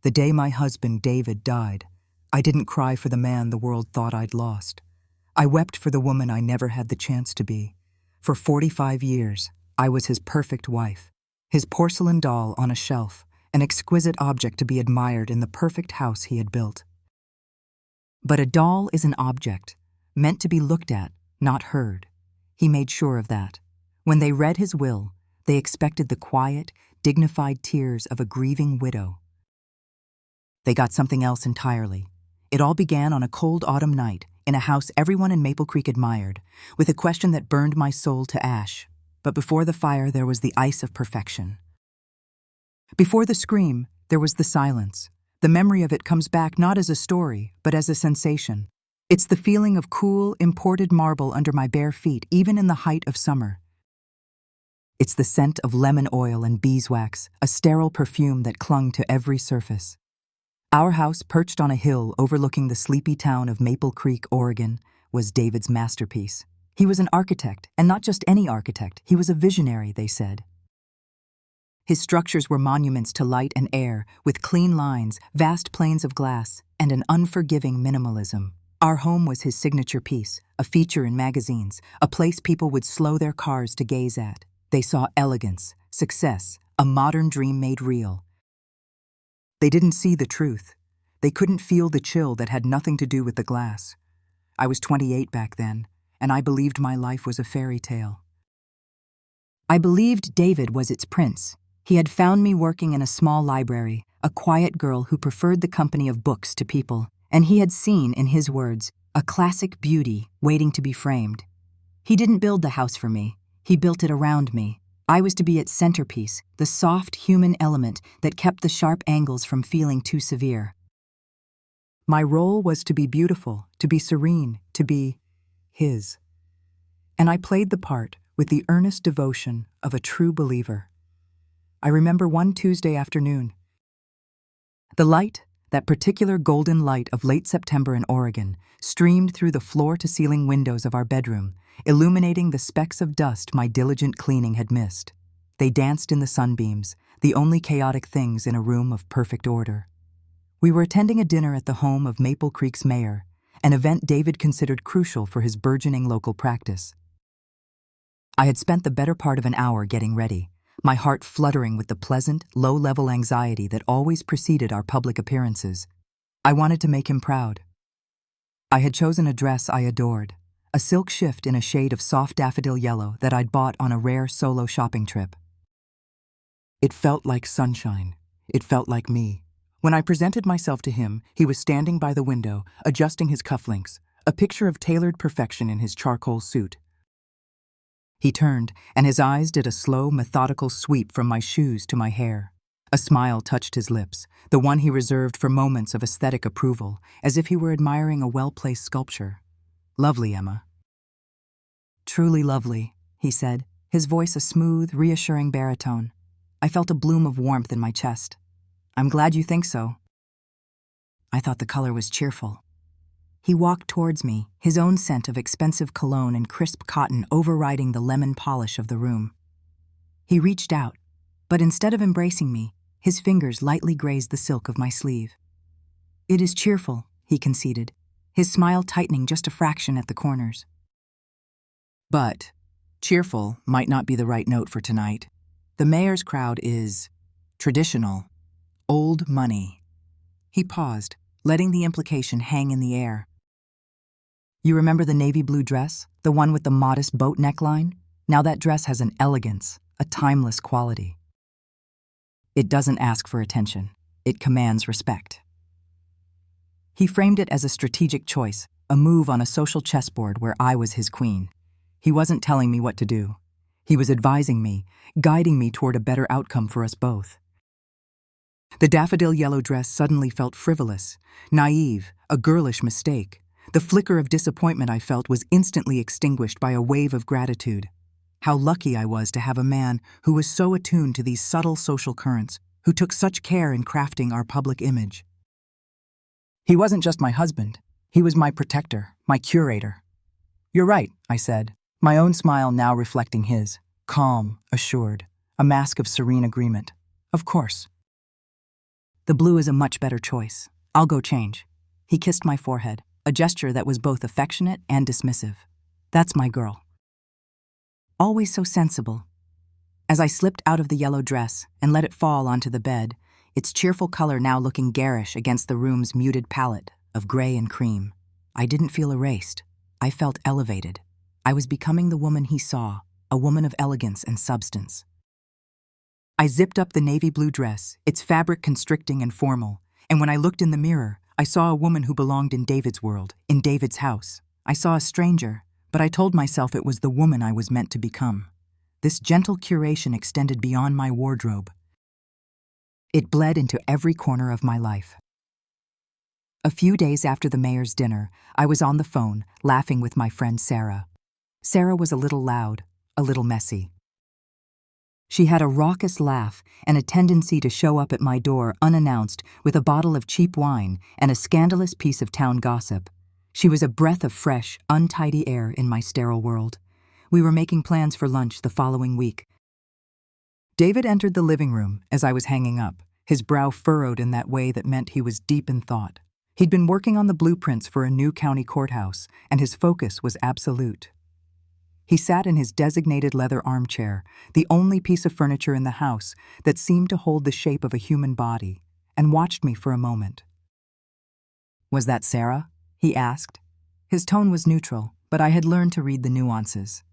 The day my husband David died, I didn't cry for the man the world thought I'd lost. I wept for the woman I never had the chance to be. For 45 years, I was his perfect wife, his porcelain doll on a shelf, an exquisite object to be admired in the perfect house he had built. But a doll is an object, meant to be looked at, not heard. He made sure of that. When they read his will, they expected the quiet, dignified tears of a grieving widow. They got something else entirely. It all began on a cold autumn night in a house everyone in Maple Creek admired, with a question that burned my soul to ash. But before the fire, there was the ice of perfection. Before the scream, there was the silence. The memory of it comes back not as a story, but as a sensation. It's the feeling of cool, imported marble under my bare feet, even in the height of summer. It's the scent of lemon oil and beeswax, a sterile perfume that clung to every surface. Our house, perched on a hill overlooking the sleepy town of Maple Creek, Oregon, was David's masterpiece. He was an architect, and not just any architect. He was a visionary, they said. His structures were monuments to light and air, with clean lines, vast planes of glass, and an unforgiving minimalism. Our home was his signature piece, a feature in magazines, a place people would slow their cars to gaze at. They saw elegance, success, a modern dream made real. They didn't see the truth. They couldn't feel the chill that had nothing to do with the glass. I was 28 back then, and I believed my life was a fairy tale. I believed David was its prince. He had found me working in a small library, a quiet girl who preferred the company of books to people, and he had seen, in his words, a classic beauty waiting to be framed. He didn't build the house for me. He built it around me. I was to be its centerpiece, the soft human element that kept the sharp angles from feeling too severe. My role was to be beautiful, to be serene, to be his. And I played the part with the earnest devotion of a true believer. I remember one Tuesday afternoon. The light, that particular golden light of late September in Oregon, streamed through the floor-to-ceiling windows of our bedroom, illuminating the specks of dust my diligent cleaning had missed. They danced in the sunbeams, the only chaotic things in a room of perfect order. We were attending a dinner at the home of Maple Creek's mayor, an event David considered crucial for his burgeoning local practice. I had spent the better part of an hour getting ready, my heart fluttering with the pleasant, low-level anxiety that always preceded our public appearances. I wanted to make him proud. I had chosen a dress I adored, a silk shift in a shade of soft daffodil yellow that I'd bought on a rare solo shopping trip. It felt like sunshine. It felt like me. When I presented myself to him, he was standing by the window, adjusting his cufflinks, a picture of tailored perfection in his charcoal suit. He turned, and his eyes did a slow, methodical sweep from my shoes to my hair. A smile touched his lips, the one he reserved for moments of aesthetic approval, as if he were admiring a well-placed sculpture. "Lovely, Emma." "Truly lovely," he said, his voice a smooth, reassuring baritone. I felt a bloom of warmth in my chest. "I'm glad you think so." I thought the color was cheerful. He walked towards me, his own scent of expensive cologne and crisp cotton overriding the lemon polish of the room. He reached out, but instead of embracing me, his fingers lightly grazed the silk of my sleeve. "It is cheerful," he conceded, his smile tightening just a fraction at the corners. "But cheerful might not be the right note for tonight. The mayor's crowd is traditional, old money." He paused, letting the implication hang in the air. "You remember the navy blue dress, the one with the modest boat neckline? Now that dress has an elegance, a timeless quality. It doesn't ask for attention. It commands respect." He framed it as a strategic choice, a move on a social chessboard where I was his queen. He wasn't telling me what to do. He was advising me, guiding me toward a better outcome for us both. The daffodil yellow dress suddenly felt frivolous, naive, a girlish mistake. The flicker of disappointment I felt was instantly extinguished by a wave of gratitude. How lucky I was to have a man who was so attuned to these subtle social currents, who took such care in crafting our public image. He wasn't just my husband. He was my protector, my curator. "You're right," I said, my own smile now reflecting his, calm, assured, a mask of serene agreement. "Of course." The blue is a much better choice. I'll go change. He kissed my forehead, a gesture that was both affectionate and dismissive. That's my girl. Always so sensible. As I slipped out of the yellow dress and let it fall onto the bed, its cheerful color now looking garish against the room's muted palette of gray and cream, I didn't feel erased. I felt elevated. I was becoming the woman he saw, a woman of elegance and substance. I zipped up the navy blue dress, its fabric constricting and formal, and when I looked in the mirror, I saw a woman who belonged in David's world, in David's house. I saw a stranger, but I told myself it was the woman I was meant to become. This gentle curation extended beyond my wardrobe. It bled into every corner of my life. A few days after the mayor's dinner, I was on the phone, laughing with my friend Sarah. Sarah was a little loud, a little messy. She had a raucous laugh and a tendency to show up at my door unannounced with a bottle of cheap wine and a scandalous piece of town gossip. She was a breath of fresh, untidy air in my sterile world. We were making plans for lunch the following week. David entered the living room as I was hanging up, his brow furrowed in that way that meant he was deep in thought. He'd been working on the blueprints for a new county courthouse, and his focus was absolute. He sat in his designated leather armchair, the only piece of furniture in the house that seemed to hold the shape of a human body, and watched me for a moment. "Was that Sarah?" he asked. His tone was neutral, but I had learned to read the nuances.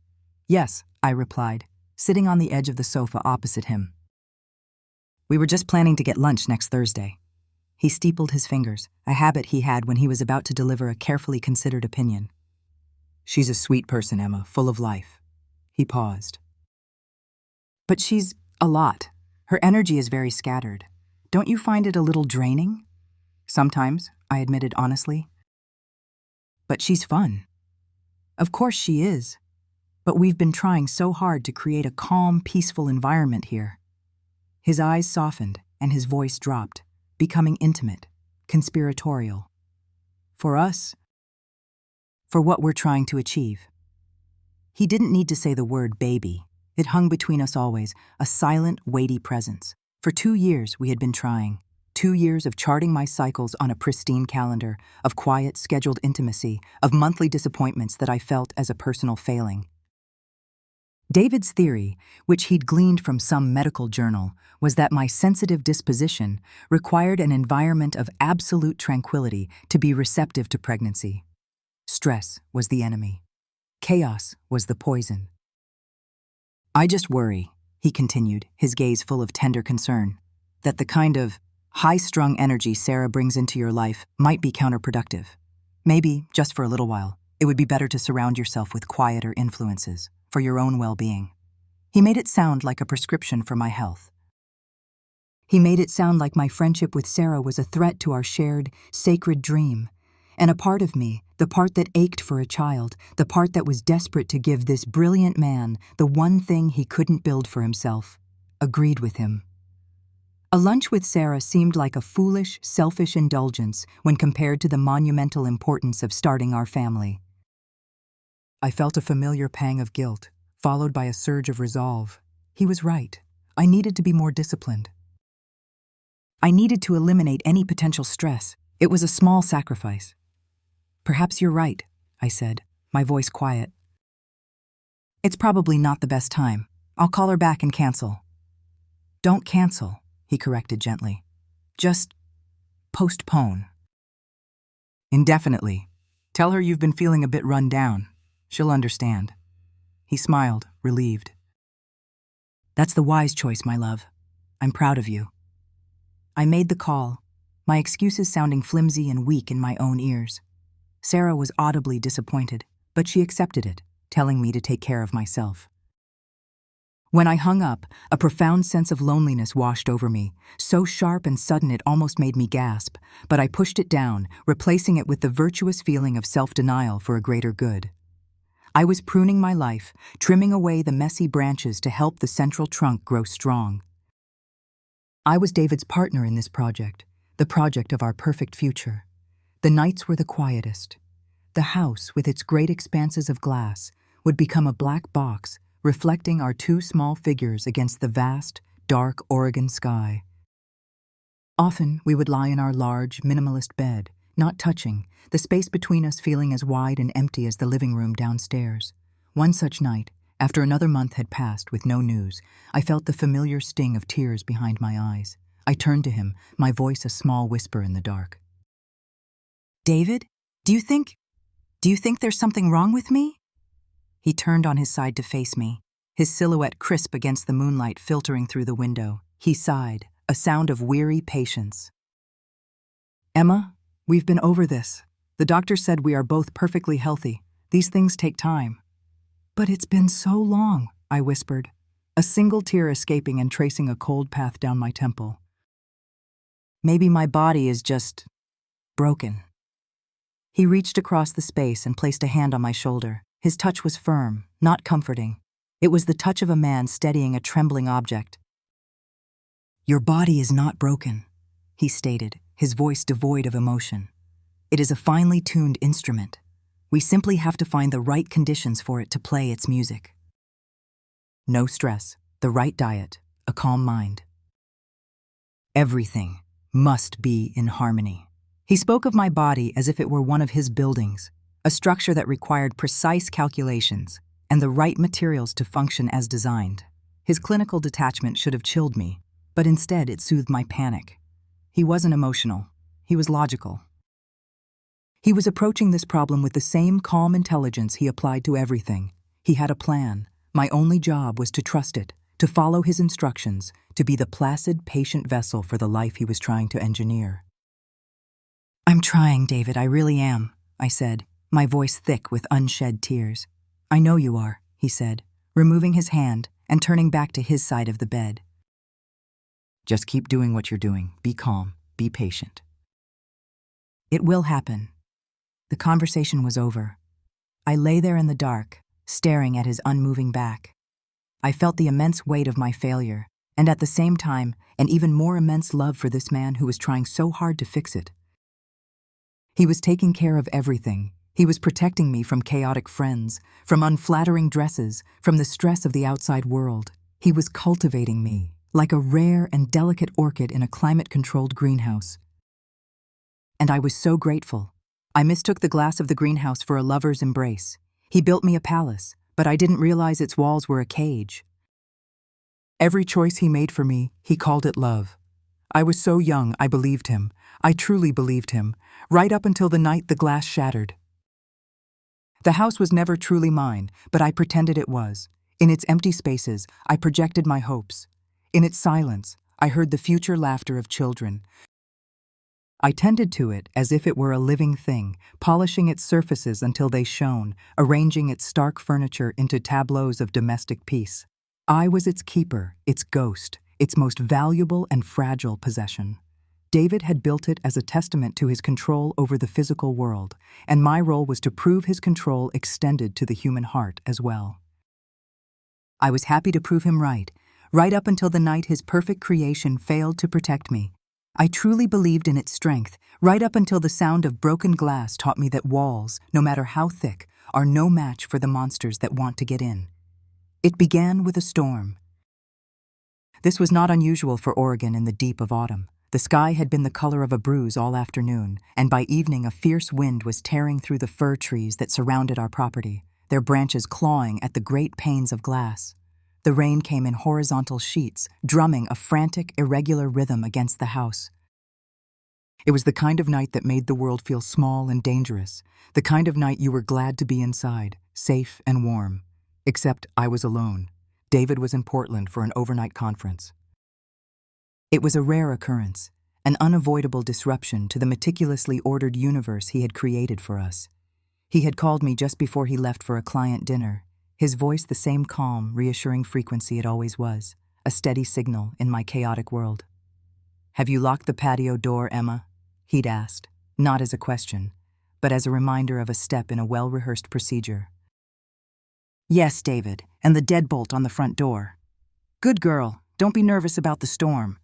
"Yes," I replied, sitting on the edge of the sofa opposite him. "We were just planning to get lunch next Thursday." He steepled his fingers, a habit he had when he was about to deliver a carefully considered opinion. "She's a sweet person, Emma, full of life." He paused. "But she's a lot. Her energy is very scattered. Don't you find it a little draining?" "Sometimes," I admitted honestly. "But she's fun." "Of course she is. But we've been trying so hard to create a calm, peaceful environment here." His eyes softened and his voice dropped, becoming intimate, conspiratorial. "For us, for what we're trying to achieve." He didn't need to say the word baby. It hung between us always, a silent, weighty presence. For 2 years we had been trying. 2 years of charting my cycles on a pristine calendar, of quiet, scheduled intimacy, of monthly disappointments that I felt as a personal failing. David's theory, which he'd gleaned from some medical journal, was that my sensitive disposition required an environment of absolute tranquility to be receptive to pregnancy. Stress was the enemy. Chaos was the poison. "I just worry," he continued, his gaze full of tender concern, "that the kind of high-strung energy Sarah brings into your life might be counterproductive. Maybe, just for a little while, it would be better to surround yourself with quieter influences, for your own well-being." He made it sound like a prescription for my health. He made it sound like my friendship with Sarah was a threat to our shared, sacred dream. And a part of me, the part that ached for a child, the part that was desperate to give this brilliant man the one thing he couldn't build for himself, agreed with him. A lunch with Sarah seemed like a foolish, selfish indulgence when compared to the monumental importance of starting our family. I felt a familiar pang of guilt, followed by a surge of resolve. He was right. I needed to be more disciplined. I needed to eliminate any potential stress. It was a small sacrifice. "Perhaps you're right," I said, my voice quiet. "It's probably not the best time. I'll call her back and cancel." "Don't cancel," he corrected gently. "Just postpone." "Indefinitely. Tell her you've been feeling a bit run down. She'll understand." He smiled, relieved. "That's the wise choice, my love. I'm proud of you." I made the call, my excuses sounding flimsy and weak in my own ears. Sarah was audibly disappointed, but she accepted it, telling me to take care of myself. When I hung up, a profound sense of loneliness washed over me, so sharp and sudden it almost made me gasp, but I pushed it down, replacing it with the virtuous feeling of self-denial for a greater good. I was pruning my life, trimming away the messy branches to help the central trunk grow strong. I was David's partner in this project, the project of our perfect future. The nights were the quietest. The house, with its great expanses of glass, would become a black box, reflecting our 2 small figures against the vast, dark Oregon sky. Often, we would lie in our large, minimalist bed, not touching, the space between us feeling as wide and empty as the living room downstairs. One such night, after another month had passed with no news, I felt the familiar sting of tears behind my eyes. I turned to him, my voice a small whisper in the dark. "David, do you think there's something wrong with me?" He turned on his side to face me, his silhouette crisp against the moonlight filtering through the window. He sighed, a sound of weary patience. "Emma, we've been over this. The doctor said we are both perfectly healthy. These things take time." "But it's been so long," I whispered, a single tear escaping and tracing a cold path down my temple. "Maybe my body is just broken." He reached across the space and placed a hand on my shoulder. His touch was firm, not comforting. It was the touch of a man steadying a trembling object. "Your body is not broken," he stated, his voice devoid of emotion. "It is a finely tuned instrument. We simply have to find the right conditions for it to play its music. No stress, the right diet, a calm mind. Everything must be in harmony." He spoke of my body as if it were one of his buildings, a structure that required precise calculations and the right materials to function as designed. His clinical detachment should have chilled me, but instead it soothed my panic. He wasn't emotional, he was logical. He was approaching this problem with the same calm intelligence he applied to everything. He had a plan. My only job was to trust it, to follow his instructions, to be the placid, patient vessel for the life he was trying to engineer. "I'm trying, David, I really am," I said, my voice thick with unshed tears. "I know you are," he said, removing his hand and turning back to his side of the bed. "Just keep doing what you're doing. Be calm, be patient. It will happen." The conversation was over. I lay there in the dark, staring at his unmoving back. I felt the immense weight of my failure, and at the same time, an even more immense love for this man who was trying so hard to fix it. He was taking care of everything. He was protecting me from chaotic friends, from unflattering dresses, from the stress of the outside world. He was cultivating me, like a rare and delicate orchid in a climate-controlled greenhouse. And I was so grateful. I mistook the glass of the greenhouse for a lover's embrace. He built me a palace, but I didn't realize its walls were a cage. Every choice he made for me, he called it love. I was so young, I believed him. I truly believed him, right up until the night the glass shattered. The house was never truly mine, but I pretended it was. In its empty spaces, I projected my hopes. In its silence, I heard the future laughter of children. I tended to it as if it were a living thing, polishing its surfaces until they shone, arranging its stark furniture into tableaus of domestic peace. I was its keeper, its ghost, its most valuable and fragile possession. David had built it as a testament to his control over the physical world, and my role was to prove his control extended to the human heart as well. I was happy to prove him right up until the night his perfect creation failed to protect me. I truly believed in its strength, right up until the sound of broken glass taught me that walls, no matter how thick, are no match for the monsters that want to get in. It began with a storm. This was not unusual for Oregon in the deep of autumn. The sky had been the color of a bruise all afternoon, and by evening a fierce wind was tearing through the fir trees that surrounded our property, their branches clawing at the great panes of glass. The rain came in horizontal sheets, drumming a frantic, irregular rhythm against the house. It was the kind of night that made the world feel small and dangerous, the kind of night you were glad to be inside, safe and warm. Except I was alone. David was in Portland for an overnight conference. It was a rare occurrence, an unavoidable disruption to the meticulously ordered universe he had created for us. He had called me just before he left for a client dinner, his voice the same calm, reassuring frequency it always was, a steady signal in my chaotic world. "Have you locked the patio door, Emma?" he'd asked, not as a question, but as a reminder of a step in a well-rehearsed procedure. "Yes, David, and the deadbolt on the front door." "Good girl, don't be nervous about the storm.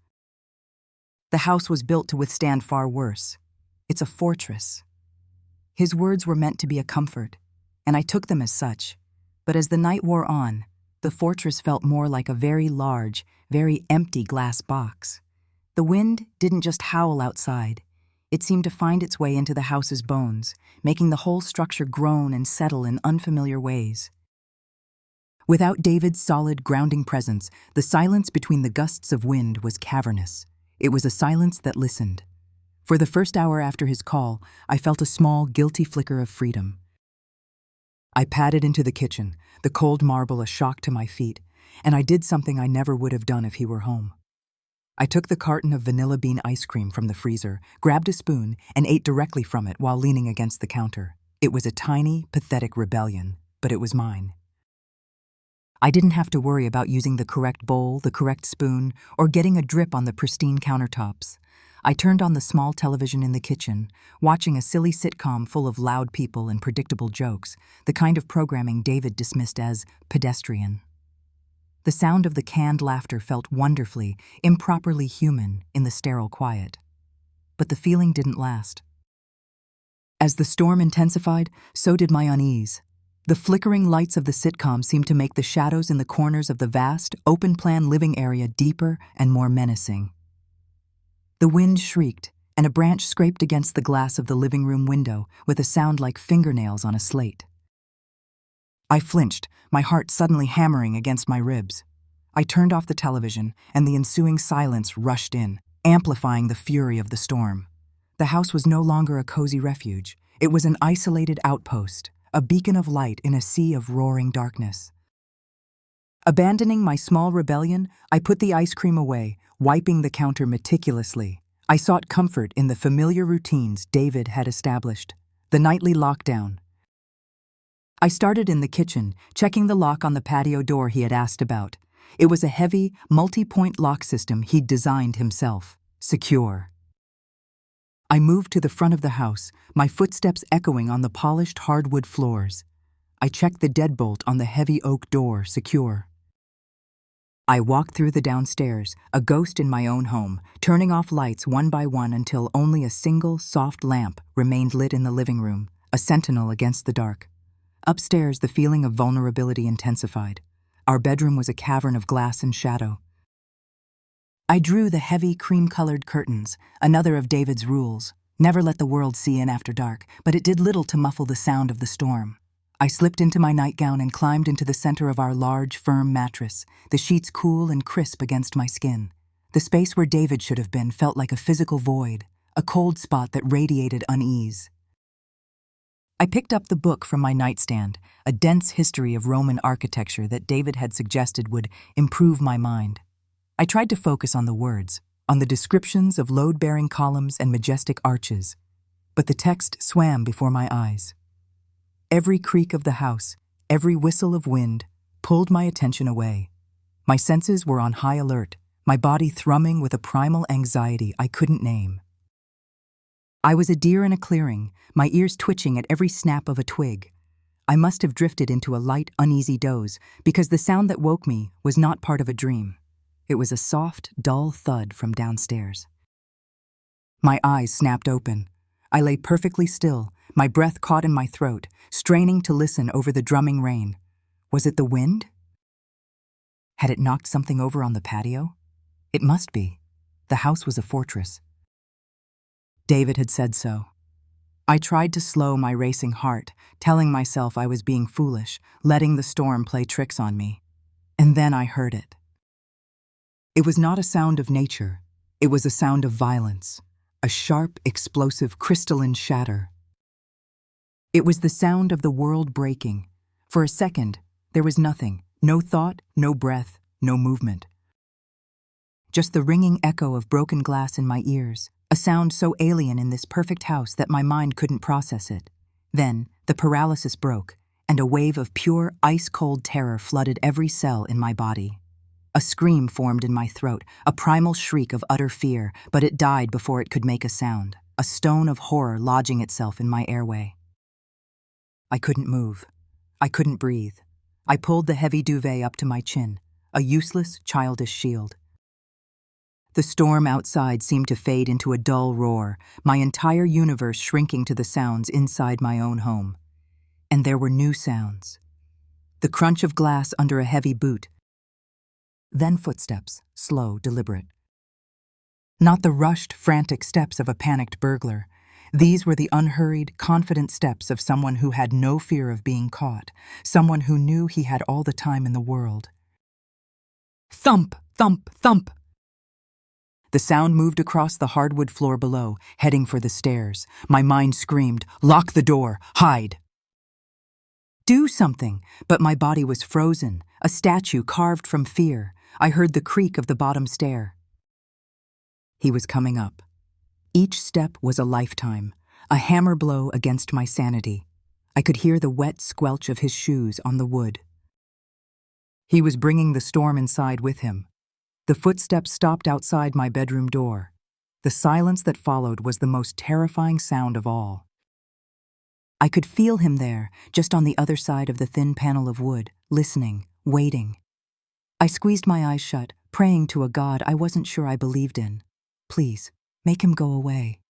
The house was built to withstand far worse. It's a fortress." His words were meant to be a comfort, and I took them as such. But as the night wore on, the fortress felt more like a very large, very empty glass box. The wind didn't just howl outside. It seemed to find its way into the house's bones, making the whole structure groan and settle in unfamiliar ways. Without David's solid, grounding presence, the silence between the gusts of wind was cavernous. It was a silence that listened. For the first hour after his call, I felt a small, guilty flicker of freedom. I padded into the kitchen, the cold marble a shock to my feet, and I did something I never would have done if he were home. I took the carton of vanilla bean ice cream from the freezer, grabbed a spoon, and ate directly from it while leaning against the counter. It was a tiny, pathetic rebellion, but it was mine. I didn't have to worry about using the correct bowl, the correct spoon, or getting a drip on the pristine countertops. I turned on the small television in the kitchen, watching a silly sitcom full of loud people and predictable jokes, the kind of programming David dismissed as pedestrian. The sound of the canned laughter felt wonderfully, improperly human in the sterile quiet. But the feeling didn't last. As the storm intensified, so did my unease. The flickering lights of the sitcom seemed to make the shadows in the corners of the vast, open-plan living area deeper and more menacing. The wind shrieked, and a branch scraped against the glass of the living room window with a sound like fingernails on a slate. I flinched, my heart suddenly hammering against my ribs. I turned off the television, and the ensuing silence rushed in, amplifying the fury of the storm. The house was no longer a cozy refuge. It was an isolated outpost, a beacon of light in a sea of roaring darkness. Abandoning my small rebellion, I put the ice cream away, wiping the counter meticulously. I sought comfort in the familiar routines David had established. The nightly lockdown. I started in the kitchen, checking the lock on the patio door he had asked about. It was a heavy, multi-point lock system he'd designed himself. Secure. I moved to the front of the house, my footsteps echoing on the polished hardwood floors. I checked the deadbolt on the heavy oak door, secure. I walked through the downstairs, a ghost in my own home, turning off lights one by one until only a single, soft lamp remained lit in the living room, a sentinel against the dark. Upstairs, the feeling of vulnerability intensified. Our bedroom was a cavern of glass and shadow. I drew the heavy, cream-colored curtains, another of David's rules. Never let the world see in after dark, but it did little to muffle the sound of the storm. I slipped into my nightgown and climbed into the center of our large, firm mattress, the sheets cool and crisp against my skin. The space where David should have been felt like a physical void, a cold spot that radiated unease. I picked up the book from my nightstand, a dense history of Roman architecture that David had suggested would improve my mind. I tried to focus on the words, on the descriptions of load-bearing columns and majestic arches, but the text swam before my eyes. Every creak of the house, every whistle of wind, pulled my attention away. My senses were on high alert, my body thrumming with a primal anxiety I couldn't name. I was a deer in a clearing, my ears twitching at every snap of a twig. I must have drifted into a light, uneasy doze, because the sound that woke me was not part of a dream. It was a soft, dull thud from downstairs. My eyes snapped open. I lay perfectly still, my breath caught in my throat, straining to listen over the drumming rain. Was it the wind? Had it knocked something over on the patio? It must be. The house was a fortress. David had said so. I tried to slow my racing heart, telling myself I was being foolish, letting the storm play tricks on me. And then I heard it. It was not a sound of nature. It was a sound of violence, a sharp, explosive, crystalline shatter. It was the sound of the world breaking. For a second, there was nothing, no thought, no breath, no movement. Just the ringing echo of broken glass in my ears, a sound so alien in this perfect house that my mind couldn't process it. Then, the paralysis broke, and a wave of pure, ice-cold terror flooded every cell in my body. A scream formed in my throat, a primal shriek of utter fear, but it died before it could make a sound, a stone of horror lodging itself in my airway. I couldn't move. I couldn't breathe. I pulled the heavy duvet up to my chin, a useless, childish shield. The storm outside seemed to fade into a dull roar, my entire universe shrinking to the sounds inside my own home. And there were new sounds. The crunch of glass under a heavy boot. Then footsteps, slow, deliberate. Not the rushed, frantic steps of a panicked burglar. These were the unhurried, confident steps of someone who had no fear of being caught, someone who knew he had all the time in the world. Thump, thump, thump. The sound moved across the hardwood floor below, heading for the stairs. My mind screamed, "Lock the door! Hide!" Do something, but my body was frozen, a statue carved from fear. I heard the creak of the bottom stair. He was coming up. Each step was a lifetime, a hammer blow against my sanity. I could hear the wet squelch of his shoes on the wood. He was bringing the storm inside with him. The footsteps stopped outside my bedroom door. The silence that followed was the most terrifying sound of all. I could feel him there, just on the other side of the thin panel of wood, listening, waiting. I squeezed my eyes shut, praying to a God I wasn't sure I believed in. Please, make him go away.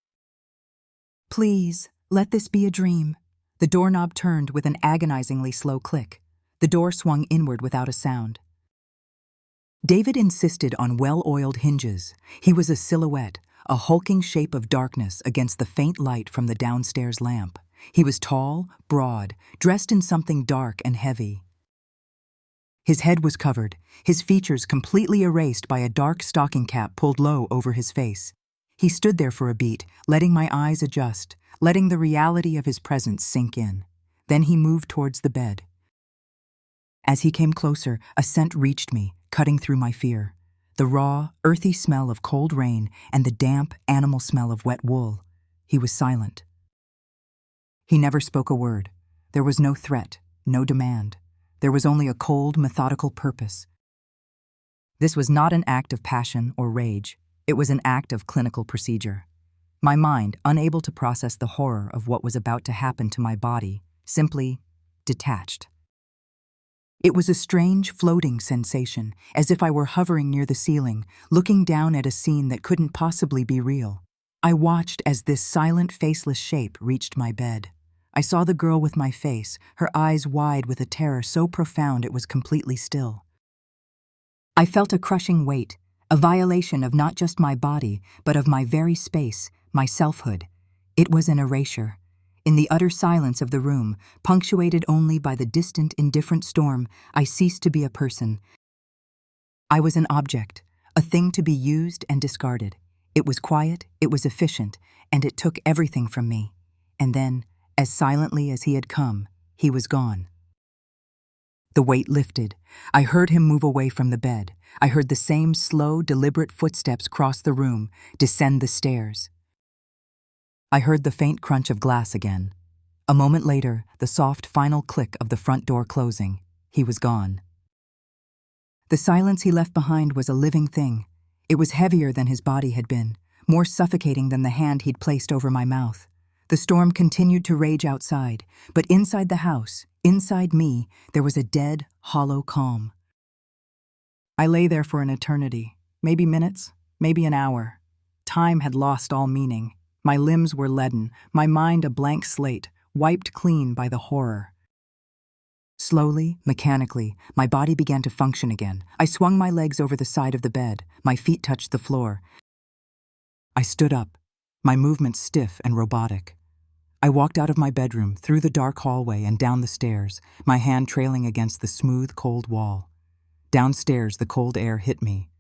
Please, let this be a dream. The doorknob turned with an agonizingly slow click. The door swung inward without a sound. David insisted on well-oiled hinges. He was a silhouette, a hulking shape of darkness against the faint light from the downstairs lamp. He was tall, broad, dressed in something dark and heavy. His head was covered, his features completely erased by a dark stocking cap pulled low over his face. He stood there for a beat, letting my eyes adjust, letting the reality of his presence sink in. Then he moved towards the bed. As he came closer, a scent reached me, cutting through my fear. The raw, earthy smell of cold rain and the damp, animal smell of wet wool. He was silent. He never spoke a word. There was no threat, no demand. There was only a cold, methodical purpose. This was not an act of passion or rage. It was an act of clinical procedure. My mind, unable to process the horror of what was about to happen to my body, simply detached. It was a strange, floating sensation, as if I were hovering near the ceiling, looking down at a scene that couldn't possibly be real. I watched as this silent, faceless shape reached my bed. I saw the girl with my face, her eyes wide with a terror so profound it was completely still. I felt a crushing weight, a violation of not just my body, but of my very space, my selfhood. It was an erasure. In the utter silence of the room, punctuated only by the distant, indifferent storm, I ceased to be a person. I was an object, a thing to be used and discarded. It was quiet, it was efficient, and it took everything from me. And then, as silently as he had come, he was gone. The weight lifted. I heard him move away from the bed. I heard the same slow, deliberate footsteps cross the room, descend the stairs. I heard the faint crunch of glass again. A moment later, the soft, final click of the front door closing. He was gone. The silence he left behind was a living thing. It was heavier than his body had been, more suffocating than the hand he'd placed over my mouth. The storm continued to rage outside, but inside the house, inside me, there was a dead, hollow calm. I lay there for an eternity, maybe minutes, maybe an hour. Time had lost all meaning. My limbs were leaden, my mind a blank slate, wiped clean by the horror. Slowly, mechanically, my body began to function again. I swung my legs over the side of the bed. My feet touched the floor. I stood up, my movements stiff and robotic. I walked out of my bedroom, through the dark hallway and down the stairs, my hand trailing against the smooth, cold wall. Downstairs, the cold air hit me.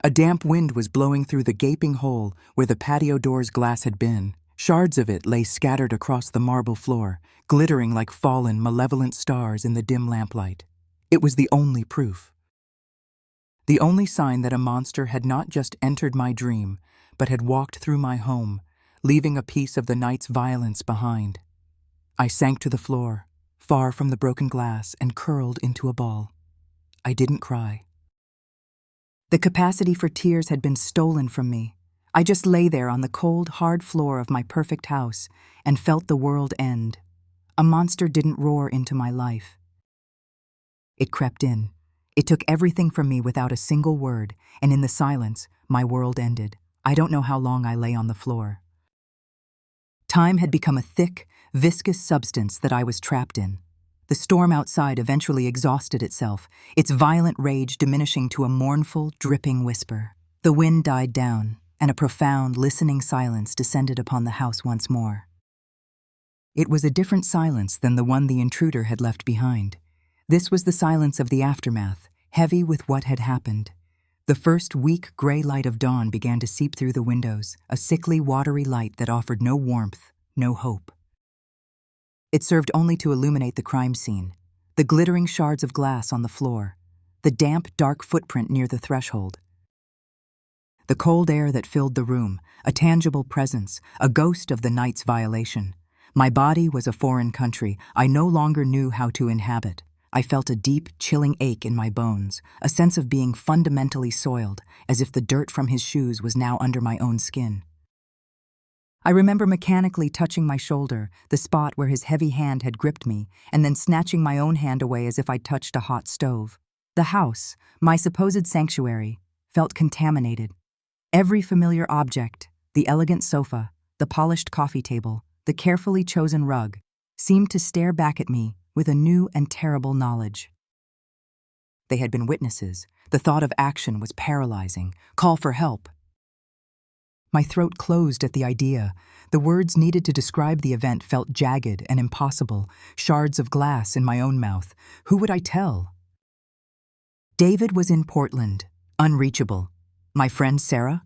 A damp wind was blowing through the gaping hole where the patio door's glass had been. Shards of it lay scattered across the marble floor, glittering like fallen, malevolent stars in the dim lamplight. It was the only proof. The only sign that a monster had not just entered my dream, but had walked through my home, leaving a piece of the night's violence behind. I sank to the floor, far from the broken glass, and curled into a ball. I didn't cry. The capacity for tears had been stolen from me. I just lay there on the cold, hard floor of my perfect house and felt the world end. A monster didn't roar into my life. It crept in. It took everything from me without a single word, and in the silence, my world ended. I don't know how long I lay on the floor. Time had become a thick, viscous substance that I was trapped in. The storm outside eventually exhausted itself, its violent rage diminishing to a mournful, dripping whisper. The wind died down, and a profound, listening silence descended upon the house once more. It was a different silence than the one the intruder had left behind. This was the silence of the aftermath, heavy with what had happened. The first weak gray light of dawn began to seep through the windows, a sickly, watery light that offered no warmth, no hope. It served only to illuminate the crime scene, the glittering shards of glass on the floor, the damp, dark footprint near the threshold. The cold air that filled the room, a tangible presence, a ghost of the night's violation. My body was a foreign country I no longer knew how to inhabit. I felt a deep, chilling ache in my bones, a sense of being fundamentally soiled, as if the dirt from his shoes was now under my own skin. I remember mechanically touching my shoulder, the spot where his heavy hand had gripped me, and then snatching my own hand away as if I'd touched a hot stove. The house, my supposed sanctuary, felt contaminated. Every familiar object, the elegant sofa, the polished coffee table, the carefully chosen rug, seemed to stare back at me with a new and terrible knowledge. They had been witnesses. The thought of action was paralyzing. Call for help. My throat closed at the idea. The words needed to describe the event felt jagged and impossible, shards of glass in my own mouth. Who would I tell? David was in Portland, unreachable. My friend Sarah?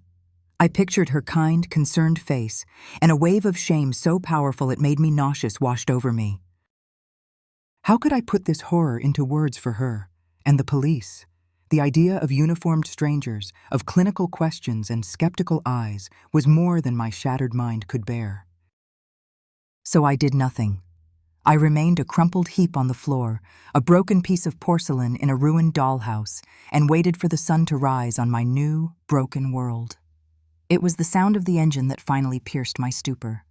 I pictured her kind, concerned face, and a wave of shame so powerful it made me nauseous washed over me. How could I put this horror into words for her? And the police? The idea of uniformed strangers, of clinical questions and skeptical eyes, was more than my shattered mind could bear. So I did nothing. I remained a crumpled heap on the floor, a broken piece of porcelain in a ruined dollhouse, and waited for the sun to rise on my new, broken world. It was the sound of the engine that finally pierced my stupor.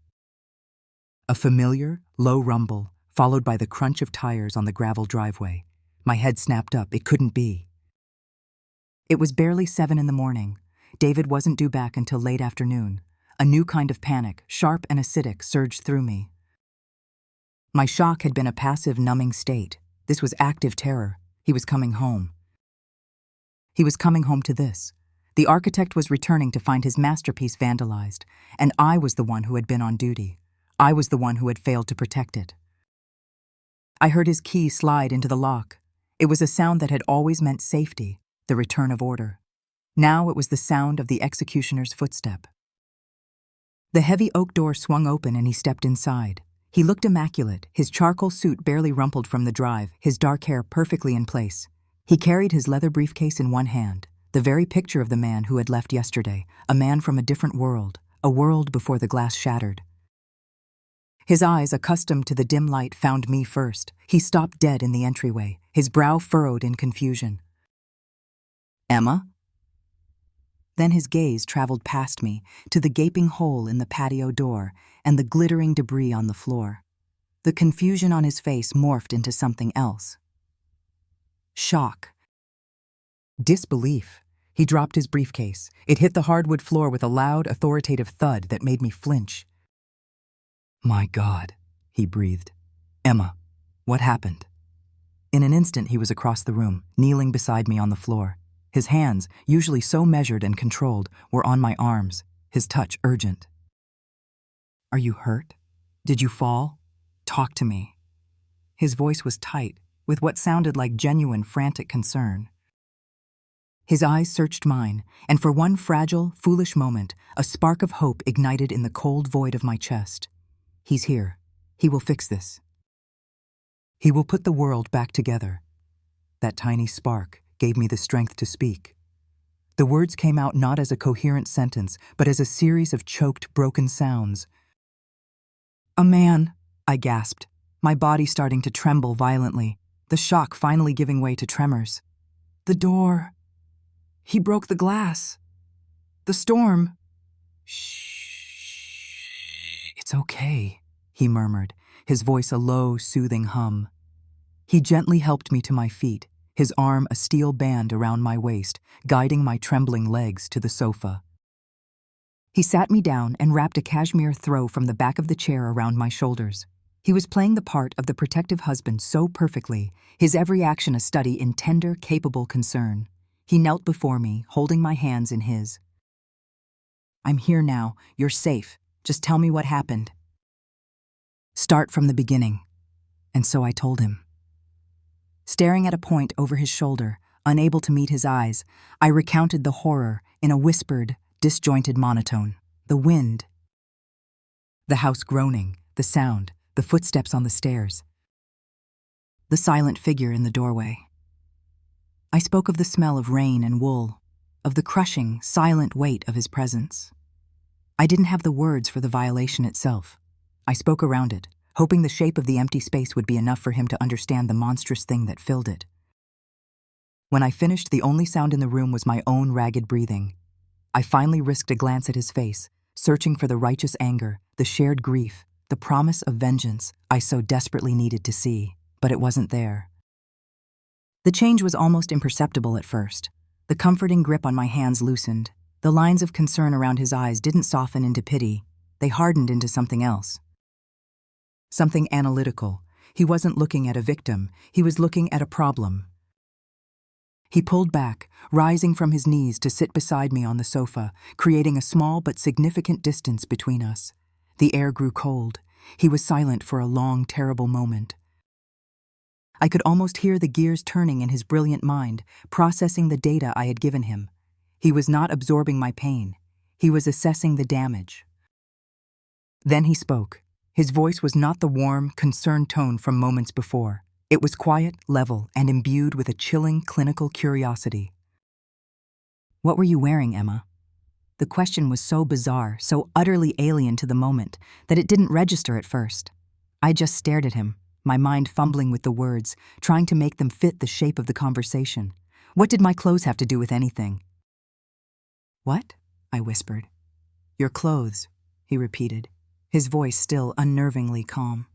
A familiar, low rumble, followed by the crunch of tires on the gravel driveway. My head snapped up. It couldn't be. It was barely 7 in the morning. David wasn't due back until late afternoon. A new kind of panic, sharp and acidic, surged through me. My shock had been a passive, numbing state. This was active terror. He was coming home. He was coming home to this. The architect was returning to find his masterpiece vandalized, and I was the one who had been on duty. I was the one who had failed to protect it. I heard his key slide into the lock. It was a sound that had always meant safety, the return of order. Now it was the sound of the executioner's footstep. The heavy oak door swung open and he stepped inside. He looked immaculate, his charcoal suit barely rumpled from the drive, his dark hair perfectly in place. He carried his leather briefcase in one hand, the very picture of the man who had left yesterday, a man from a different world, a world before the glass shattered. His eyes, accustomed to the dim light, found me first. He stopped dead in the entryway, his brow furrowed in confusion. Emma? Then his gaze traveled past me to the gaping hole in the patio door and the glittering debris on the floor. The confusion on his face morphed into something else. Shock. Disbelief. He dropped his briefcase. It hit the hardwood floor with a loud, authoritative thud that made me flinch. "My God," he breathed. "Emma, what happened?" In an instant he was across the room, kneeling beside me on the floor. His hands, usually so measured and controlled, were on my arms, his touch urgent. "Are you hurt? Did you fall? Talk to me." His voice was tight, with what sounded like genuine, frantic concern. His eyes searched mine, and for one fragile, foolish moment, a spark of hope ignited in the cold void of my chest. He's here. He will fix this. He will put the world back together. That tiny spark gave me the strength to speak. The words came out not as a coherent sentence, but as a series of choked, broken sounds. "A man," I gasped, my body starting to tremble violently, the shock finally giving way to tremors. "The door. He broke the glass. The storm." "Shh. It's okay," he murmured, his voice a low, soothing hum. He gently helped me to my feet, his arm a steel band around my waist, guiding my trembling legs to the sofa. He sat me down and wrapped a cashmere throw from the back of the chair around my shoulders. He was playing the part of the protective husband so perfectly, his every action a study in tender, capable concern. He knelt before me, holding my hands in his. "I'm here now. You're safe. Just tell me what happened." "Start from the beginning." And so I told him. Staring at a point over his shoulder, unable to meet his eyes, I recounted the horror in a whispered, disjointed monotone. The wind. The house groaning, the sound, the footsteps on the stairs. The silent figure in the doorway. I spoke of the smell of rain and wool, of the crushing, silent weight of his presence. I didn't have the words for the violation itself. I spoke around it, hoping the shape of the empty space would be enough for him to understand the monstrous thing that filled it. When I finished, the only sound in the room was my own ragged breathing. I finally risked a glance at his face, searching for the righteous anger, the shared grief, the promise of vengeance I so desperately needed to see, but it wasn't there. The change was almost imperceptible at first. The comforting grip on my hands loosened. The lines of concern around his eyes didn't soften into pity. They hardened into something else. Something analytical. He wasn't looking at a victim. He was looking at a problem. He pulled back, rising from his knees to sit beside me on the sofa, creating a small but significant distance between us. The air grew cold. He was silent for a long, terrible moment. I could almost hear the gears turning in his brilliant mind, processing the data I had given him. He was not absorbing my pain. He was assessing the damage. Then he spoke. His voice was not the warm, concerned tone from moments before. It was quiet, level, and imbued with a chilling, clinical curiosity. "What were you wearing, Emma?" The question was so bizarre, so utterly alien to the moment, that it didn't register at first. I just stared at him, my mind fumbling with the words, trying to make them fit the shape of the conversation. What did my clothes have to do with anything? "What?" I whispered. "Your clothes," he repeated, his voice still unnervingly calm.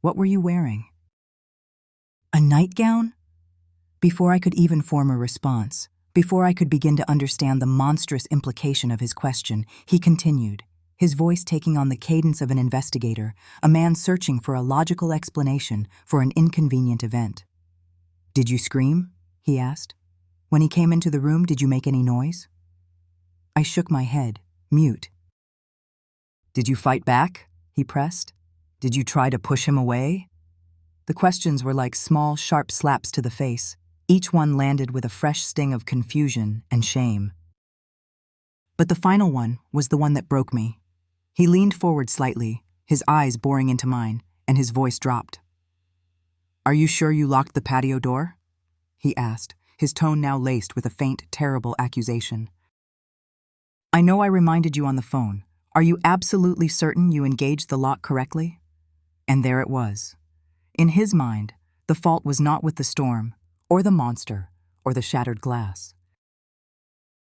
"What were you wearing?" "A nightgown?" Before I could even form a response, before I could begin to understand the monstrous implication of his question, he continued, his voice taking on the cadence of an investigator, a man searching for a logical explanation for an inconvenient event. "Did you scream?" he asked. "When he came into the room, did you make any noise?" I shook my head, mute. "Did you fight back?" he pressed. "Did you try to push him away?" The questions were like small, sharp slaps to the face. Each one landed with a fresh sting of confusion and shame. But the final one was the one that broke me. He leaned forward slightly, his eyes boring into mine, and his voice dropped. "Are you sure you locked the patio door?" he asked, his tone now laced with a faint, terrible accusation. "I know I reminded you on the phone. Are you absolutely certain you engaged the lock correctly?" And there it was. In his mind, the fault was not with the storm, or the monster, or the shattered glass.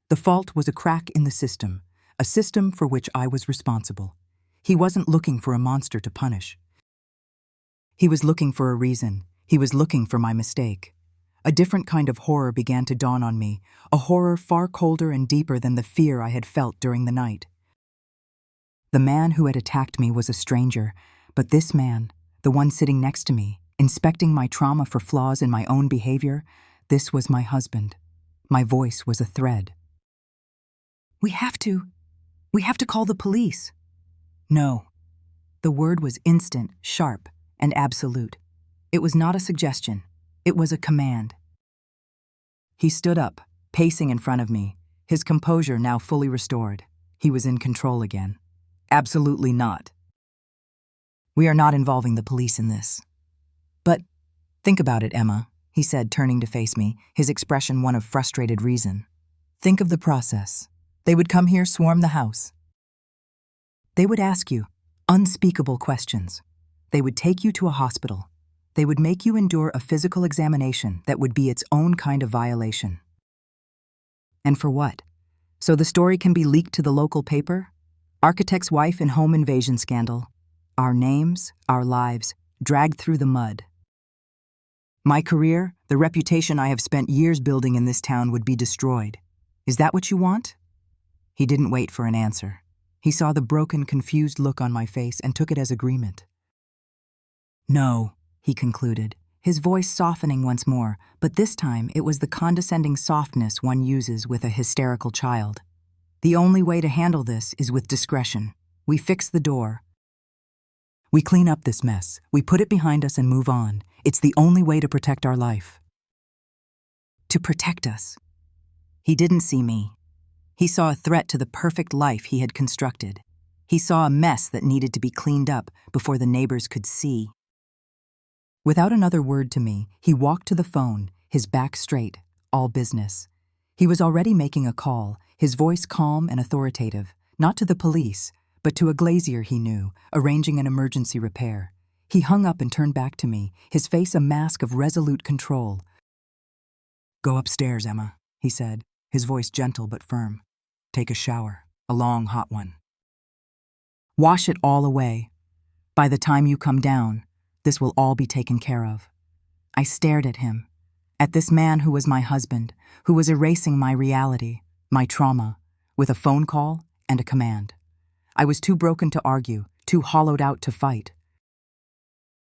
The fault was a crack in the system, a system for which I was responsible. He wasn't looking for a monster to punish. He was looking for a reason. He was looking for my mistake. A different kind of horror began to dawn on me, a horror far colder and deeper than the fear I had felt during the night. The man who had attacked me was a stranger, but this man, the one sitting next to me, inspecting my trauma for flaws in my own behavior, this was my husband. My voice was a thread. We have to call the police." "No." The word was instant, sharp, and absolute. It was not a suggestion. It was a command. He stood up, pacing in front of me, his composure now fully restored. He was in control again. "Absolutely not. We are not involving the police in this." "But think about it, Emma," he said, turning to face me, his expression one of frustrated reason. "Think of the process. They would come here, swarm the house. They would ask you unspeakable questions. They would take you to a hospital. They would make you endure a physical examination that would be its own kind of violation. And for what? So the story can be leaked to the local paper? Architect's wife and home invasion scandal. Our names, our lives, dragged through the mud. My career, the reputation I have spent years building in this town would be destroyed. Is that what you want?" He didn't wait for an answer. He saw the broken, confused look on my face and took it as agreement. "No," he concluded, his voice softening once more, but this time it was the condescending softness one uses with a hysterical child. The only way to handle this is with discretion. We fix the door. We clean up this mess. We put it behind us and move on. It's the only way to protect our life. To protect us. He didn't see me. He saw a threat to the perfect life he had constructed. He saw a mess that needed to be cleaned up before the neighbors could see. Without another word to me, he walked to the phone, his back straight, all business. He was already making a call, his voice calm and authoritative, not to the police, but to a glazier he knew, arranging an emergency repair. He hung up and turned back to me, his face a mask of resolute control. "Go upstairs, Emma," he said, his voice gentle but firm. "Take a shower, a long, hot one. Wash it all away. By the time you come down, this will all be taken care of." I stared at him, at this man who was my husband, who was erasing my reality, my trauma, with a phone call and a command. I was too broken to argue, too hollowed out to fight.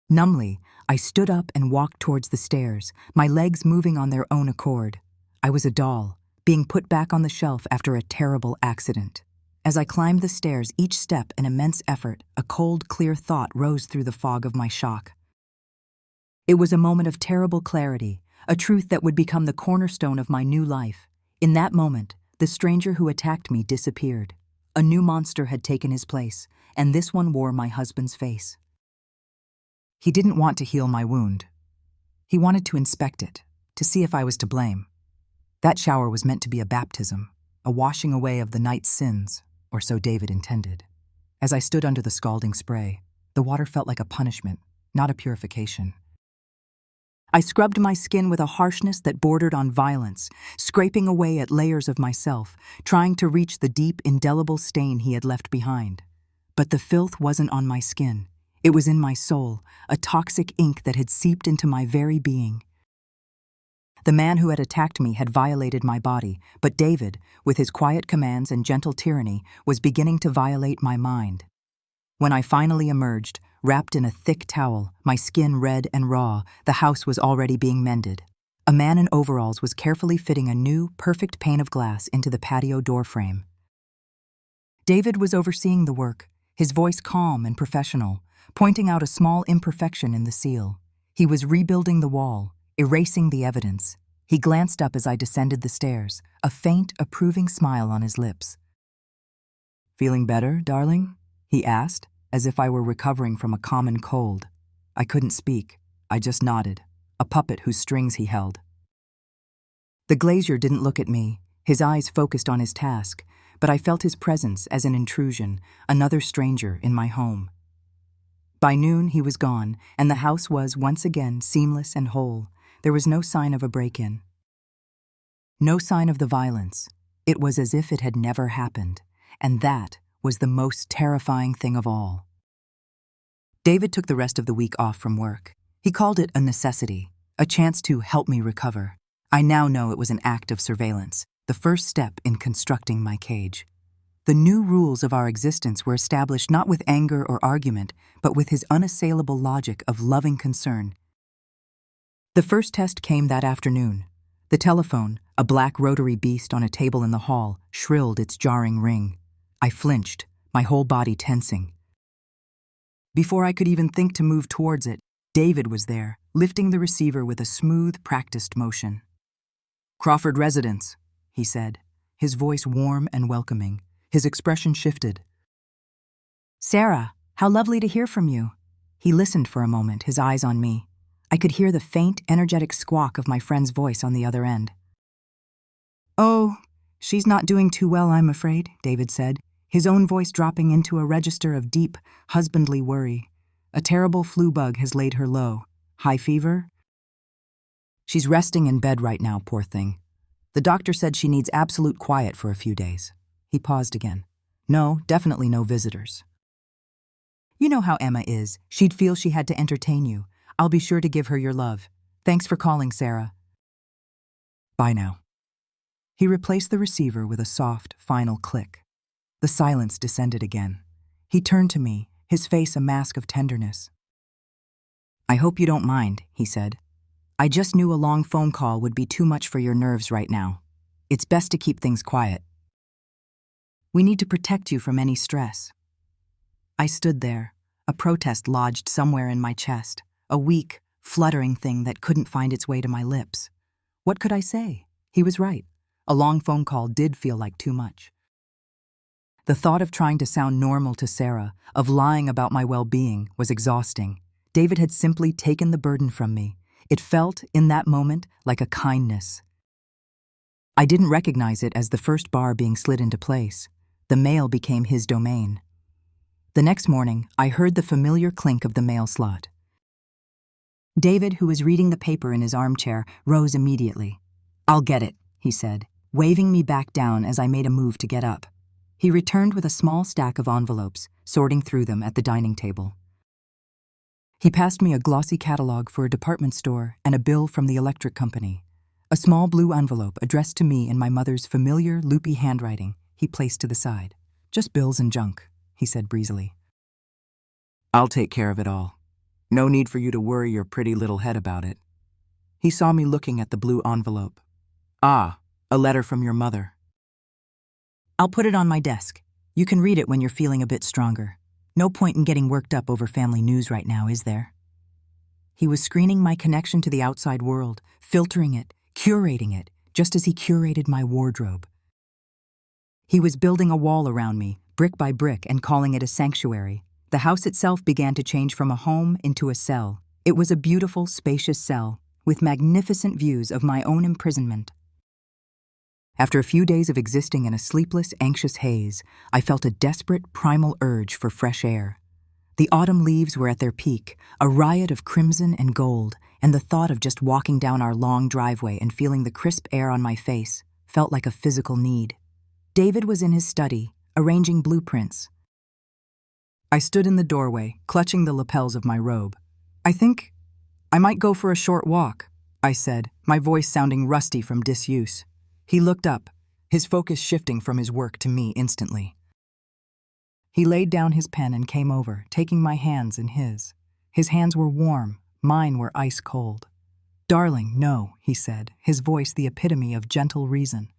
Numbly, I stood up and walked towards the stairs, my legs moving on their own accord. I was a doll, being put back on the shelf after a terrible accident. As I climbed the stairs, each step an immense effort, a cold, clear thought rose through the fog of my shock. It was a moment of terrible clarity, a truth that would become the cornerstone of my new life. In that moment, the stranger who attacked me disappeared. A new monster had taken his place, and this one wore my husband's face. He didn't want to heal my wound. He wanted to inspect it, to see if I was to blame. That shower was meant to be a baptism, a washing away of the night's sins, or so David intended. As I stood under the scalding spray, the water felt like a punishment, not a purification. I scrubbed my skin with a harshness that bordered on violence, scraping away at layers of myself, trying to reach the deep, indelible stain he had left behind. But the filth wasn't on my skin. It was in my soul, a toxic ink that had seeped into my very being. The man who had attacked me had violated my body, but David, with his quiet commands and gentle tyranny, was beginning to violate my mind. When I finally emerged, wrapped in a thick towel, my skin red and raw, the house was already being mended. A man in overalls was carefully fitting a new, perfect pane of glass into the patio door frame. David was overseeing the work, his voice calm and professional, pointing out a small imperfection in the seal. He was rebuilding the wall, erasing the evidence. He glanced up as I descended the stairs, a faint, approving smile on his lips. "Feeling better, darling?" he asked, as if I were recovering from a common cold. I couldn't speak. I just nodded, a puppet whose strings he held. The glazier didn't look at me, his eyes focused on his task, but I felt his presence as an intrusion, another stranger in my home. By noon, he was gone, and the house was once again seamless and whole. There was no sign of a break-in. No sign of the violence. It was as if it had never happened, and that was the most terrifying thing of all. David took the rest of the week off from work. He called it a necessity, a chance to help me recover. I now know it was an act of surveillance, the first step in constructing my cage. The new rules of our existence were established not with anger or argument, but with his unassailable logic of loving concern. The first test came that afternoon. The telephone, a black rotary beast on a table in the hall, shrilled its jarring ring. I flinched, my whole body tensing. Before I could even think to move towards it, David was there, lifting the receiver with a smooth, practiced motion. "Crawford Residence," he said, his voice warm and welcoming. His expression shifted. "Sarah, how lovely to hear from you." He listened for a moment, his eyes on me. I could hear the faint, energetic squawk of my friend's voice on the other end. "Oh, she's not doing too well, I'm afraid," David said, his own voice dropping into a register of deep, husbandly worry. "A terrible flu bug has laid her low. High fever? She's resting in bed right now, poor thing. The doctor said she needs absolute quiet for a few days." He paused again. "No, definitely no visitors." "You know how Emma is. She'd feel she had to entertain you. I'll be sure to give her your love. Thanks for calling, Sarah." "Bye now." He replaced the receiver with a soft, final click. The silence descended again. He turned to me, his face a mask of tenderness. "I hope you don't mind," he said. I just knew a long phone call would be too much for your nerves right now. It's best to keep things quiet. We need to protect you from any stress. I stood there, a protest lodged somewhere in my chest, a weak, fluttering thing that couldn't find its way to my lips. What could I say? He was right. A long phone call did feel like too much. The thought of trying to sound normal to Sarah, of lying about my well-being, was exhausting. David had simply taken the burden from me. It felt, in that moment, like a kindness. I didn't recognize it as the first bar being slid into place. The mail became his domain. The next morning, I heard the familiar clink of the mail slot. David, who was reading the paper in his armchair, rose immediately. "I'll get it," he said, waving me back down as I made a move to get up. He returned with a small stack of envelopes, sorting through them at the dining table. He passed me a glossy catalog for a department store and a bill from the electric company. A small blue envelope addressed to me in my mother's familiar, loopy handwriting he placed to the side. "Just bills and junk," he said breezily. "I'll take care of it all. No need for you to worry your pretty little head about it." He saw me looking at the blue envelope. "Ah, a letter from your mother." "I'll put it on my desk. You can read it when you're feeling a bit stronger. No point in getting worked up over family news right now, is there?" He was screening my connection to the outside world, filtering it, curating it, just as he curated my wardrobe. He was building a wall around me, brick by brick, and calling it a sanctuary. The house itself began to change from a home into a cell. It was a beautiful, spacious cell, with magnificent views of my own imprisonment. After a few days of existing in a sleepless, anxious haze, I felt a desperate, primal urge for fresh air. The autumn leaves were at their peak, a riot of crimson and gold, and the thought of just walking down our long driveway and feeling the crisp air on my face felt like a physical need. David was in his study, arranging blueprints. I stood in the doorway, clutching the lapels of my robe. "I think I might go for a short walk," I said, my voice sounding rusty from disuse. He looked up, his focus shifting from his work to me instantly. He laid down his pen and came over, taking my hands in his. His hands were warm, mine were ice cold. "Darling, no," he said, his voice the epitome of gentle reason.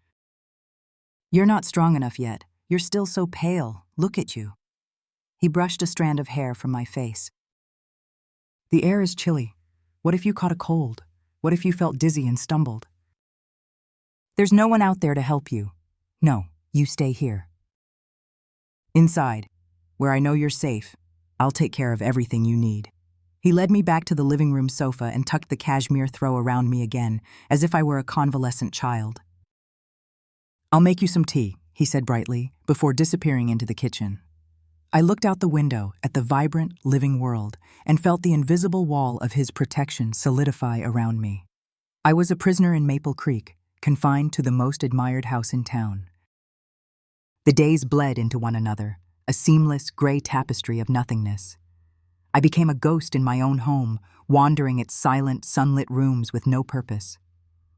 "You're not strong enough yet. You're still so pale. Look at you." He brushed a strand of hair from my face. "The air is chilly. What if you caught a cold? What if you felt dizzy and stumbled? There's no one out there to help you. No, you stay here. Inside, where I know you're safe, I'll take care of everything you need." He led me back to the living room sofa and tucked the cashmere throw around me again, as if I were a convalescent child. "I'll make you some tea," he said brightly, before disappearing into the kitchen. I looked out the window at the vibrant, living world and felt the invisible wall of his protection solidify around me. I was a prisoner in Maple Creek, confined to the most admired house in town. The days bled into one another, a seamless, gray tapestry of nothingness. I became a ghost in my own home, wandering its silent, sunlit rooms with no purpose.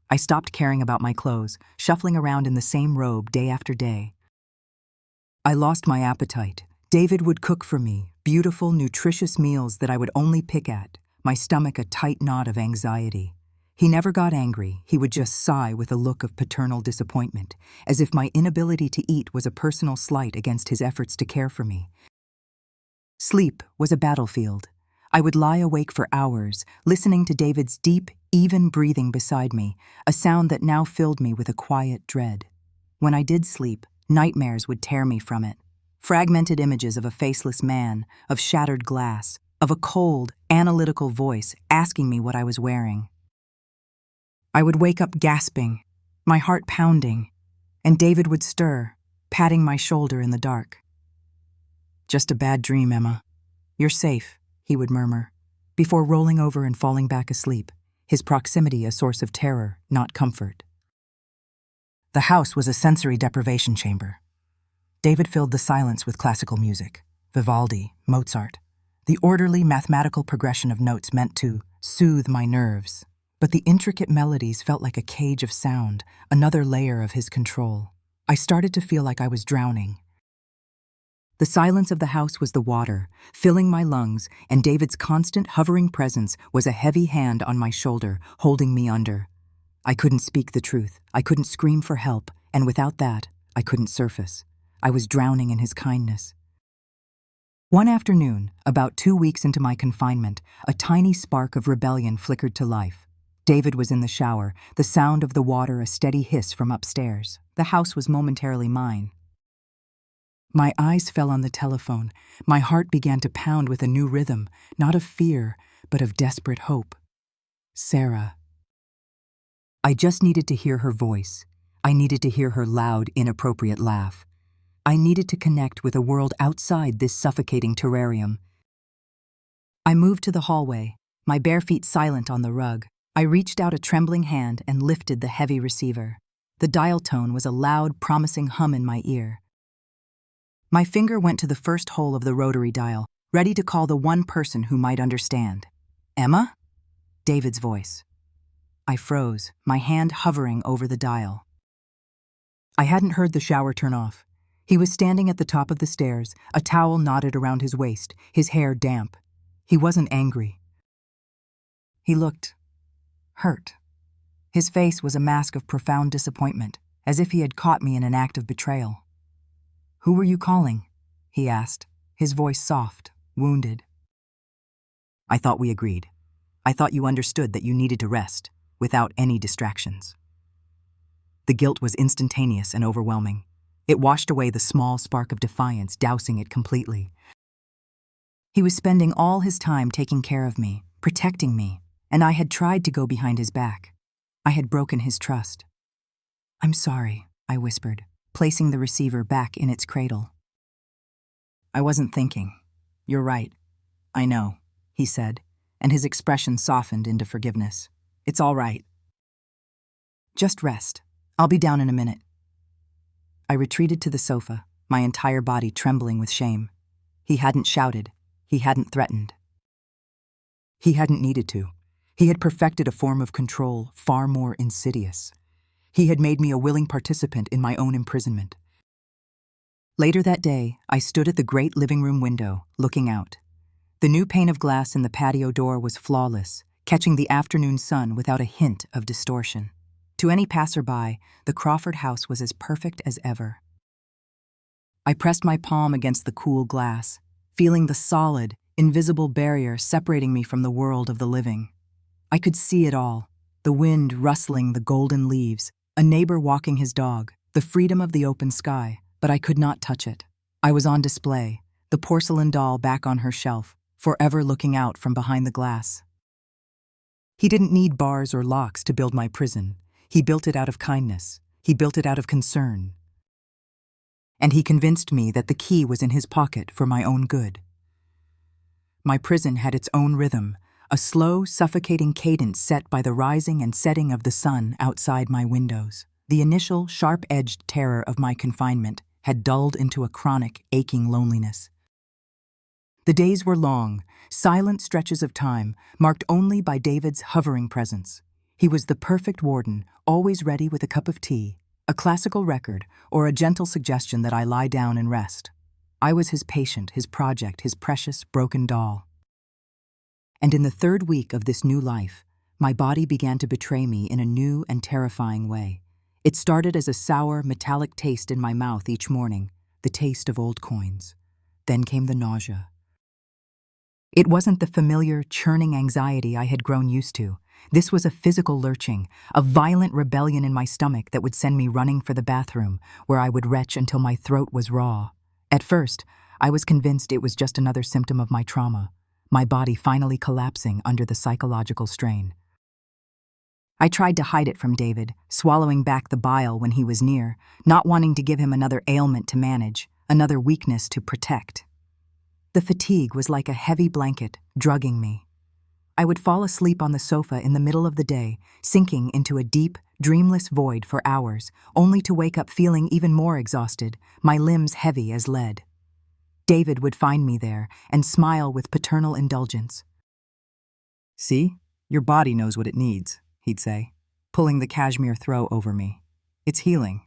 I stopped caring about my clothes, shuffling around in the same robe day after day. I lost my appetite. David would cook for me, beautiful, nutritious meals that I would only pick at, my stomach a tight knot of anxiety. He never got angry, he would just sigh with a look of paternal disappointment, as if my inability to eat was a personal slight against his efforts to care for me. Sleep was a battlefield. I would lie awake for hours, listening to David's deep, even breathing beside me, a sound that now filled me with a quiet dread. When I did sleep, nightmares would tear me from it. Fragmented images of a faceless man, of shattered glass, of a cold, analytical voice asking me what I was wearing. I would wake up gasping, my heart pounding, and David would stir, patting my shoulder in the dark. "Just a bad dream, Emma. You're safe," he would murmur, before rolling over and falling back asleep, his proximity a source of terror, not comfort. The house was a sensory deprivation chamber. David filled the silence with classical music, Vivaldi, Mozart, the orderly mathematical progression of notes meant to soothe my nerves. But the intricate melodies felt like a cage of sound, another layer of his control. I started to feel like I was drowning. The silence of the house was the water, filling my lungs, and David's constant hovering presence was a heavy hand on my shoulder, holding me under. I couldn't speak the truth. I couldn't scream for help, and without that, I couldn't surface. I was drowning in his kindness. One afternoon, about 2 weeks into my confinement, a tiny spark of rebellion flickered to life. David was in the shower, the sound of the water a steady hiss from upstairs. The house was momentarily mine. My eyes fell on the telephone. My heart began to pound with a new rhythm, not of fear, but of desperate hope. Sarah. I just needed to hear her voice. I needed to hear her loud, inappropriate laugh. I needed to connect with a world outside this suffocating terrarium. I moved to the hallway, my bare feet silent on the rug. I reached out a trembling hand and lifted the heavy receiver. The dial tone was a loud, promising hum in my ear. My finger went to the first hole of the rotary dial, ready to call the one person who might understand. Emma? David's voice. I froze, my hand hovering over the dial. I hadn't heard the shower turn off. He was standing at the top of the stairs, a towel knotted around his waist, his hair damp. He wasn't angry. He looked hurt. His face was a mask of profound disappointment, as if he had caught me in an act of betrayal. "Who were you calling?" he asked, his voice soft, wounded. "I thought we agreed. I thought you understood that you needed to rest, without any distractions." The guilt was instantaneous and overwhelming. It washed away the small spark of defiance, dousing it completely. He was spending all his time taking care of me, protecting me, and I had tried to go behind his back. I had broken his trust. "I'm sorry," I whispered, placing the receiver back in its cradle. "I wasn't thinking. You're right. I know," he said, and his expression softened into forgiveness. "It's all right. Just rest. I'll be down in a minute." I retreated to the sofa, my entire body trembling with shame. He hadn't shouted. He hadn't threatened. He hadn't needed to. He had perfected a form of control far more insidious. He had made me a willing participant in my own imprisonment. Later that day, I stood at the great living room window, looking out. The new pane of glass in the patio door was flawless, catching the afternoon sun without a hint of distortion. To any passerby, the Crawford house was as perfect as ever. I pressed my palm against the cool glass, feeling the solid, invisible barrier separating me from the world of the living. I could see it all, the wind rustling the golden leaves, a neighbor walking his dog, the freedom of the open sky, but I could not touch it. I was on display, the porcelain doll back on her shelf, forever looking out from behind the glass. He didn't need bars or locks to build my prison. He built it out of kindness. He built it out of concern. And he convinced me that the key was in his pocket for my own good. My prison had its own rhythm, a slow, suffocating cadence set by the rising and setting of the sun outside my windows. The initial, sharp-edged terror of my confinement had dulled into a chronic, aching loneliness. The days were long, silent stretches of time, marked only by David's hovering presence. He was the perfect warden, always ready with a cup of tea, a classical record, or a gentle suggestion that I lie down and rest. I was his patient, his project, his precious, broken doll. And in the third week of this new life, my body began to betray me in a new and terrifying way. It started as a sour, metallic taste in my mouth each morning, the taste of old coins. Then came the nausea. It wasn't the familiar, churning anxiety I had grown used to. This was a physical lurching, a violent rebellion in my stomach that would send me running for the bathroom, where I would retch until my throat was raw. At first, I was convinced it was just another symptom of my trauma, my body finally collapsing under the psychological strain. I tried to hide it from David, swallowing back the bile when he was near, not wanting to give him another ailment to manage, another weakness to protect. The fatigue was like a heavy blanket, drugging me. I would fall asleep on the sofa in the middle of the day, sinking into a deep, dreamless void for hours, only to wake up feeling even more exhausted, my limbs heavy as lead. David would find me there and smile with paternal indulgence. "See, your body knows what it needs," he'd say, pulling the cashmere throw over me. "It's healing."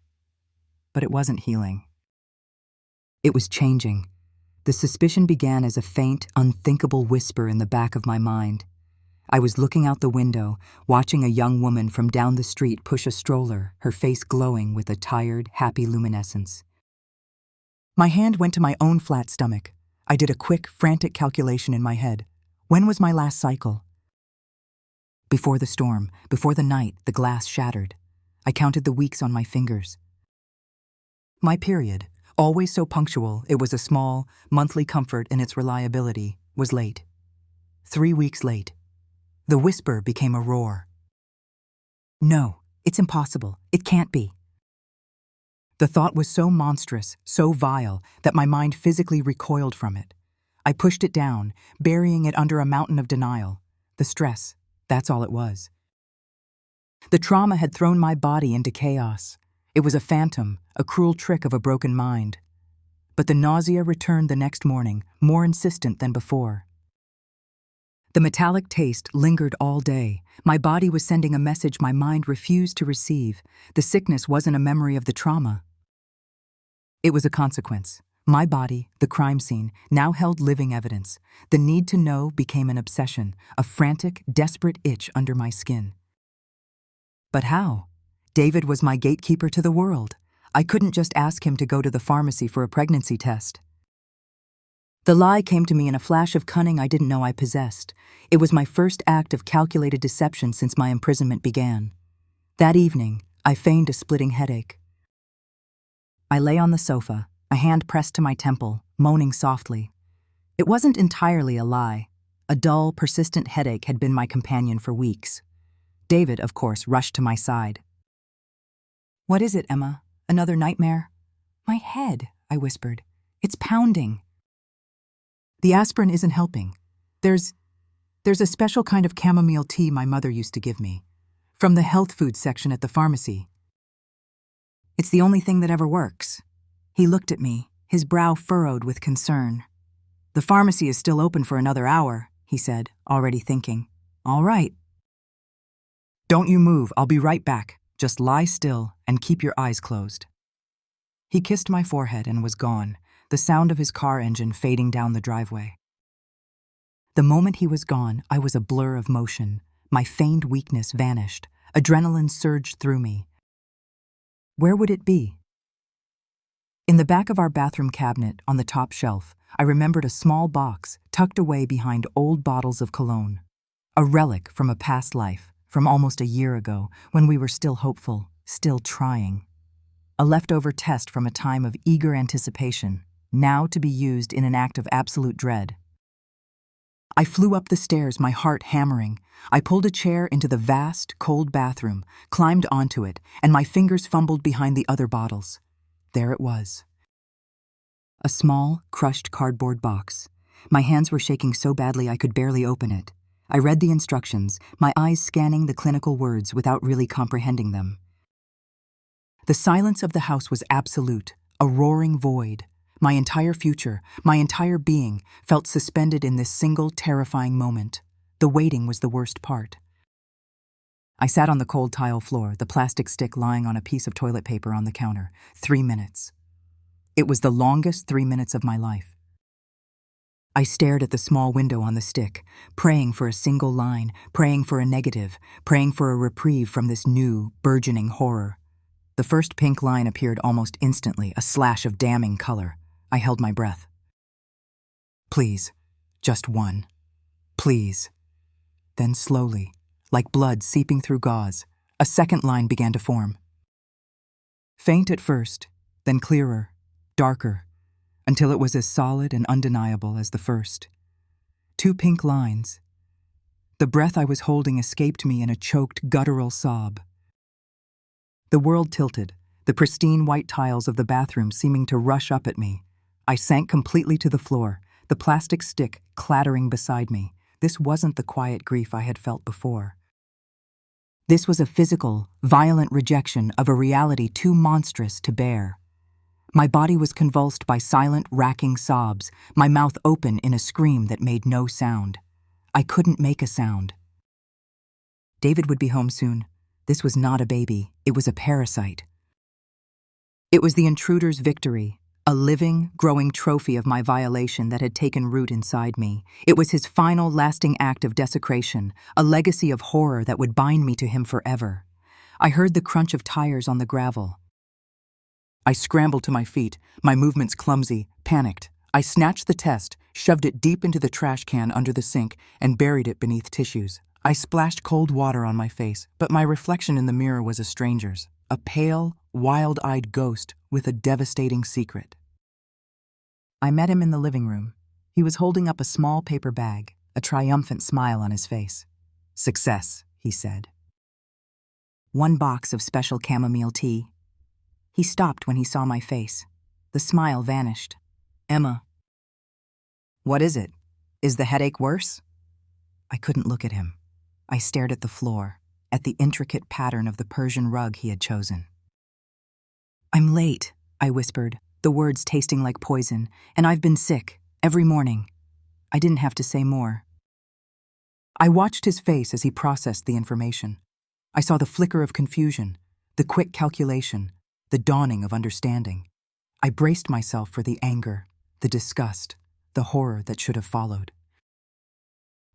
But it wasn't healing. It was changing. The suspicion began as a faint, unthinkable whisper in the back of my mind. I was looking out the window, watching a young woman from down the street push a stroller, her face glowing with a tired, happy luminescence. My hand went to my own flat stomach. I did a quick, frantic calculation in my head. When was my last cycle? Before the storm, before the night, the glass shattered. I counted the weeks on my fingers. My period, always so punctual it was a small, monthly comfort in its reliability, was late. 3 weeks late. The whisper became a roar. No, it's impossible. It can't be. The thought was so monstrous, so vile, that my mind physically recoiled from it. I pushed it down, burying it under a mountain of denial. The stress, that's all it was. The trauma had thrown my body into chaos. It was a phantom, a cruel trick of a broken mind. But the nausea returned the next morning, more insistent than before. The metallic taste lingered all day. My body was sending a message my mind refused to receive. The sickness wasn't a memory of the trauma. It was a consequence. My body, the crime scene, now held living evidence. The need to know became an obsession, a frantic, desperate itch under my skin. But how? David was my gatekeeper to the world. I couldn't just ask him to go to the pharmacy for a pregnancy test. The lie came to me in a flash of cunning I didn't know I possessed. It was my first act of calculated deception since my imprisonment began. That evening, I feigned a splitting headache. I lay on the sofa, a hand pressed to my temple, moaning softly. It wasn't entirely a lie. A dull, persistent headache had been my companion for weeks. David, of course, rushed to my side. "What is it, Emma? Another nightmare?" "My head," I whispered. "It's pounding." "The aspirin isn't helping. There's a special kind of chamomile tea my mother used to give me, from the health food section at the pharmacy. It's the only thing that ever works." He looked at me, his brow furrowed with concern. "The pharmacy is still open for another hour," he said, already thinking. "All right." "Don't you move, I'll be right back. Just lie still and keep your eyes closed." He kissed my forehead and was gone, the sound of his car engine fading down the driveway. The moment he was gone, I was a blur of motion. My feigned weakness vanished. Adrenaline surged through me. Where would it be? In the back of our bathroom cabinet, on the top shelf, I remembered a small box tucked away behind old bottles of cologne. A relic from a past life, from almost a year ago, when we were still hopeful, still trying. A leftover test from a time of eager anticipation, now to be used in an act of absolute dread. I flew up the stairs, my heart hammering. I pulled a chair into the vast, cold bathroom, climbed onto it, and my fingers fumbled behind the other bottles. There it was. A small, crushed cardboard box. My hands were shaking so badly I could barely open it. I read the instructions, my eyes scanning the clinical words without really comprehending them. The silence of the house was absolute, a roaring void. My entire future, my entire being, felt suspended in this single, terrifying moment. The waiting was the worst part. I sat on the cold tile floor, the plastic stick lying on a piece of toilet paper on the counter. 3 minutes. It was the longest 3 minutes of my life. I stared at the small window on the stick, praying for a single line, praying for a negative, praying for a reprieve from this new, burgeoning horror. The first pink line appeared almost instantly, a slash of damning color. I held my breath. Please, just one. Please. Then slowly, like blood seeping through gauze, a second line began to form. Faint at first, then clearer, darker, until it was as solid and undeniable as the first. 2 pink lines. The breath I was holding escaped me in a choked, guttural sob. The world tilted, the pristine white tiles of the bathroom seeming to rush up at me. I sank completely to the floor, the plastic stick clattering beside me. This wasn't the quiet grief I had felt before. This was a physical, violent rejection of a reality too monstrous to bear. My body was convulsed by silent, racking sobs, my mouth open in a scream that made no sound. I couldn't make a sound. David would be home soon. This was not a baby, it was a parasite. It was the intruder's victory, a living, growing trophy of my violation that had taken root inside me. It was his final, lasting act of desecration, a legacy of horror that would bind me to him forever. I heard the crunch of tires on the gravel. I scrambled to my feet, my movements clumsy, panicked. I snatched the test, shoved it deep into the trash can under the sink, and buried it beneath tissues. I splashed cold water on my face, but my reflection in the mirror was a stranger's, a pale, wild-eyed ghost with a devastating secret. I met him in the living room. He was holding up a small paper bag, a triumphant smile on his face. "Success," he said. "1 box of special chamomile tea." He stopped when he saw my face. The smile vanished. "Emma." "What is it? Is the headache worse?" I couldn't look at him. I stared at the floor, at the intricate pattern of the Persian rug he had chosen. "I'm late," I whispered, the words tasting like poison, "and I've been sick, every morning." I didn't have to say more. I watched his face as he processed the information. I saw the flicker of confusion, the quick calculation, the dawning of understanding. I braced myself for the anger, the disgust, the horror that should have followed.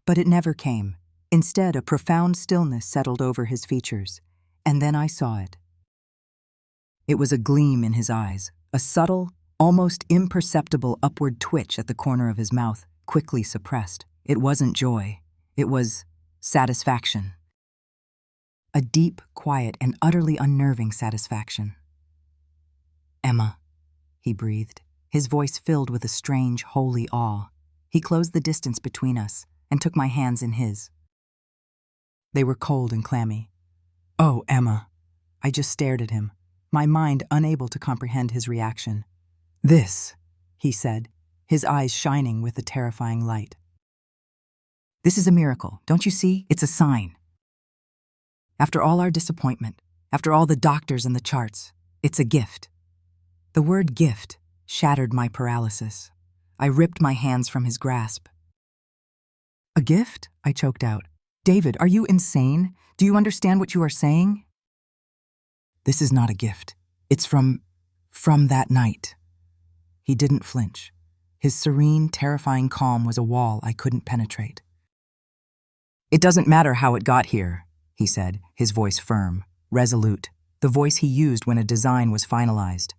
But it never came. Instead, a profound stillness settled over his features, and then I saw it. It was a gleam in his eyes, a subtle, almost imperceptible upward twitch at the corner of his mouth, quickly suppressed. It wasn't joy. It was satisfaction. A deep, quiet, and utterly unnerving satisfaction. "Emma," he breathed, his voice filled with a strange, holy awe. He closed the distance between us and took my hands in his. They were cold and clammy. "Oh, Emma." I just stared at him, my mind unable to comprehend his reaction. "This," he said, his eyes shining with a terrifying light. "This is a miracle, don't you see? It's a sign. After all our disappointment, after all the doctors and the charts, it's a gift." The word gift shattered my paralysis. I ripped my hands from his grasp. "A gift?" I choked out. "David, are you insane? Do you understand what you are saying?" "This is not a gift. It's from that night." He didn't flinch. His serene, terrifying calm was a wall I couldn't penetrate. "It doesn't matter how it got here," he said, his voice firm, resolute, the voice he used when a design was finalized.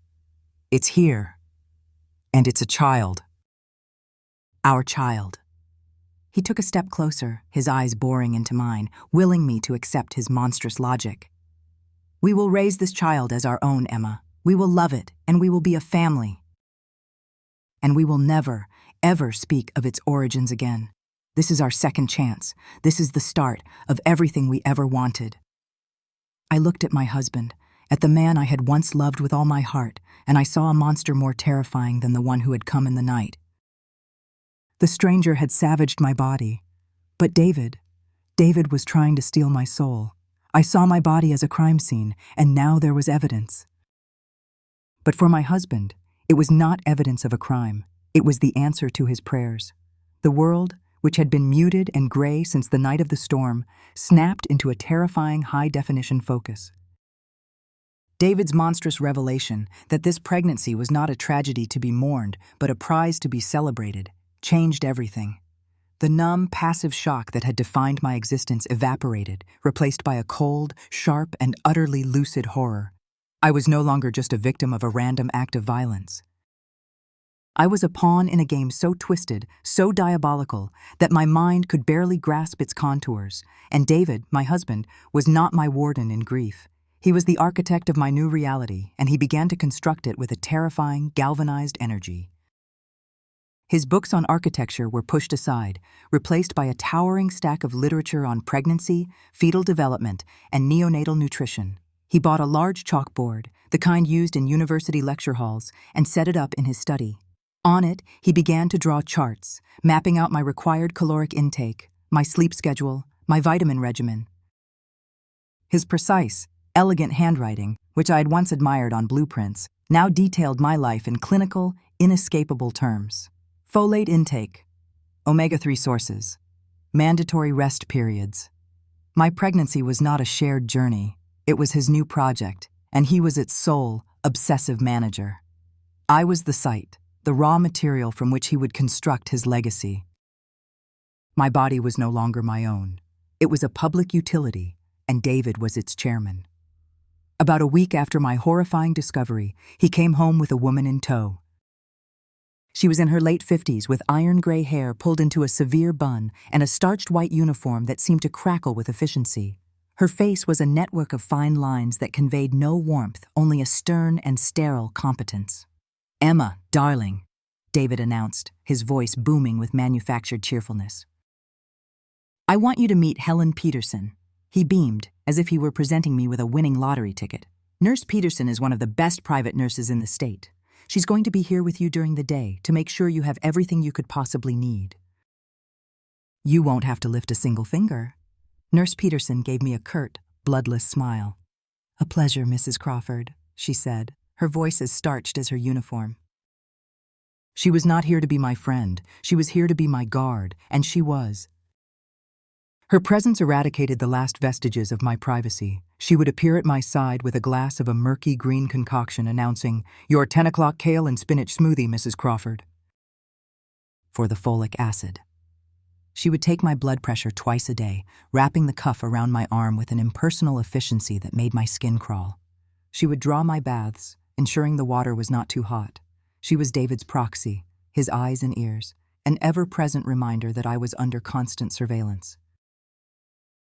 "It's here. And it's a child. Our child." He took a step closer, his eyes boring into mine, willing me to accept his monstrous logic. "We will raise this child as our own, Emma. We will love it, and we will be a family. And we will never, ever speak of its origins again. This is our second chance. This is the start of everything we ever wanted." I looked at my husband, at the man I had once loved with all my heart, and I saw a monster more terrifying than the one who had come in the night. The stranger had savaged my body, but David was trying to steal my soul. I saw my body as a crime scene, and now there was evidence. But for my husband, it was not evidence of a crime. It was the answer to his prayers. The world, which had been muted and gray since the night of the storm, snapped into a terrifying high-definition focus. David's monstrous revelation that this pregnancy was not a tragedy to be mourned, but a prize to be celebrated, changed everything. The numb, passive shock that had defined my existence evaporated, replaced by a cold, sharp, and utterly lucid horror. I was no longer just a victim of a random act of violence. I was a pawn in a game so twisted, so diabolical, that my mind could barely grasp its contours, and David, my husband, was not my warden in grief. He was the architect of my new reality, and he began to construct it with a terrifying, galvanized energy. His books on architecture were pushed aside, replaced by a towering stack of literature on pregnancy, fetal development, and neonatal nutrition. He bought a large chalkboard, the kind used in university lecture halls, and set it up in his study. On it, he began to draw charts, mapping out my required caloric intake, my sleep schedule, my vitamin regimen. His precise, elegant handwriting, which I had once admired on blueprints, now detailed my life in clinical, inescapable terms. Folate intake, omega-3 sources, mandatory rest periods. My pregnancy was not a shared journey. It was his new project, and he was its sole, obsessive manager. I was the site, the raw material from which he would construct his legacy. My body was no longer my own. It was a public utility, and David was its chairman. About a week after my horrifying discovery, he came home with a woman in tow. She was in her late 50s with iron gray hair pulled into a severe bun and a starched white uniform that seemed to crackle with efficiency. Her face was a network of fine lines that conveyed no warmth, only a stern and sterile competence. "Emma, darling," David announced, his voice booming with manufactured cheerfulness. "I want you to meet Helen Peterson." He beamed, as if he were presenting me with a winning lottery ticket. "Nurse Peterson is one of the best private nurses in the state. She's going to be here with you during the day to make sure you have everything you could possibly need. You won't have to lift a single finger." Nurse Peterson gave me a curt, bloodless smile. "A pleasure, Mrs. Crawford," she said, her voice as starched as her uniform. She was not here to be my friend. She was here to be my guard, and she was. Her presence eradicated the last vestiges of my privacy. She would appear at my side with a glass of a murky green concoction announcing, "Your 10 o'clock kale and spinach smoothie, Mrs. Crawford." For the folic acid. She would take my blood pressure twice a day, wrapping the cuff around my arm with an impersonal efficiency that made my skin crawl. She would draw my baths, ensuring the water was not too hot. She was David's proxy, his eyes and ears, an ever-present reminder that I was under constant surveillance.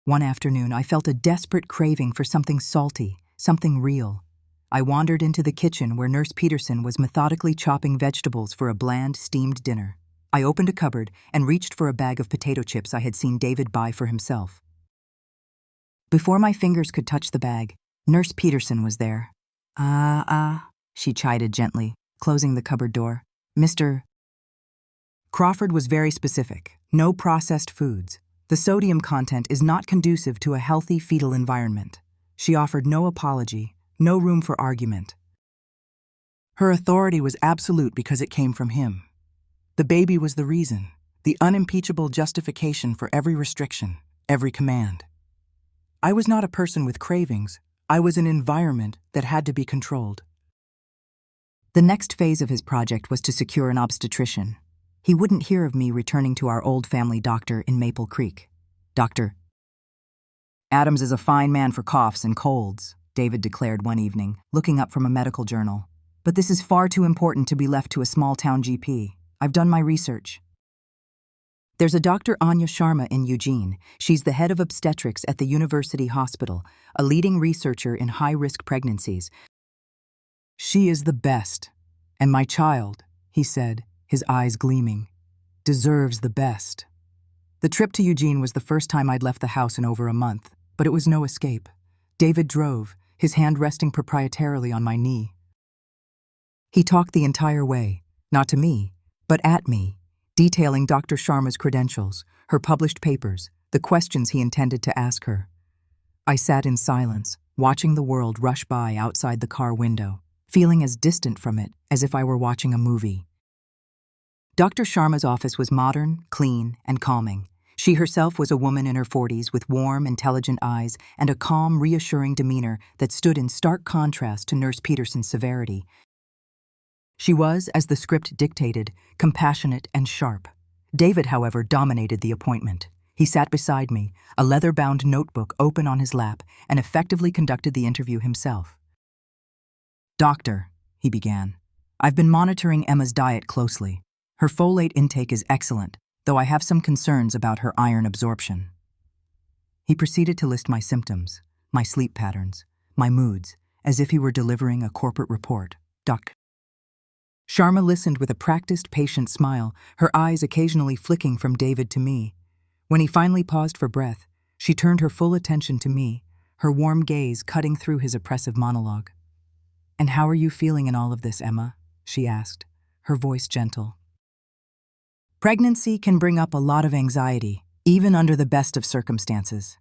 One afternoon, I felt a desperate craving for something salty, something real. I wandered into the kitchen where Nurse Peterson was methodically chopping vegetables for a bland, steamed dinner. I opened a cupboard and reached for a bag of potato chips I had seen David buy for himself. Before my fingers could touch the bag, Nurse Peterson was there. She chided gently, closing the cupboard door. "Mr. Crawford was very specific. No processed foods. The sodium content is not conducive to a healthy fetal environment." She offered no apology, no room for argument. Her authority was absolute because it came from him. The baby was the reason, the unimpeachable justification for every restriction, every command. I was not a person with cravings. I was an environment that had to be controlled. The next phase of his project was to secure an obstetrician. He wouldn't hear of me returning to our old family doctor in Maple Creek. "Dr. Adams is a fine man for coughs and colds," David declared one evening, looking up from a medical journal. "But this is far too important to be left to a small-town GP. I've done my research. There's a Dr. Anya Sharma in Eugene. She's the head of obstetrics at the University Hospital, a leading researcher in high-risk pregnancies. She is the best. And my child," he said, his eyes gleaming, "deserves the best." The trip to Eugene was the first time I'd left the house in over a month, but it was no escape. David drove, his hand resting proprietarily on my knee. He talked the entire way, not to me, but at me, detailing Dr. Sharma's credentials, her published papers, the questions he intended to ask her. I sat in silence, watching the world rush by outside the car window, feeling as distant from it as if I were watching a movie. Dr. Sharma's office was modern, clean, and calming. She herself was a woman in her 40s with warm, intelligent eyes and a calm, reassuring demeanor that stood in stark contrast to Nurse Peterson's severity. She was, as the script dictated, compassionate and sharp. David, however, dominated the appointment. He sat beside me, a leather-bound notebook open on his lap, and effectively conducted the interview himself. "Doctor," he began, "I've been monitoring Emma's diet closely. Her folate intake is excellent, though I have some concerns about her iron absorption." He proceeded to list my symptoms, my sleep patterns, my moods, as if he were delivering a corporate report. Dr. Sharma listened with a practiced, patient smile, her eyes occasionally flicking from David to me. When he finally paused for breath, she turned her full attention to me, her warm gaze cutting through his oppressive monologue. "And how are you feeling in all of this, Emma?" she asked, her voice gentle. "Pregnancy can bring up a lot of anxiety, even under the best of circumstances."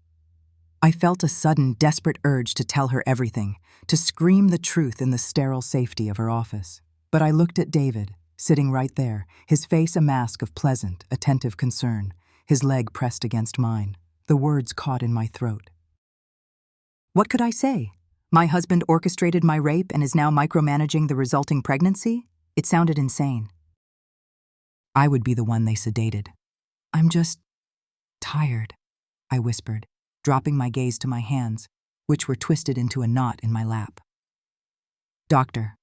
I felt a sudden, desperate urge to tell her everything, to scream the truth in the sterile safety of her office. But I looked at David, sitting right there, his face a mask of pleasant, attentive concern, his leg pressed against mine, the words caught in my throat. What could I say? My husband orchestrated my rape and is now micromanaging the resulting pregnancy? It sounded insane. I would be the one they sedated. I'm just tired, I whispered, dropping my gaze to my hands, which were twisted into a knot in my lap. Doctor.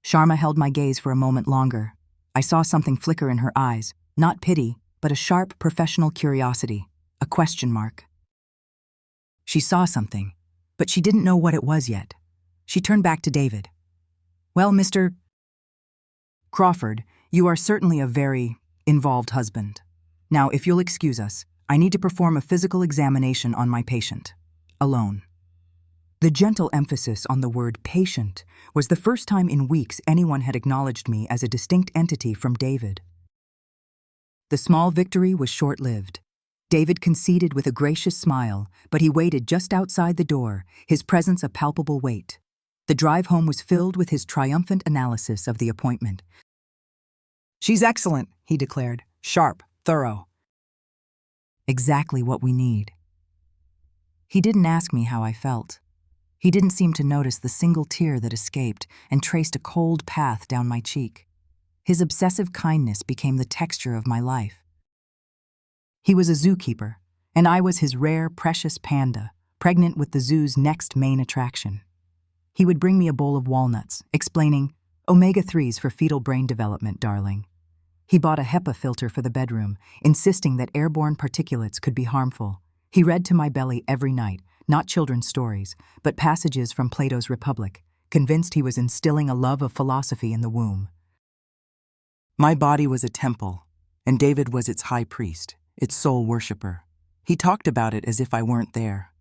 Sharma held my gaze for a moment longer. I saw something flicker in her eyes, not pity, but a sharp professional curiosity, a question mark. She saw something, but she didn't know what it was yet. She turned back to David. Well, Mr. Crawford, you are certainly a very involved husband. Now, if you'll excuse us, I need to perform a physical examination on my patient. Alone. The gentle emphasis on the word patient was the first time in weeks anyone had acknowledged me as a distinct entity from David. The small victory was short-lived. David conceded with a gracious smile, but he waited just outside the door, his presence a palpable weight. The drive home was filled with his triumphant analysis of the appointment. She's excellent, he declared. Sharp, thorough. Exactly what we need. He didn't ask me how I felt. He didn't seem to notice the single tear that escaped and traced a cold path down my cheek. His obsessive kindness became the texture of my life. He was a zookeeper, and I was his rare, precious panda, pregnant with the zoo's next main attraction. He would bring me a bowl of walnuts, explaining, omega-3s for fetal brain development, darling. He bought a HEPA filter for the bedroom, insisting that airborne particulates could be harmful. He read to my belly every night, not children's stories, but passages from Plato's Republic, convinced he was instilling a love of philosophy in the womb. My body was a temple, and David was its high priest, its sole worshiper. He talked about it as if I weren't there.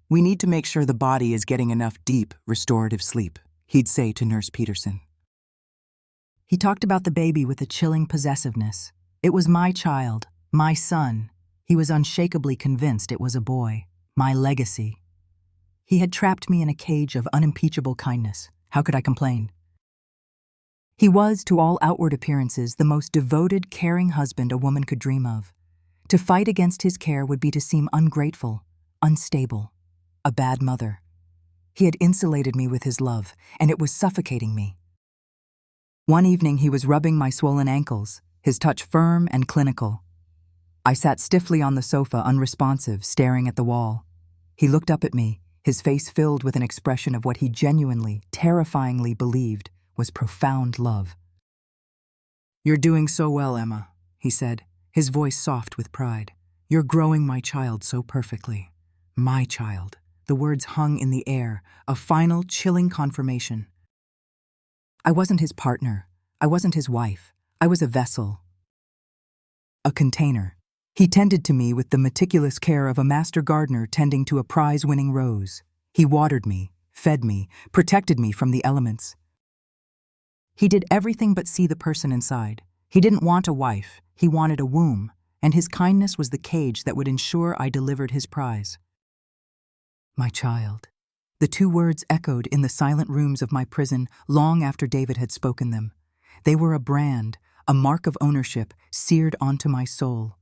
We need to make sure the body is getting enough deep, restorative sleep, he'd say to Nurse Peterson. He talked about the baby with a chilling possessiveness. It was my child, my son. He was unshakably convinced it was a boy, my legacy. He had trapped me in a cage of unimpeachable kindness. How could I complain? He was, to all outward appearances, the most devoted, caring husband a woman could dream of. To fight against his care would be to seem ungrateful, unstable, a bad mother. He had insulated me with his love, and it was suffocating me. One evening he was rubbing my swollen ankles, his touch firm and clinical. I sat stiffly on the sofa, unresponsive, staring at the wall. He looked up at me, his face filled with an expression of what he genuinely, terrifyingly believed was profound love. "You're doing so well, Emma," he said, his voice soft with pride. "You're growing my child so perfectly. My child." The words hung in the air, a final, chilling confirmation. I wasn't his partner. I wasn't his wife. I was a vessel. A container. He tended to me with the meticulous care of a master gardener tending to a prize-winning rose. He watered me, fed me, protected me from the elements. He did everything but see the person inside. He didn't want a wife. He wanted a womb, and his kindness was the cage that would ensure I delivered his prize. My child. The two words echoed in the silent rooms of my prison long after David had spoken them. They were a brand, a mark of ownership seared onto my soul.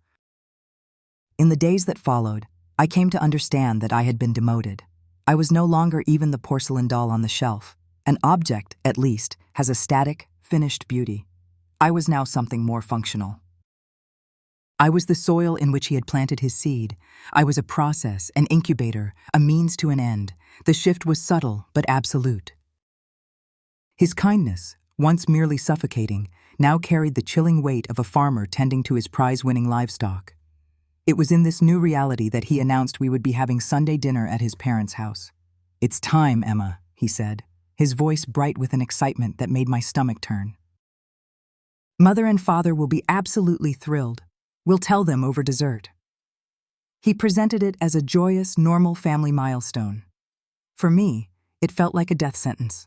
In the days that followed, I came to understand that I had been demoted. I was no longer even the porcelain doll on the shelf. An object, at least, has a static, finished beauty. I was now something more functional. I was the soil in which he had planted his seed. I was a process, an incubator, a means to an end. The shift was subtle but absolute. His kindness, once merely suffocating, now carried the chilling weight of a farmer tending to his prize-winning livestock. It was in this new reality that he announced we would be having Sunday dinner at his parents' house. "It's time, Emma," he said, his voice bright with an excitement that made my stomach turn. "Mother and father will be absolutely thrilled. We'll tell them over dessert." He presented it as a joyous, normal family milestone. For me, it felt like a death sentence.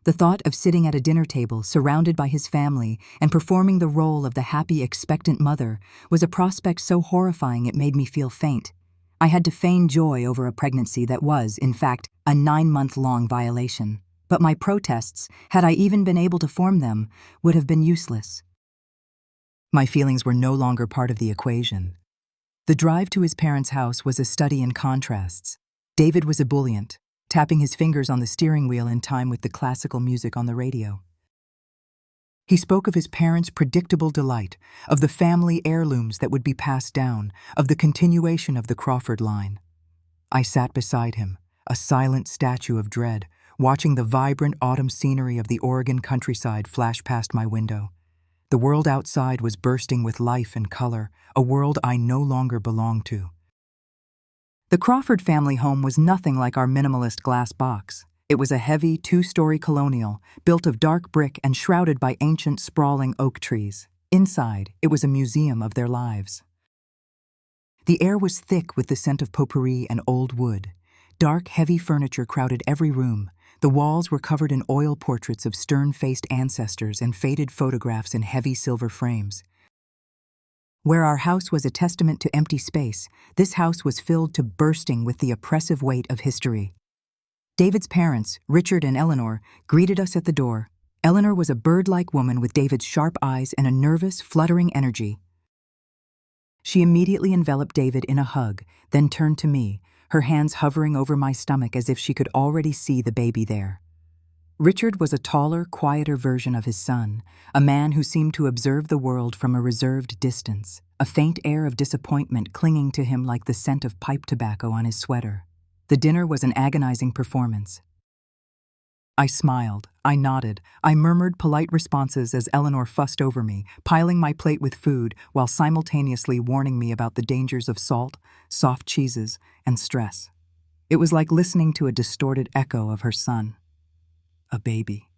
The thought of sitting at a dinner table surrounded by his family and performing the role of the happy, expectant mother was a prospect so horrifying it made me feel faint. I had to feign joy over a pregnancy that was, in fact, a 9-month-long violation. But my protests, had I even been able to form them, would have been useless. My feelings were no longer part of the equation. The drive to his parents' house was a study in contrasts. David was ebullient, tapping his fingers on the steering wheel in time with the classical music on the radio. He spoke of his parents' predictable delight, of the family heirlooms that would be passed down, of the continuation of the Crawford line. I sat beside him, a silent statue of dread, watching the vibrant autumn scenery of the Oregon countryside flash past my window. The world outside was bursting with life and color, a world I no longer belonged to. The Crawford family home was nothing like our minimalist glass box. It was a heavy, two-story colonial, built of dark brick and shrouded by ancient, sprawling oak trees. Inside, it was a museum of their lives. The air was thick with the scent of potpourri and old wood. Dark, heavy furniture crowded every room. The walls were covered in oil portraits of stern-faced ancestors and faded photographs in heavy silver frames. Where our house was a testament to empty space, this house was filled to bursting with the oppressive weight of history. David's parents, Richard and Eleanor, greeted us at the door. Eleanor was a bird-like woman with David's sharp eyes and a nervous, fluttering energy. She immediately enveloped David in a hug, then turned to me, her hands hovering over my stomach as if she could already see the baby there. Richard was a taller, quieter version of his son, a man who seemed to observe the world from a reserved distance, a faint air of disappointment clinging to him like the scent of pipe tobacco on his sweater. The dinner was an agonizing performance. I smiled, I nodded, I murmured polite responses as Eleanor fussed over me, piling my plate with food while simultaneously warning me about the dangers of salt, soft cheeses, and stress. It was like listening to a distorted echo of her son. A baby.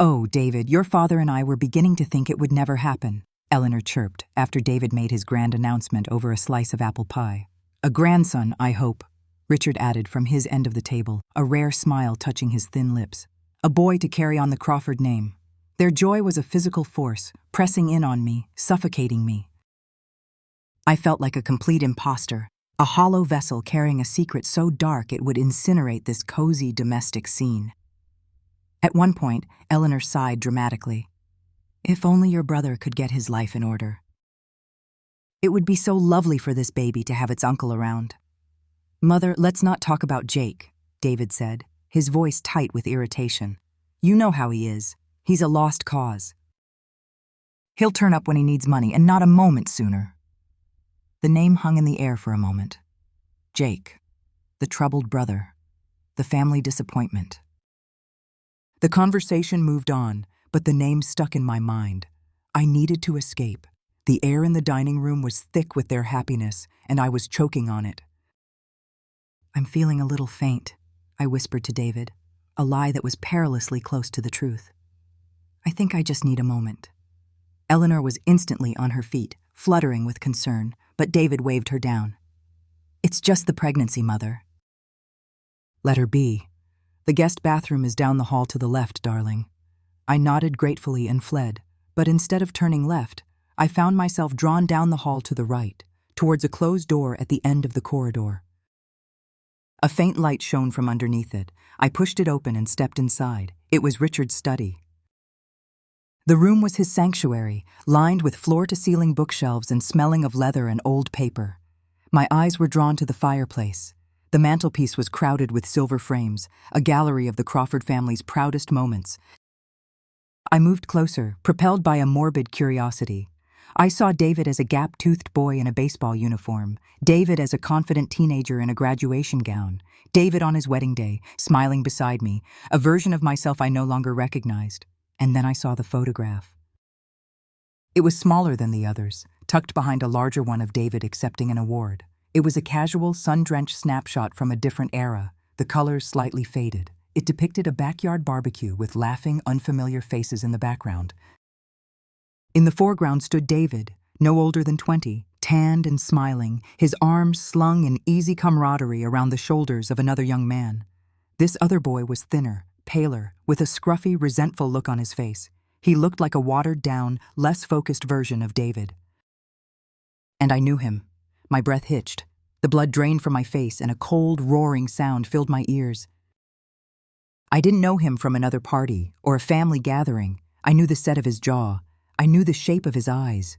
"Oh, David, your father and I were beginning to think it would never happen," Eleanor chirped after David made his grand announcement over a slice of apple pie. "A grandson, I hope," Richard added from his end of the table, a rare smile touching his thin lips. "A boy to carry on the Crawford name." Their joy was a physical force, pressing in on me, suffocating me. I felt like a complete imposter, a hollow vessel carrying a secret so dark it would incinerate this cozy domestic scene. At one point, Eleanor sighed dramatically. "If only your brother could get his life in order. It would be so lovely for this baby to have its uncle around." "Mother, let's not talk about Jake," David said, his voice tight with irritation. "You know how he is. He's a lost cause. He'll turn up when he needs money, and not a moment sooner." The name hung in the air for a moment. Jake, the troubled brother, the family disappointment. The conversation moved on, but the name stuck in my mind. I needed to escape. The air in the dining room was thick with their happiness, and I was choking on it. "I'm feeling a little faint," I whispered to David, a lie that was perilously close to the truth. "I think I just need a moment." Eleanor was instantly on her feet, fluttering with concern, but David waved her down. "It's just the pregnancy, Mother." "Let her be. The guest bathroom is down the hall to the left, darling." I nodded gratefully and fled, but instead of turning left, I found myself drawn down the hall to the right, towards a closed door at the end of the corridor. A faint light shone from underneath it. I pushed it open and stepped inside. It was Richard's study. The room was his sanctuary, lined with floor-to-ceiling bookshelves and smelling of leather and old paper. My eyes were drawn to the fireplace. The mantelpiece was crowded with silver frames, a gallery of the Crawford family's proudest moments. I moved closer, propelled by a morbid curiosity. I saw David as a gap-toothed boy in a baseball uniform, David as a confident teenager in a graduation gown, David on his wedding day, smiling beside me, a version of myself I no longer recognized. And then I saw the photograph. It was smaller than the others, tucked behind a larger one of David accepting an award. It was a casual, sun-drenched snapshot from a different era, the colors slightly faded. It depicted a backyard barbecue with laughing, unfamiliar faces in the background. In the foreground stood David, no older than 20, tanned and smiling, his arms slung in easy camaraderie around the shoulders of another young man. This other boy was thinner, paler, with a scruffy, resentful look on his face. He looked like a watered-down, less focused version of David. And I knew him. My breath hitched. The blood drained from my face, and a cold, roaring sound filled my ears. I didn't know him from another party or a family gathering. I knew the set of his jaw. I knew the shape of his eyes.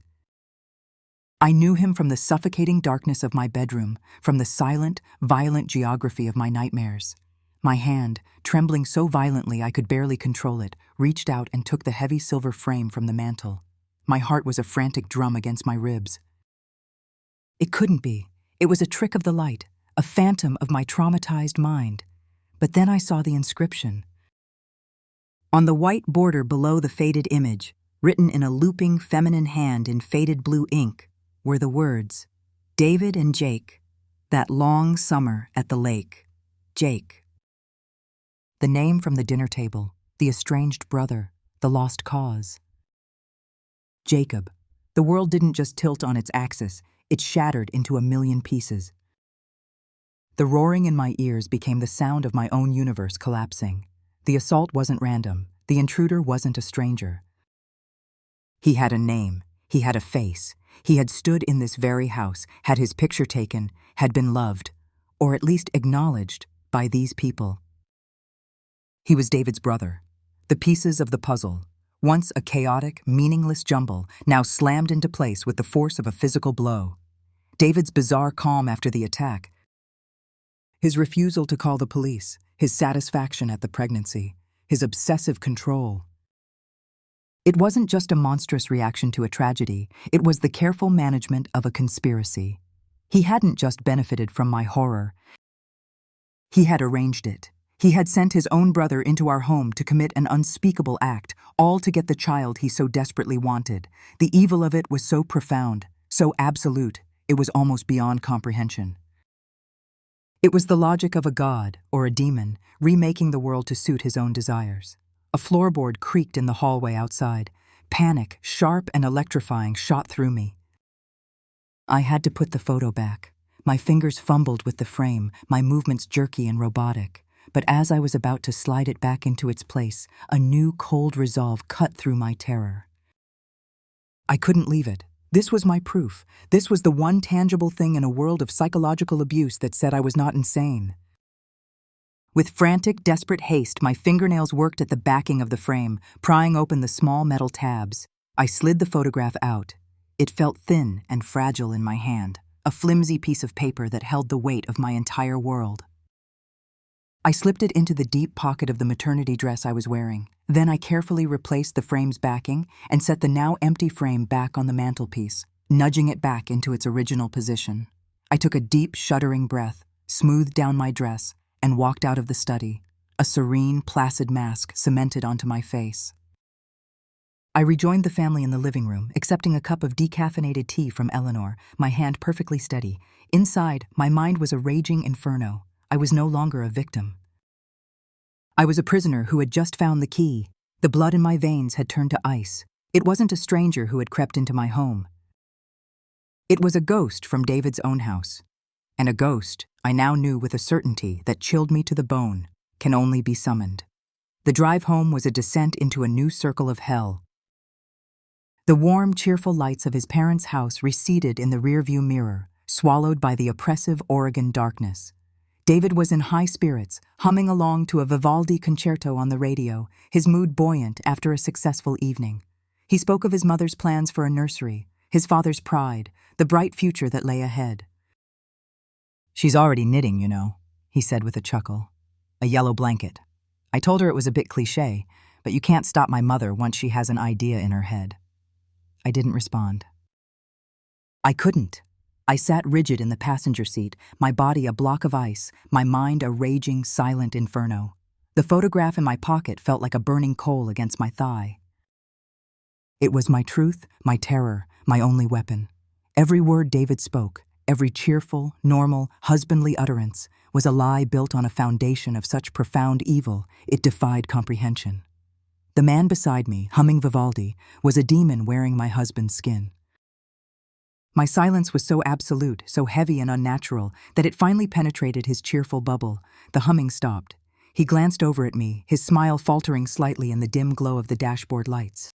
I knew him from the suffocating darkness of my bedroom, from the silent, violent geography of my nightmares. My hand, trembling so violently I could barely control it, reached out and took the heavy silver frame from the mantel. My heart was a frantic drum against my ribs. It couldn't be. It was a trick of the light, a phantom of my traumatized mind. But then I saw the inscription. On the white border below the faded image, written in a looping feminine hand in faded blue ink, were the words, "David and Jake, that long summer at the lake, Jake." The name from the dinner table, the estranged brother, the lost cause. Jacob. The world didn't just tilt on its axis, it shattered into a million pieces. The roaring in my ears became the sound of my own universe collapsing. The assault wasn't random. The intruder wasn't a stranger. He had a name. He had a face. He had stood in this very house, had his picture taken, had been loved, or at least acknowledged, by these people. He was David's brother. The pieces of the puzzle, once a chaotic, meaningless jumble, now slammed into place with the force of a physical blow. David's bizarre calm after the attack, his refusal to call the police, his satisfaction at the pregnancy, his obsessive control. It wasn't just a monstrous reaction to a tragedy, it was the careful management of a conspiracy. He hadn't just benefited from my horror. He had arranged it. He had sent his own brother into our home to commit an unspeakable act, all to get the child he so desperately wanted. The evil of it was so profound, so absolute, it was almost beyond comprehension. It was the logic of a god, or a demon, remaking the world to suit his own desires. A floorboard creaked in the hallway outside. Panic, sharp and electrifying, shot through me. I had to put the photo back. My fingers fumbled with the frame, my movements jerky and robotic. But as I was about to slide it back into its place, a new cold resolve cut through my terror. I couldn't leave it. This was my proof. This was the one tangible thing in a world of psychological abuse that said I was not insane. With frantic, desperate haste, my fingernails worked at the backing of the frame, prying open the small metal tabs. I slid the photograph out. It felt thin and fragile in my hand, a flimsy piece of paper that held the weight of my entire world. I slipped it into the deep pocket of the maternity dress I was wearing. Then I carefully replaced the frame's backing and set the now empty frame back on the mantelpiece, nudging it back into its original position. I took a deep, shuddering breath, smoothed down my dress, and walked out of the study, a serene, placid mask cemented onto my face. I rejoined the family in the living room, accepting a cup of decaffeinated tea from Eleanor, my hand perfectly steady. Inside, my mind was a raging inferno. I was no longer a victim. I was a prisoner who had just found the key. The blood in my veins had turned to ice. It wasn't a stranger who had crept into my home. It was a ghost from David's own house. And a ghost, I now knew with a certainty that chilled me to the bone, can only be summoned. The drive home was a descent into a new circle of hell. The warm, cheerful lights of his parents' house receded in the rearview mirror, swallowed by the oppressive Oregon darkness. David was in high spirits, humming along to a Vivaldi concerto on the radio, his mood buoyant after a successful evening. He spoke of his mother's plans for a nursery, his father's pride, the bright future that lay ahead. "She's already knitting, you know," he said with a chuckle. "A yellow blanket. I told her it was a bit cliché, but you can't stop my mother once she has an idea in her head." I didn't respond. I couldn't. I sat rigid in the passenger seat, my body a block of ice, my mind a raging, silent inferno. The photograph in my pocket felt like a burning coal against my thigh. It was my truth, my terror, my only weapon. Every word David spoke, every cheerful, normal, husbandly utterance, was a lie built on a foundation of such profound evil it defied comprehension. The man beside me, humming Vivaldi, was a demon wearing my husband's skin. My silence was so absolute, so heavy and unnatural, that it finally penetrated his cheerful bubble. The humming stopped. He glanced over at me, his smile faltering slightly in the dim glow of the dashboard lights.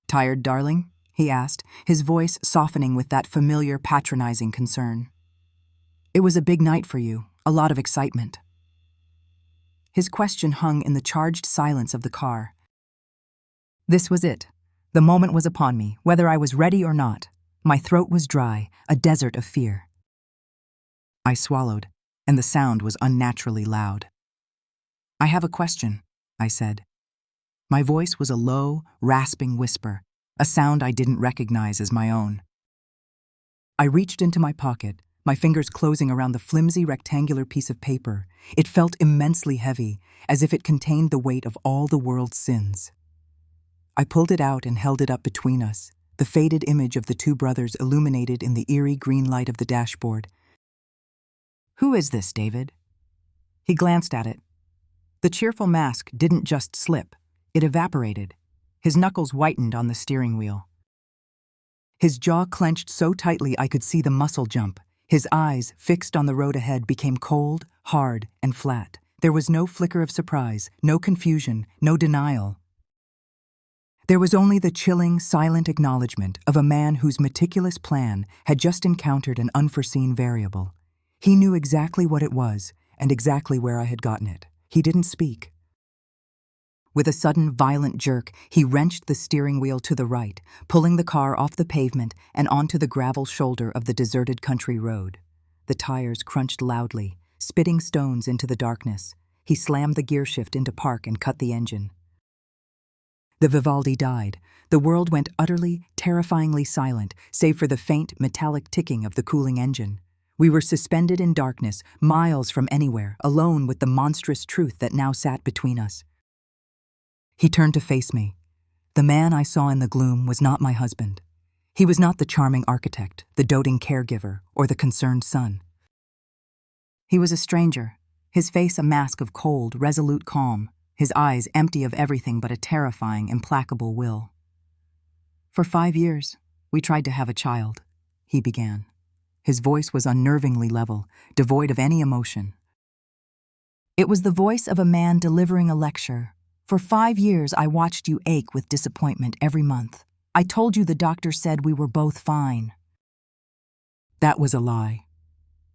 "Tired, darling?" he asked, his voice softening with that familiar, patronizing concern. "It was a big night for you, a lot of excitement." His question hung in the charged silence of the car. This was it. The moment was upon me, whether I was ready or not. My throat was dry, a desert of fear. I swallowed, and the sound was unnaturally loud. "I have a question," I said. My voice was a low, rasping whisper, a sound I didn't recognize as my own. I reached into my pocket, my fingers closing around the flimsy rectangular piece of paper. It felt immensely heavy, as if it contained the weight of all the world's sins. I pulled it out and held it up between us, the faded image of the two brothers illuminated in the eerie green light of the dashboard. "Who is this, David?" He glanced at it. The cheerful mask didn't just slip, it evaporated. His knuckles whitened on the steering wheel. His jaw clenched so tightly I could see the muscle jump. His eyes, fixed on the road ahead, became cold, hard, and flat. There was no flicker of surprise, no confusion, no denial. There was only the chilling, silent acknowledgement of a man whose meticulous plan had just encountered an unforeseen variable. He knew exactly what it was and exactly where I had gotten it. He didn't speak. With a sudden, violent jerk, he wrenched the steering wheel to the right, pulling the car off the pavement and onto the gravel shoulder of the deserted country road. The tires crunched loudly, spitting stones into the darkness. He slammed the gearshift into park and cut the engine. The Vivaldi died. The world went utterly, terrifyingly silent, save for the faint, metallic ticking of the cooling engine. We were suspended in darkness, miles from anywhere, alone with the monstrous truth that now sat between us. He turned to face me. The man I saw in the gloom was not my husband. He was not the charming architect, the doting caregiver, or the concerned son. He was a stranger, his face a mask of cold, resolute calm, his eyes empty of everything but a terrifying, implacable will. "For 5 years, we tried to have a child," he began. His voice was unnervingly level, devoid of any emotion. It was the voice of a man delivering a lecture. "For 5 years, I watched you ache with disappointment every month. I told you the doctor said we were both fine." That was a lie.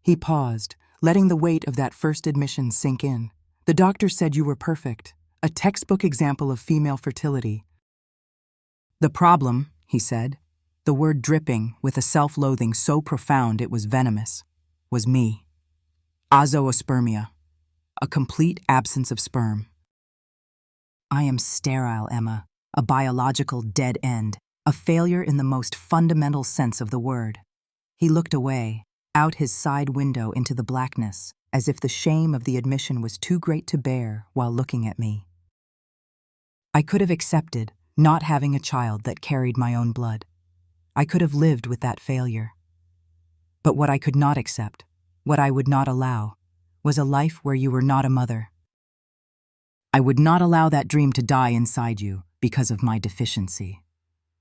He paused, letting the weight of that first admission sink in. "The doctor said you were perfect, a textbook example of female fertility." "The problem," he said, the word dripping with a self-loathing so profound it was venomous, "was me. Azoospermia, a complete absence of sperm. I am sterile, Emma, a biological dead end, a failure in the most fundamental sense of the word." He looked away, out his side window into the blackness, as if the shame of the admission was too great to bear while looking at me. I could have accepted not having a child that carried my own blood. I could have lived with that failure. But what I could not accept, what I would not allow, was a life where you were not a mother. I would not allow that dream to die inside you because of my deficiency.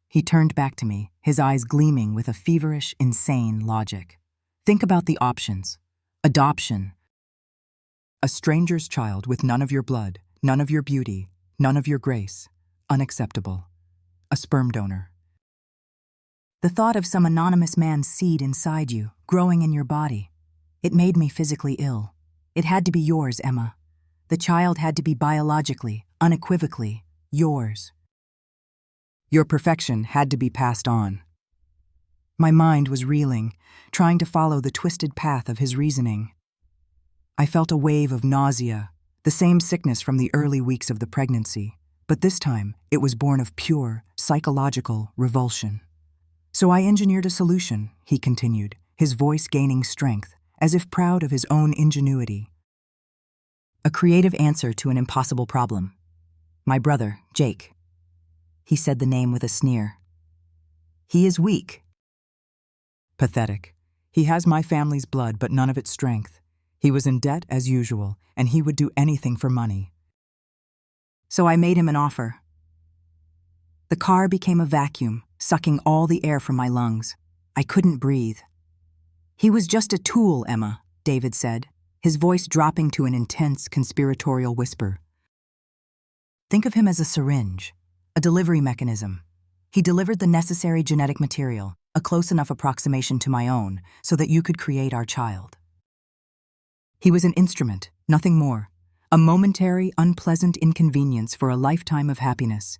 He turned back to me, his eyes gleaming with a feverish, insane logic. "Think about the options. Adoption. A stranger's child with none of your blood, none of your beauty, none of your grace. Unacceptable. A sperm donor. The thought of some anonymous man's seed inside you, growing in your body. It made me physically ill. It had to be yours, Emma. The child had to be biologically, unequivocally, yours. Your perfection had to be passed on." My mind was reeling, trying to follow the twisted path of his reasoning. I felt a wave of nausea, the same sickness from the early weeks of the pregnancy, but this time it was born of pure, psychological revulsion. "So I engineered a solution," he continued, his voice gaining strength, as if proud of his own ingenuity. "A creative answer to an impossible problem. My brother, Jake." He said the name with a sneer. "He is weak." "Pathetic. He has my family's blood, but none of its strength. He was in debt as usual, and he would do anything for money. So I made him an offer." The car became a vacuum, sucking all the air from my lungs. I couldn't breathe. "He was just a tool, Emma," David said, his voice dropping to an intense, conspiratorial whisper. "Think of him as a syringe, a delivery mechanism. He delivered the necessary genetic material, a close enough approximation to my own, so that you could create our child. He was an instrument, nothing more, a momentary, unpleasant inconvenience for a lifetime of happiness.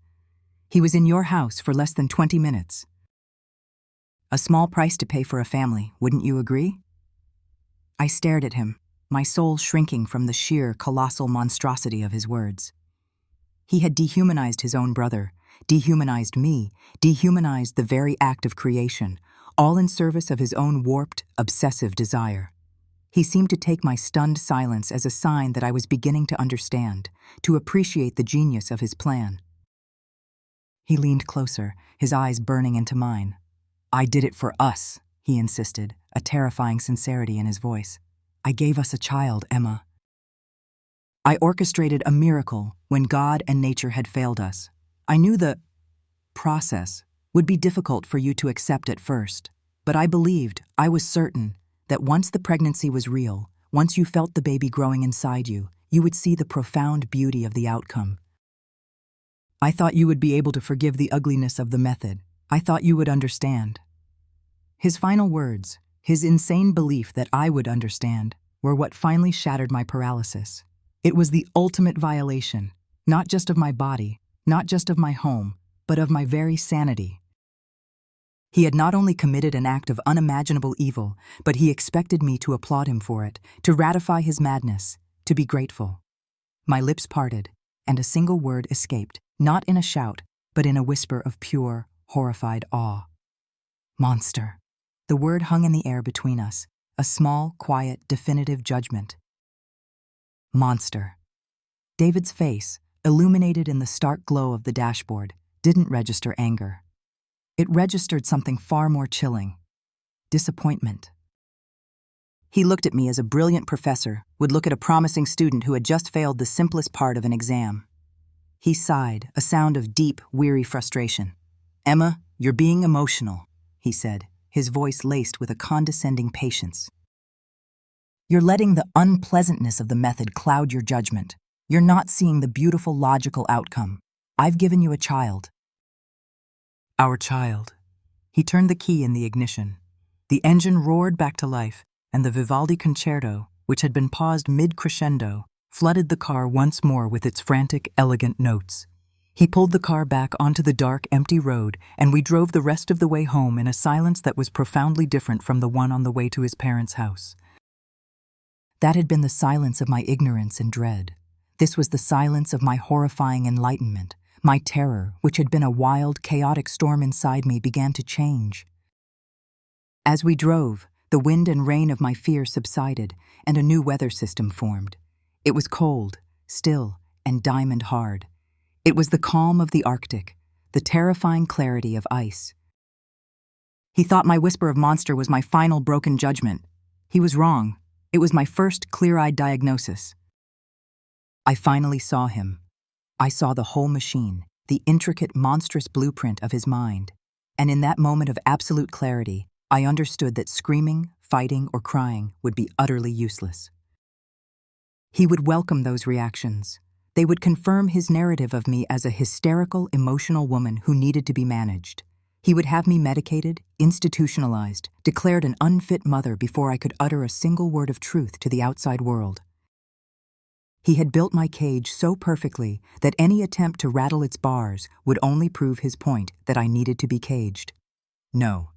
He was in your house for less than 20 minutes. A small price to pay for a family, wouldn't you agree? I stared at him, my soul shrinking from the sheer, colossal monstrosity of his words. He had dehumanized his own brother, dehumanized me, dehumanized the very act of creation, all in service of his own warped, obsessive desire. He seemed to take my stunned silence as a sign that I was beginning to understand, to appreciate the genius of his plan. He leaned closer, his eyes burning into mine. "I did it for us," he insisted, a terrifying sincerity in his voice. "I gave us a child, Emma. I orchestrated a miracle when God and nature had failed us. I knew the process would be difficult for you to accept at first, but I was certain, that once the pregnancy was real, once you felt the baby growing inside you, you would see the profound beauty of the outcome. I thought you would be able to forgive the ugliness of the method. I thought you would understand." His final words, his insane belief that I would understand, were what finally shattered my paralysis. It was the ultimate violation, not just of my body, not just of my home, but of my very sanity. He had not only committed an act of unimaginable evil, but he expected me to applaud him for it, to ratify his madness, to be grateful. My lips parted, and a single word escaped, not in a shout, but in a whisper of pure, horrified awe. "Monster." The word hung in the air between us, a small, quiet, definitive judgment. Monster. David's face, illuminated in the stark glow of the dashboard, didn't register anger. It registered something far more chilling: disappointment. He looked at me as a brilliant professor would look at a promising student who had just failed the simplest part of an exam. He sighed, a sound of deep, weary frustration. "Emma, you're being emotional," he said, his voice laced with a condescending patience. "You're letting the unpleasantness of the method cloud your judgment. You're not seeing the beautiful, logical outcome. I've given you a child." Our child. He turned the key in the ignition. The engine roared back to life, and the Vivaldi concerto, which had been paused mid-crescendo, flooded the car once more with its frantic, elegant notes. He pulled the car back onto the dark, empty road, and we drove the rest of the way home in a silence that was profoundly different from the one on the way to his parents' house. That had been the silence of my ignorance and dread. This was the silence of my horrifying enlightenment. My terror, which had been a wild, chaotic storm inside me, began to change. As we drove, the wind and rain of my fear subsided, and a new weather system formed. It was cold, still, and diamond hard. It was the calm of the Arctic, the terrifying clarity of ice. He thought my whisper of monster was my final broken judgment. He was wrong. It was my first clear-eyed diagnosis. I finally saw him. I saw the whole machine, the intricate, monstrous blueprint of his mind. And in that moment of absolute clarity, I understood that screaming, fighting, or crying would be utterly useless. He would welcome those reactions. They would confirm his narrative of me as a hysterical, emotional woman who needed to be managed. He would have me medicated, institutionalized, declared an unfit mother before I could utter a single word of truth to the outside world. He had built my cage so perfectly that any attempt to rattle its bars would only prove his point that I needed to be caged. No,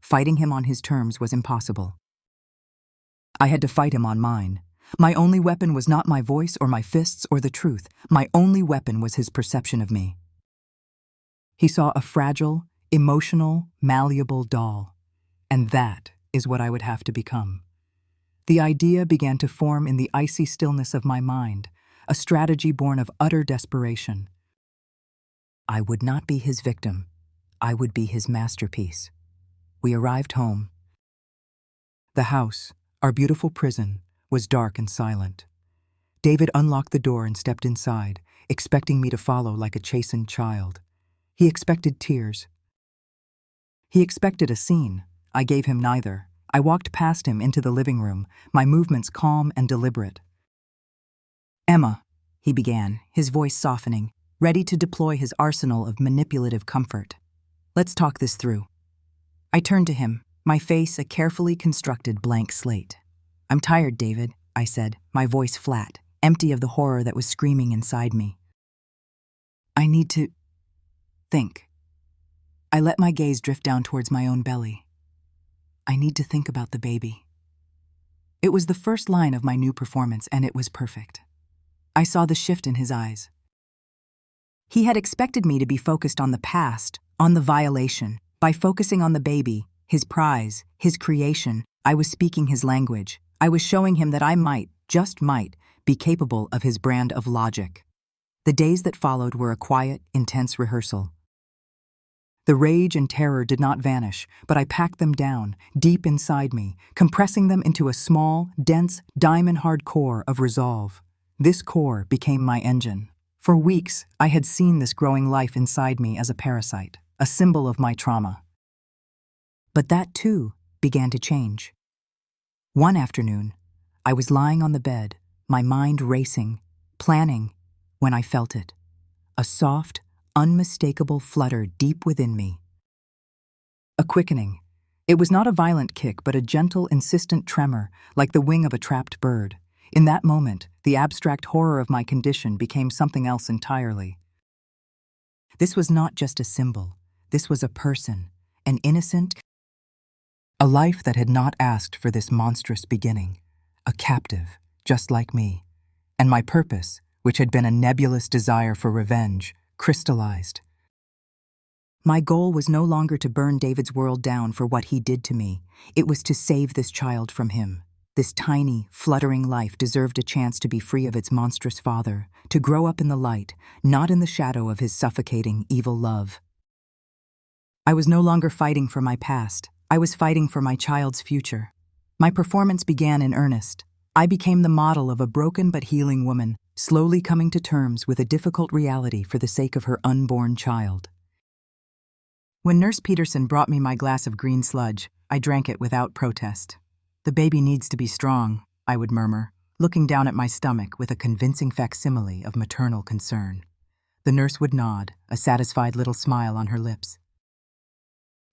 fighting him on his terms was impossible. I had to fight him on mine. My only weapon was not my voice or my fists or the truth. My only weapon was his perception of me. He saw a fragile, emotional, malleable doll, and that is what I would have to become. The idea began to form in the icy stillness of my mind, a strategy born of utter desperation. I would not be his victim. I would be his masterpiece. We arrived home. The house, our beautiful prison, was dark and silent. David unlocked the door and stepped inside, expecting me to follow like a chastened child. He expected tears. He expected a scene. I gave him neither. I walked past him into the living room, my movements calm and deliberate. "Emma," he began, his voice softening, ready to deploy his arsenal of manipulative comfort. "Let's talk this through." I turned to him, my face a carefully constructed blank slate. "I'm tired, David," I said, my voice flat, empty of the horror that was screaming inside me. "I need to think." I let my gaze drift down towards my own belly. I need to think about the baby. It was the first line of my new performance, and it was perfect. I saw the shift in his eyes. He had expected me to be focused on the past, on the violation. By focusing on the baby, his prize, his creation, I was speaking his language. I was showing him that I might, just might, be capable of his brand of logic. The days that followed were a quiet, intense rehearsal. The rage and terror did not vanish, but I packed them down, deep inside me, compressing them into a small, dense, diamond-hard core of resolve. This core became my engine. For weeks, I had seen this growing life inside me as a parasite, a symbol of my trauma. But that, too, began to change. One afternoon, I was lying on the bed, my mind racing, planning, when I felt it. A soft, unmistakable flutter deep within me. A quickening. It was not a violent kick, but a gentle, insistent tremor, like the wing of a trapped bird. In that moment, the abstract horror of my condition became something else entirely. This was not just a symbol. This was a person, an innocent, a life that had not asked for this monstrous beginning, a captive, just like me. And my purpose, which had been a nebulous desire for revenge, crystallized. My goal was no longer to burn David's world down for what he did to me. It was to save this child from him. This tiny, fluttering life deserved a chance to be free of its monstrous father, to grow up in the light, not in the shadow of his suffocating, evil love. I was no longer fighting for my past. I was fighting for my child's future. My performance began in earnest. I became the model of a broken but healing woman, slowly coming to terms with a difficult reality for the sake of her unborn child. When Nurse Peterson brought me my glass of green sludge, I drank it without protest. "The baby needs to be strong," I would murmur, looking down at my stomach with a convincing facsimile of maternal concern. The nurse would nod, a satisfied little smile on her lips.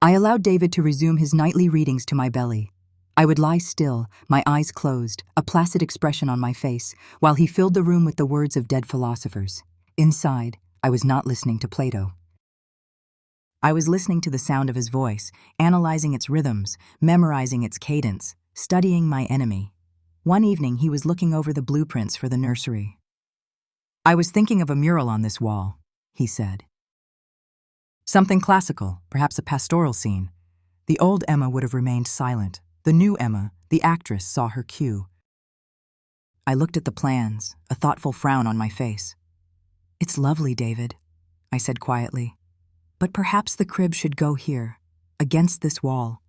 I allowed David to resume his nightly readings to my belly. I would lie still, my eyes closed, a placid expression on my face, while he filled the room with the words of dead philosophers. Inside, I was not listening to Plato. I was listening to the sound of his voice, analyzing its rhythms, memorizing its cadence, studying my enemy. One evening, he was looking over the blueprints for the nursery. "I was thinking of a mural on this wall," he said. "Something classical, perhaps a pastoral scene." The old Emma would have remained silent. The new Emma, the actress, saw her cue. I looked at the plans, a thoughtful frown on my face. "It's lovely, David," I said quietly. "But perhaps the crib should go here, against this wall.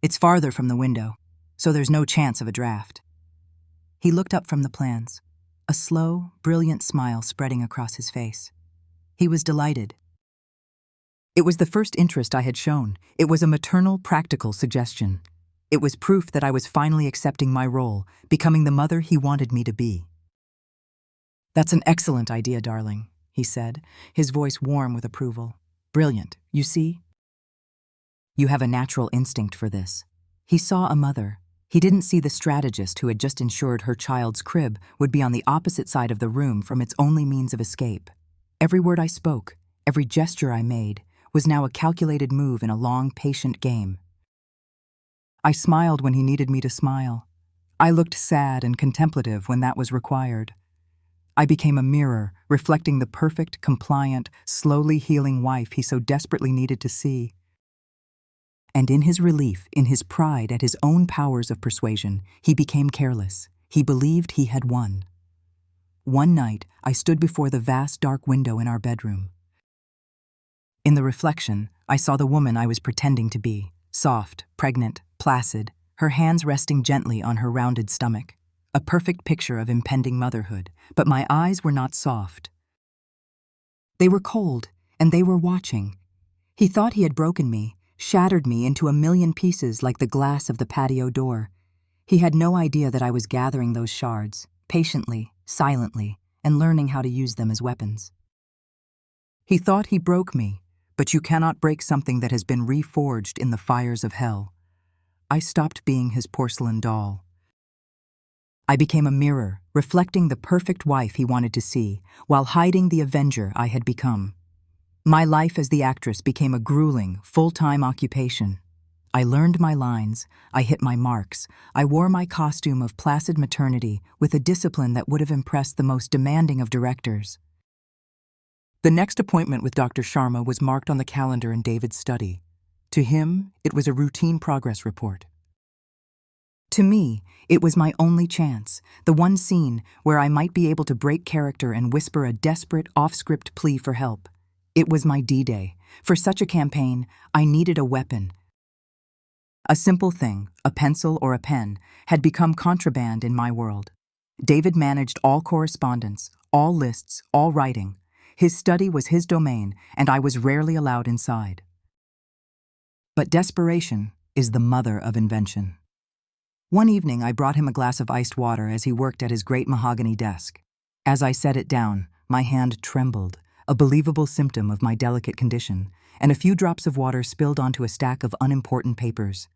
It's farther from the window, so there's no chance of a draft." He looked up from the plans, a slow, brilliant smile spreading across his face. He was delighted. It was the first interest I had shown. It was a maternal, practical suggestion. It was proof that I was finally accepting my role, becoming the mother he wanted me to be. "That's an excellent idea, darling," he said, his voice warm with approval. "Brilliant, you see? You have a natural instinct for this." He saw a mother. He didn't see the strategist who had just ensured her child's crib would be on the opposite side of the room from its only means of escape. Every word I spoke, every gesture I made, was now a calculated move in a long, patient game. I smiled when he needed me to smile. I looked sad and contemplative when that was required. I became a mirror, reflecting the perfect, compliant, slowly healing wife he so desperately needed to see. And in his relief, in his pride at his own powers of persuasion, he became careless. He believed he had won. One night, I stood before the vast dark window in our bedroom. In the reflection, I saw the woman I was pretending to be, soft, pregnant, placid, her hands resting gently on her rounded stomach. A perfect picture of impending motherhood, but my eyes were not soft. They were cold, and they were watching. He thought he had broken me, shattered me into a million pieces like the glass of the patio door. He had no idea that I was gathering those shards, patiently, silently, and learning how to use them as weapons. He thought he broke me, but you cannot break something that has been reforged in the fires of hell. I stopped being his porcelain doll. I became a mirror, reflecting the perfect wife he wanted to see, while hiding the avenger I had become. My life as the actress became a grueling, full-time occupation. I learned my lines, I hit my marks, I wore my costume of placid maternity with a discipline that would have impressed the most demanding of directors. The next appointment with Dr. Sharma was marked on the calendar in David's study. To him, it was a routine progress report. To me, it was my only chance, the one scene where I might be able to break character and whisper a desperate, off-script plea for help. It was my D-Day. For such a campaign, I needed a weapon. A simple thing, a pencil or a pen, had become contraband in my world. David managed all correspondence, all lists, all writing. His study was his domain, and I was rarely allowed inside. But desperation is the mother of invention. One evening, I brought him a glass of iced water as he worked at his great mahogany desk. As I set it down, my hand trembled, a believable symptom of my delicate condition, and a few drops of water spilled onto a stack of unimportant papers.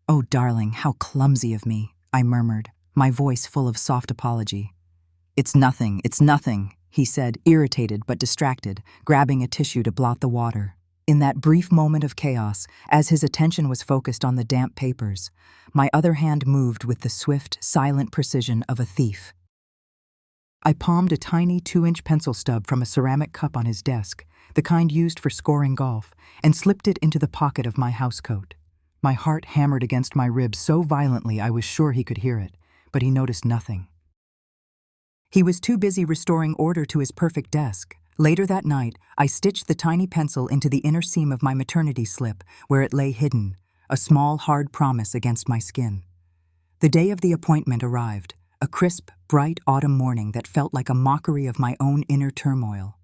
"Oh, darling, how clumsy of me," I murmured, my voice full of soft apology. It's nothing," he said, irritated but distracted, grabbing a tissue to blot the water. In that brief moment of chaos, as his attention was focused on the damp papers, my other hand moved with the swift, silent precision of a thief. I palmed a tiny 2-inch pencil stub from a ceramic cup on his desk, the kind used for scoring golf, and slipped it into the pocket of my housecoat. My heart hammered against my ribs so violently I was sure he could hear it, but he noticed nothing. He was too busy restoring order to his perfect desk. Later that night, I stitched the tiny pencil into the inner seam of my maternity slip, where it lay hidden, a small, hard promise against my skin. The day of the appointment arrived, a crisp, bright autumn morning that felt like a mockery of my own inner turmoil.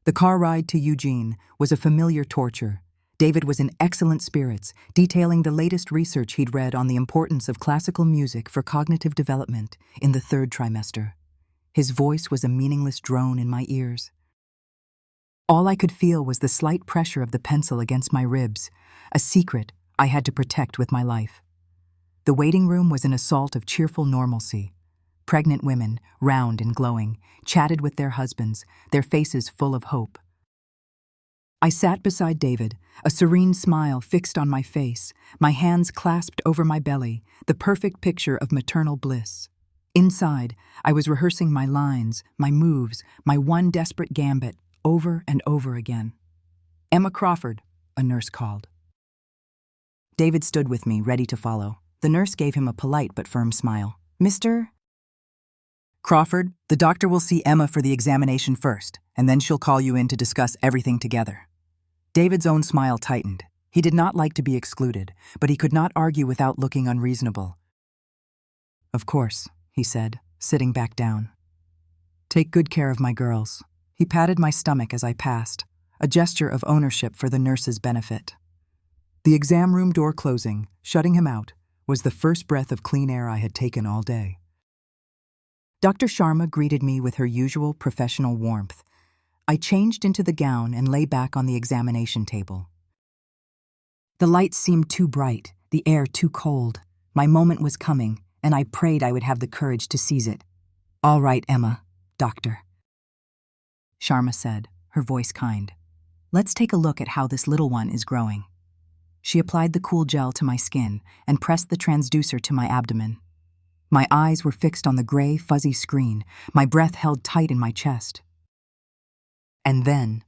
The car ride to Eugene was a familiar torture. David was in excellent spirits, detailing the latest research he'd read on the importance of classical music for cognitive development in the 3rd trimester. His voice was a meaningless drone in my ears. All I could feel was the slight pressure of the pencil against my ribs, a secret I had to protect with my life. The waiting room was an assault of cheerful normalcy. Pregnant women, round and glowing, chatted with their husbands, their faces full of hope. I sat beside David, a serene smile fixed on my face, my hands clasped over my belly, the perfect picture of maternal bliss. Inside, I was rehearsing my lines, my moves, my one desperate gambit, over and over again. "Emma Crawford," a nurse called. David stood with me, ready to follow. The nurse gave him a polite but firm smile. "Mr. Crawford, the doctor will see Emma for the examination first, and then she'll call you in to discuss everything together." David's own smile tightened. He did not like to be excluded, but he could not argue without looking unreasonable. "Of course," he said, sitting back down. "Take good care of my girls." He patted my stomach as I passed, a gesture of ownership for the nurse's benefit. The exam room door closing, shutting him out, was the first breath of clean air I had taken all day. Dr. Sharma greeted me with her usual professional warmth. I changed into the gown and lay back on the examination table. The lights seemed too bright, the air too cold. My moment was coming, and I prayed I would have the courage to seize it. "All right, Emma, doctor," Sharma said, her voice kind. "Let's take a look at how this little one is growing." She applied the cool gel to my skin and pressed the transducer to my abdomen. My eyes were fixed on the gray, fuzzy screen, my breath held tight in my chest. And then,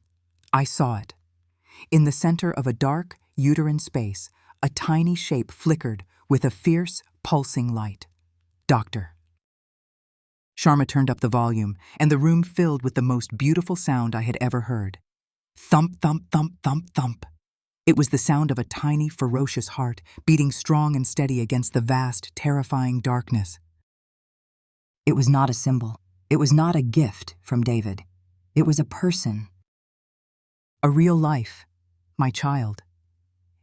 I saw it. In the center of a dark, uterine space, a tiny shape flickered with a fierce, pulsing light. "Doctor." Sharma turned up the volume, and the room filled with the most beautiful sound I had ever heard. Thump, thump, thump, thump, thump. It was the sound of a tiny, ferocious heart beating strong and steady against the vast, terrifying darkness. It was not a symbol. It was not a gift from David. It was a person. A real life. My child.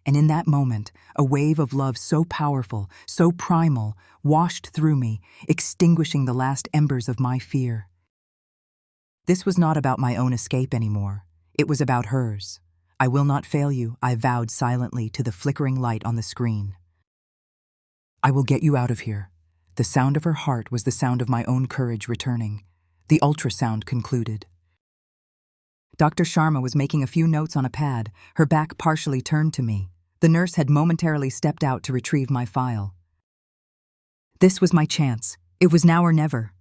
And in that moment, a wave of love so powerful, so primal, washed through me, extinguishing the last embers of my fear. This was not about my own escape anymore. It was about hers. "I will not fail you," I vowed silently to the flickering light on the screen. "I will get you out of here." The sound of her heart was the sound of my own courage returning. The ultrasound concluded. Dr. Sharma was making a few notes on a pad, her back partially turned to me. The nurse had momentarily stepped out to retrieve my file. This was my chance. It was now or never.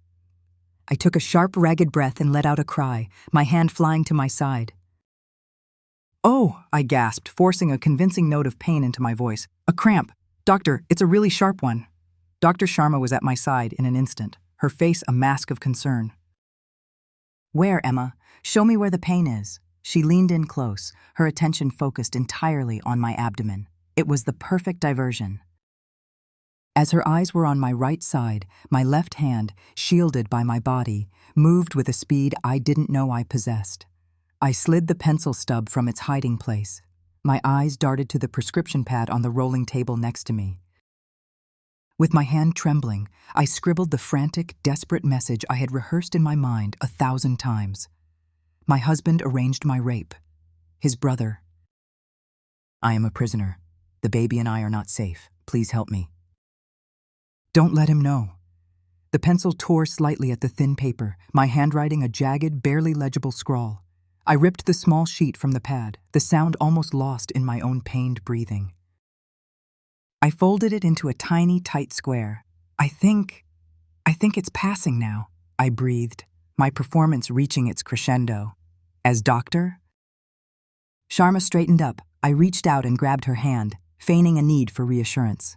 I took a sharp, ragged breath and let out a cry, my hand flying to my side. "Oh," I gasped, forcing a convincing note of pain into my voice. "A cramp. Doctor, it's a really sharp one." Dr. Sharma was at my side in an instant, her face a mask of concern. "Where, Emma? Show me where the pain is." She leaned in close, her attention focused entirely on my abdomen. It was the perfect diversion. As her eyes were on my right side, my left hand, shielded by my body, moved with a speed I didn't know I possessed. I slid the pencil stub from its hiding place. My eyes darted to the prescription pad on the rolling table next to me. With my hand trembling, I scribbled the frantic, desperate message I had rehearsed in my mind 1,000 times. My husband arranged my rape. His brother. I am a prisoner. The baby and I are not safe. Please help me. Don't let him know. The pencil tore slightly at the thin paper, my handwriting a jagged, barely legible scrawl. I ripped the small sheet from the pad, the sound almost lost in my own pained breathing. I folded it into a tiny, tight square. I think it's passing now, I breathed, my performance reaching its crescendo. As doctor? Sharma straightened up. I reached out and grabbed her hand, feigning a need for reassurance.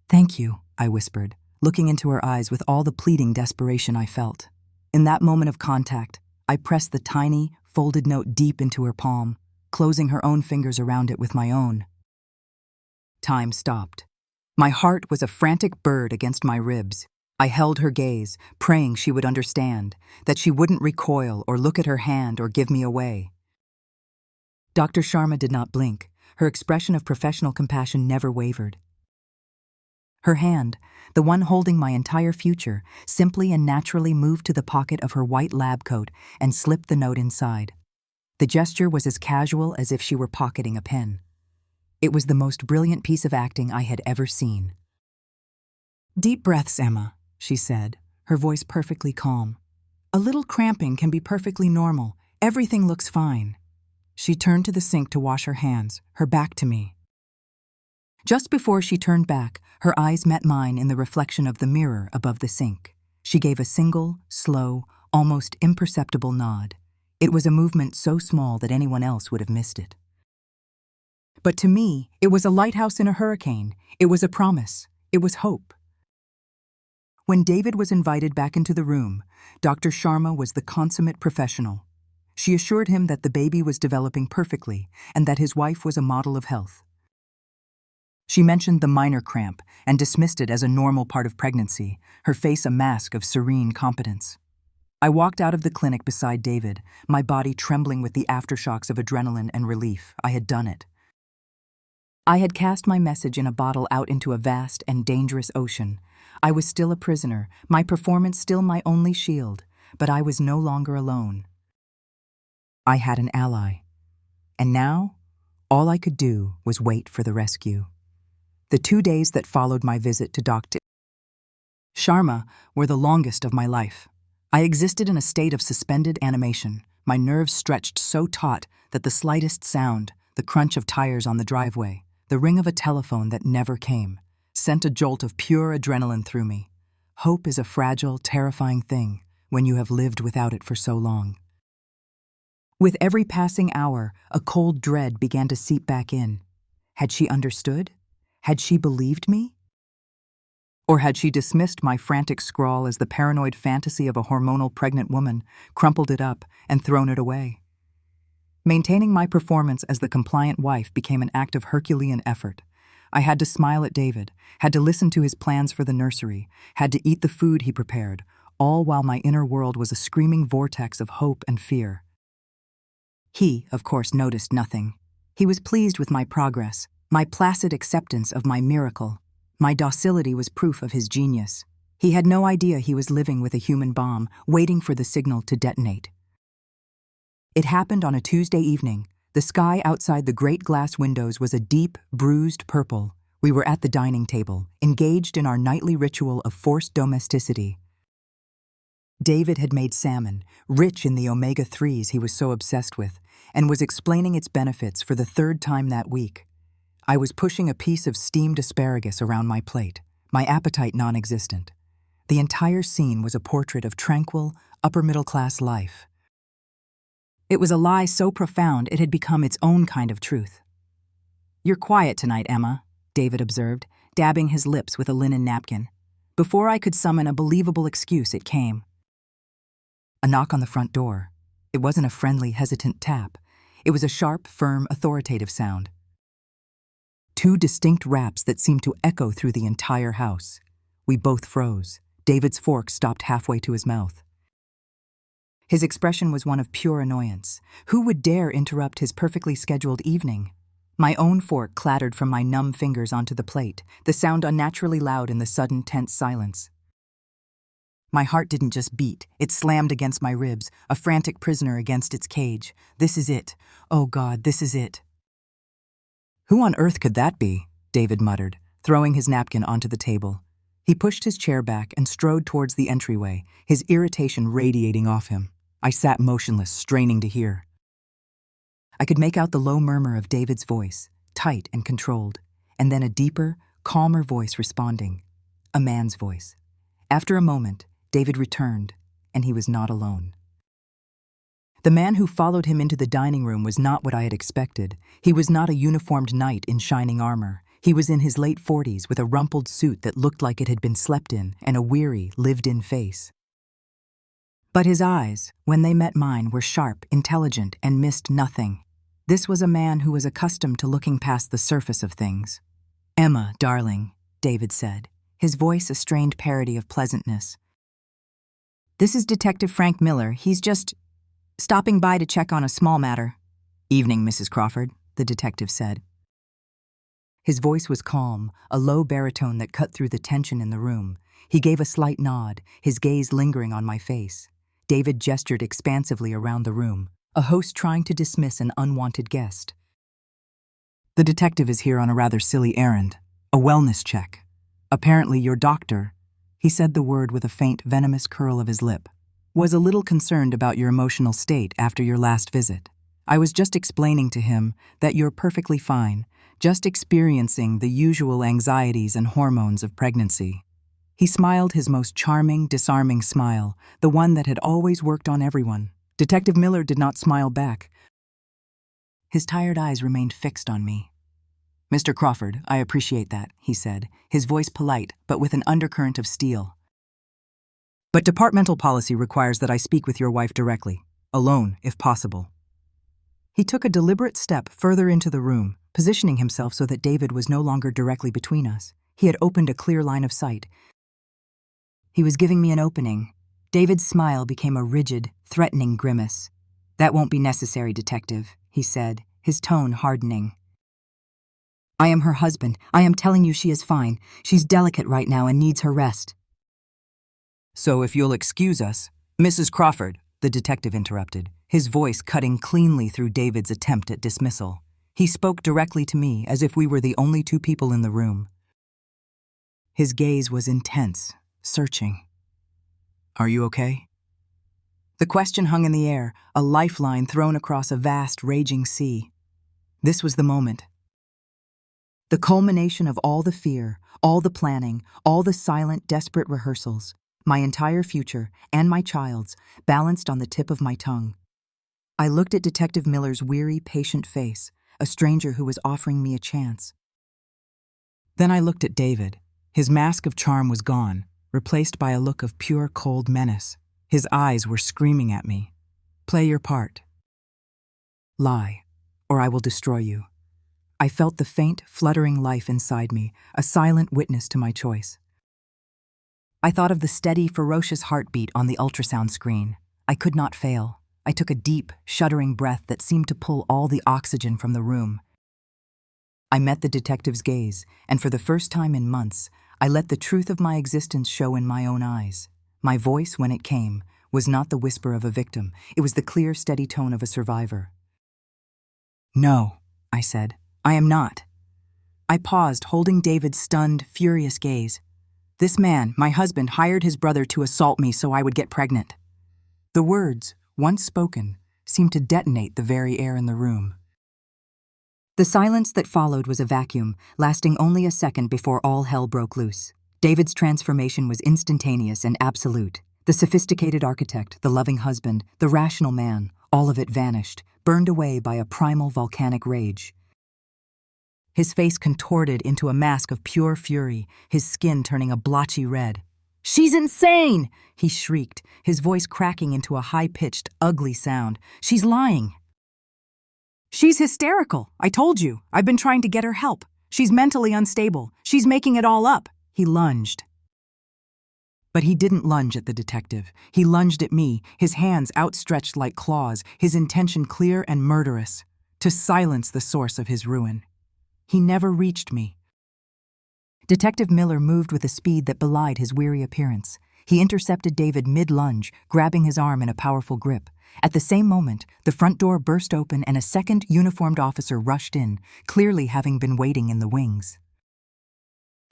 "Thank you," I whispered, looking into her eyes with all the pleading desperation I felt. In that moment of contact, I pressed the tiny, folded note deep into her palm, closing her own fingers around it with my own. Time stopped. My heart was a frantic bird against my ribs. I held her gaze, praying she would understand, that she wouldn't recoil or look at her hand or give me away. Dr. Sharma did not blink. Her expression of professional compassion never wavered. Her hand, the one holding my entire future, simply and naturally moved to the pocket of her white lab coat and slipped the note inside. The gesture was as casual as if she were pocketing a pen. It was the most brilliant piece of acting I had ever seen. "Deep breaths, Emma," she said, her voice perfectly calm. "A little cramping can be perfectly normal. Everything looks fine." She turned to the sink to wash her hands, her back to me. Just before she turned back, her eyes met mine in the reflection of the mirror above the sink. She gave a single, slow, almost imperceptible nod. It was a movement so small that anyone else would have missed it. But to me, it was a lighthouse in a hurricane. It was a promise. It was hope. When David was invited back into the room, Dr. Sharma was the consummate professional. She assured him that the baby was developing perfectly and that his wife was a model of health. She mentioned the minor cramp and dismissed it as a normal part of pregnancy, her face a mask of serene competence. I walked out of the clinic beside David, my body trembling with the aftershocks of adrenaline and relief. I had done it. I had cast my message in a bottle out into a vast and dangerous ocean. I was still a prisoner, my performance still my only shield, but I was no longer alone. I had an ally. And now, all I could do was wait for the rescue. The 2 days that followed my visit to Dr. Sharma were the longest of my life. I existed in a state of suspended animation, my nerves stretched so taut that the slightest sound, the crunch of tires on the driveway, the ring of a telephone that never came, sent a jolt of pure adrenaline through me. Hope is a fragile, terrifying thing when you have lived without it for so long. With every passing hour, a cold dread began to seep back in. Had she understood? Had she believed me? Or had she dismissed my frantic scrawl as the paranoid fantasy of a hormonal pregnant woman, crumpled it up, and thrown it away? Maintaining my performance as the compliant wife became an act of Herculean effort. I had to smile at David, had to listen to his plans for the nursery, had to eat the food he prepared, all while my inner world was a screaming vortex of hope and fear. He, of course, noticed nothing. He was pleased with my progress, my placid acceptance of my miracle. My docility was proof of his genius. He had no idea he was living with a human bomb, waiting for the signal to detonate. It happened on a Tuesday evening. The sky outside the great glass windows was a deep, bruised purple. We were at the dining table, engaged in our nightly ritual of forced domesticity. David had made salmon, rich in the omega-3s he was so obsessed with, and was explaining its benefits for the third time that week. I was pushing a piece of steamed asparagus around my plate, my appetite non-existent. The entire scene was a portrait of tranquil, upper-middle-class life. It was a lie so profound it had become its own kind of truth. "You're quiet tonight, Emma," David observed, dabbing his lips with a linen napkin. Before I could summon a believable excuse, it came. A knock on the front door. It wasn't a friendly, hesitant tap. It was a sharp, firm, authoritative sound. Two distinct raps that seemed to echo through the entire house. We both froze. David's fork stopped halfway to his mouth. His expression was one of pure annoyance. Who would dare interrupt his perfectly scheduled evening? My own fork clattered from my numb fingers onto the plate, the sound unnaturally loud in the sudden, tense silence. My heart didn't just beat, it slammed against my ribs, a frantic prisoner against its cage. This is it. Oh God, this is it. "Who on earth could that be?" David muttered, throwing his napkin onto the table. He pushed his chair back and strode towards the entryway, his irritation radiating off him. I sat motionless, straining to hear. I could make out the low murmur of David's voice, tight and controlled, and then a deeper, calmer voice responding. A man's voice. After a moment, David returned, and he was not alone. The man who followed him into the dining room was not what I had expected. He was not a uniformed knight in shining armor. He was in his late 40s with a rumpled suit that looked like it had been slept in and a weary, lived-in face. But his eyes, when they met mine, were sharp, intelligent, and missed nothing. This was a man who was accustomed to looking past the surface of things. "Emma, darling," David said, his voice a strained parody of pleasantness. "This is Detective Frank Miller. He's just stopping by to check on a small matter." "Evening, Mrs. Crawford," the detective said. His voice was calm, a low baritone that cut through the tension in the room. He gave a slight nod, his gaze lingering on my face. David gestured expansively around the room, a host trying to dismiss an unwanted guest. "The detective is here on a rather silly errand, a wellness check. Apparently your doctor," he said the word with a faint, venomous curl of his lip, "was a little concerned about your emotional state after your last visit. I was just explaining to him that you're perfectly fine, just experiencing the usual anxieties and hormones of pregnancy." He smiled his most charming, disarming smile, the one that had always worked on everyone. Detective Miller did not smile back. His tired eyes remained fixed on me. "Mr. Crawford, I appreciate that," he said, his voice polite but with an undercurrent of steel. "But departmental policy requires that I speak with your wife directly, alone, if possible." He took a deliberate step further into the room, positioning himself so that David was no longer directly between us. He had opened a clear line of sight. He was giving me an opening. David's smile became a rigid, threatening grimace. "That won't be necessary, detective," he said, his tone hardening. "I am her husband. I am telling you she is fine. She's delicate right now and needs her rest." "So if you'll excuse us—" "Mrs. Crawford," the detective interrupted, his voice cutting cleanly through David's attempt at dismissal. He spoke directly to me as if we were the only two people in the room. His gaze was intense, searching. "Are you okay?" The question hung in the air, a lifeline thrown across a vast, raging sea. This was the moment. The culmination of all the fear, all the planning, all the silent, desperate rehearsals, my entire future, and my child's, balanced on the tip of my tongue. I looked at Detective Miller's weary, patient face, a stranger who was offering me a chance. Then I looked at David. His mask of charm was gone, replaced by a look of pure, cold menace. His eyes were screaming at me. "Play your part. Lie, or I will destroy you." I felt the faint, fluttering life inside me, a silent witness to my choice. I thought of the steady, ferocious heartbeat on the ultrasound screen. I could not fail. I took a deep, shuddering breath that seemed to pull all the oxygen from the room. I met the detective's gaze, and for the first time in months, I let the truth of my existence show in my own eyes. My voice, when it came, was not the whisper of a victim. It was the clear, steady tone of a survivor. "No," I said. "I am not." I paused, holding David's stunned, furious gaze. This man, my husband, hired his brother to assault me so I would get pregnant." The words, once spoken, seemed to detonate the very air in the room. The silence that followed was a vacuum, lasting only a second before all hell broke loose. David's transformation was instantaneous and absolute. The sophisticated architect, the loving husband, the rational man, all of it vanished, burned away by a primal volcanic rage. His face contorted into a mask of pure fury, his skin turning a blotchy red. "She's insane!" he shrieked, his voice cracking into a high-pitched, ugly sound. "She's lying." "She's hysterical. I told you. I've been trying to get her help. She's mentally unstable. She's making it all up." He lunged. But he didn't lunge at the detective. He lunged at me, his hands outstretched like claws, his intention clear and murderous, to silence the source of his ruin. He never reached me. Detective Miller moved with a speed that belied his weary appearance. He intercepted David mid-lunge, grabbing his arm in a powerful grip. At the same moment, the front door burst open and a second uniformed officer rushed in, clearly having been waiting in the wings.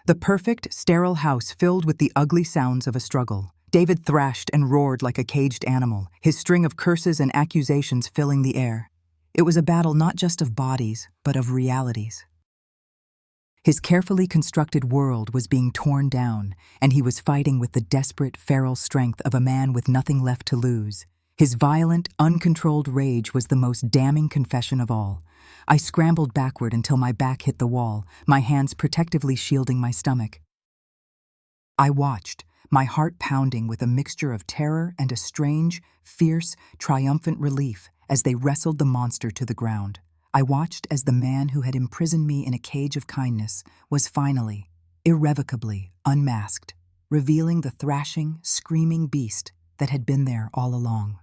The perfect, sterile house filled with the ugly sounds of a struggle. David thrashed and roared like a caged animal, his string of curses and accusations filling the air. It was a battle not just of bodies, but of realities. His carefully constructed world was being torn down, and he was fighting with the desperate, feral strength of a man with nothing left to lose. His violent, uncontrolled rage was the most damning confession of all. I scrambled backward until my back hit the wall, my hands protectively shielding my stomach. I watched, my heart pounding with a mixture of terror and a strange, fierce, triumphant relief as they wrestled the monster to the ground. I watched as the man who had imprisoned me in a cage of kindness was finally, irrevocably, unmasked, revealing the thrashing, screaming beast that had been there all along.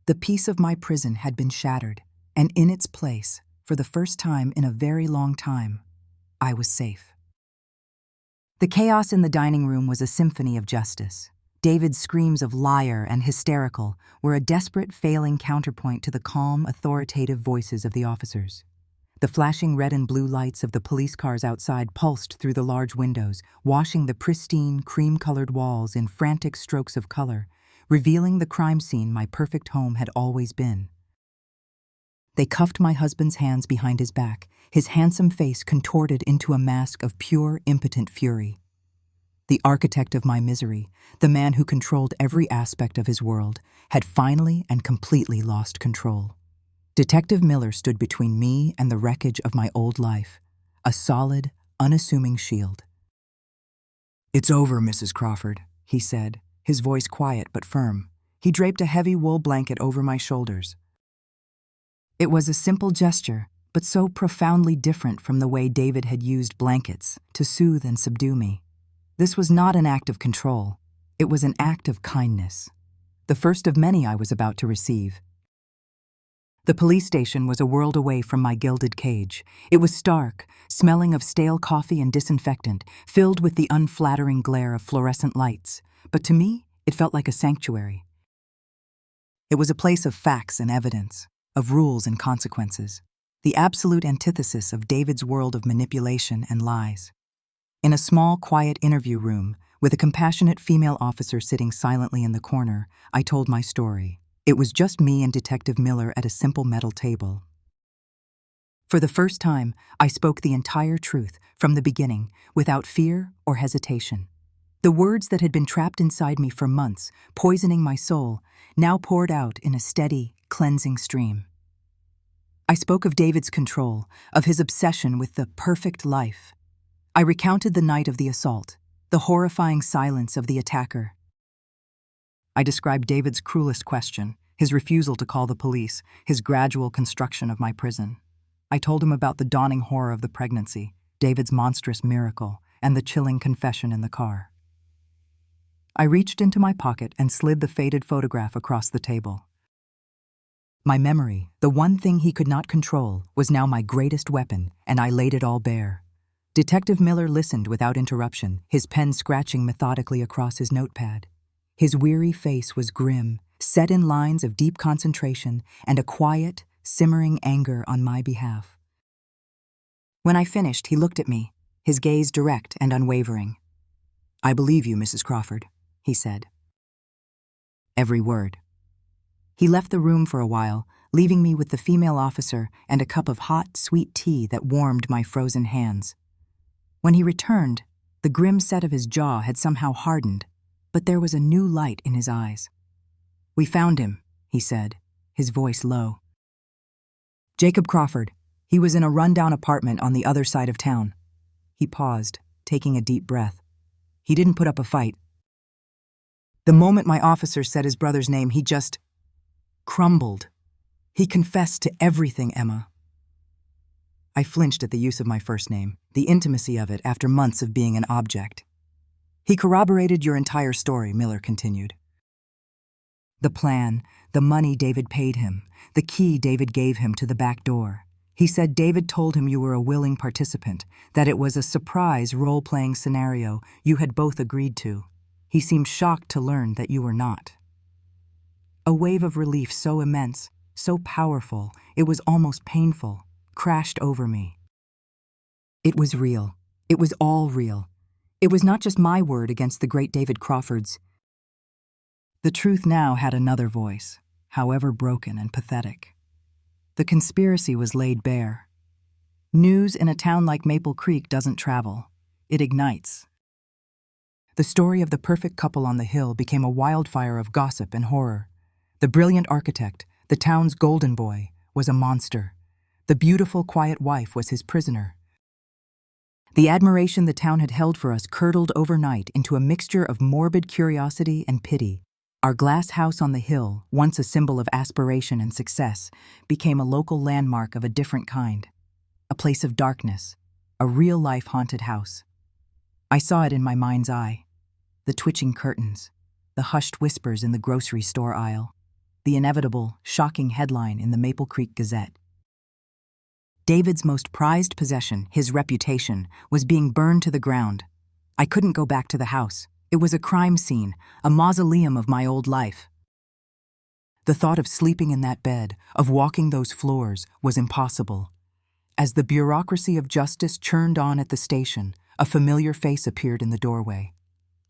The peace of my prison had been shattered, and in its place, for the first time in a very long time, I was safe. The chaos in the dining room was a symphony of justice. David's screams of liar and hysterical were a desperate, failing counterpoint to the calm, authoritative voices of the officers. The flashing red and blue lights of the police cars outside pulsed through the large windows, washing the pristine, cream-colored walls in frantic strokes of color, revealing the crime scene my perfect home had always been. They cuffed my husband's hands behind his back, his handsome face contorted into a mask of pure, impotent fury. The architect of my misery, the man who controlled every aspect of his world, had finally and completely lost control. Detective Miller stood between me and the wreckage of my old life, a solid, unassuming shield. "It's over, Mrs. Crawford," he said, his voice quiet but firm. He draped a heavy wool blanket over my shoulders. It was a simple gesture, but so profoundly different from the way David had used blankets to soothe and subdue me. This was not an act of control. It was an act of kindness, the first of many I was about to receive. The police station was a world away from my gilded cage. It was stark, smelling of stale coffee and disinfectant, filled with the unflattering glare of fluorescent lights. But to me, it felt like a sanctuary. It was a place of facts and evidence, of rules and consequences, the absolute antithesis of David's world of manipulation and lies. In a small, quiet interview room, with a compassionate female officer sitting silently in the corner, I told my story. It was just me and Detective Miller at a simple metal table. For the first time, I spoke the entire truth, from the beginning, without fear or hesitation. The words that had been trapped inside me for months, poisoning my soul, now poured out in a steady, cleansing stream. I spoke of David's control, of his obsession with the perfect life. I recounted the night of the assault, the horrifying silence of the attacker. I described David's cruelest question, his refusal to call the police, his gradual construction of my prison. I told him about the dawning horror of the pregnancy, David's monstrous miracle, and the chilling confession in the car. I reached into my pocket and slid the faded photograph across the table. My memory, the one thing he could not control, was now my greatest weapon, and I laid it all bare. Detective Miller listened without interruption, his pen scratching methodically across his notepad. His weary face was grim, set in lines of deep concentration and a quiet, simmering anger on my behalf. When I finished, he looked at me, his gaze direct and unwavering. "I believe you, Mrs. Crawford," he said. Every word. He left the room for a while, leaving me with the female officer and a cup of hot, sweet tea that warmed my frozen hands. When he returned, the grim set of his jaw had somehow hardened, but there was a new light in his eyes. "We found him," he said, his voice low. "Jacob Crawford. He was in a rundown apartment on the other side of town." He paused, taking a deep breath. "He didn't put up a fight. The moment my officer said his brother's name, he just crumbled. He confessed to everything, Emma." I flinched at the use of my first name, the intimacy of it after months of being an object. "He corroborated your entire story," Miller continued. "The plan, the money David paid him, the key David gave him to the back door. He said David told him you were a willing participant, that it was a surprise role-playing scenario you had both agreed to. He seemed shocked to learn that you were not." A wave of relief so immense, so powerful, it was almost painful, crashed over me. It was real. It was all real. It was not just my word against the great David Crawford's. The truth now had another voice, however broken and pathetic. The conspiracy was laid bare. News in a town like Maple Creek doesn't travel. It ignites. The story of the perfect couple on the hill became a wildfire of gossip and horror. The brilliant architect, the town's golden boy, was a monster. The beautiful, quiet wife was his prisoner. The admiration the town had held for us curdled overnight into a mixture of morbid curiosity and pity. Our glass house on the hill, once a symbol of aspiration and success, became a local landmark of a different kind. A place of darkness, a real-life haunted house. I saw it in my mind's eye. The twitching curtains, the hushed whispers in the grocery store aisle, the inevitable, shocking headline in the Maple Creek Gazette. David's most prized possession, his reputation, was being burned to the ground. I couldn't go back to the house. It was a crime scene, a mausoleum of my old life. The thought of sleeping in that bed, of walking those floors, was impossible. As the bureaucracy of justice churned on at the station, a familiar face appeared in the doorway.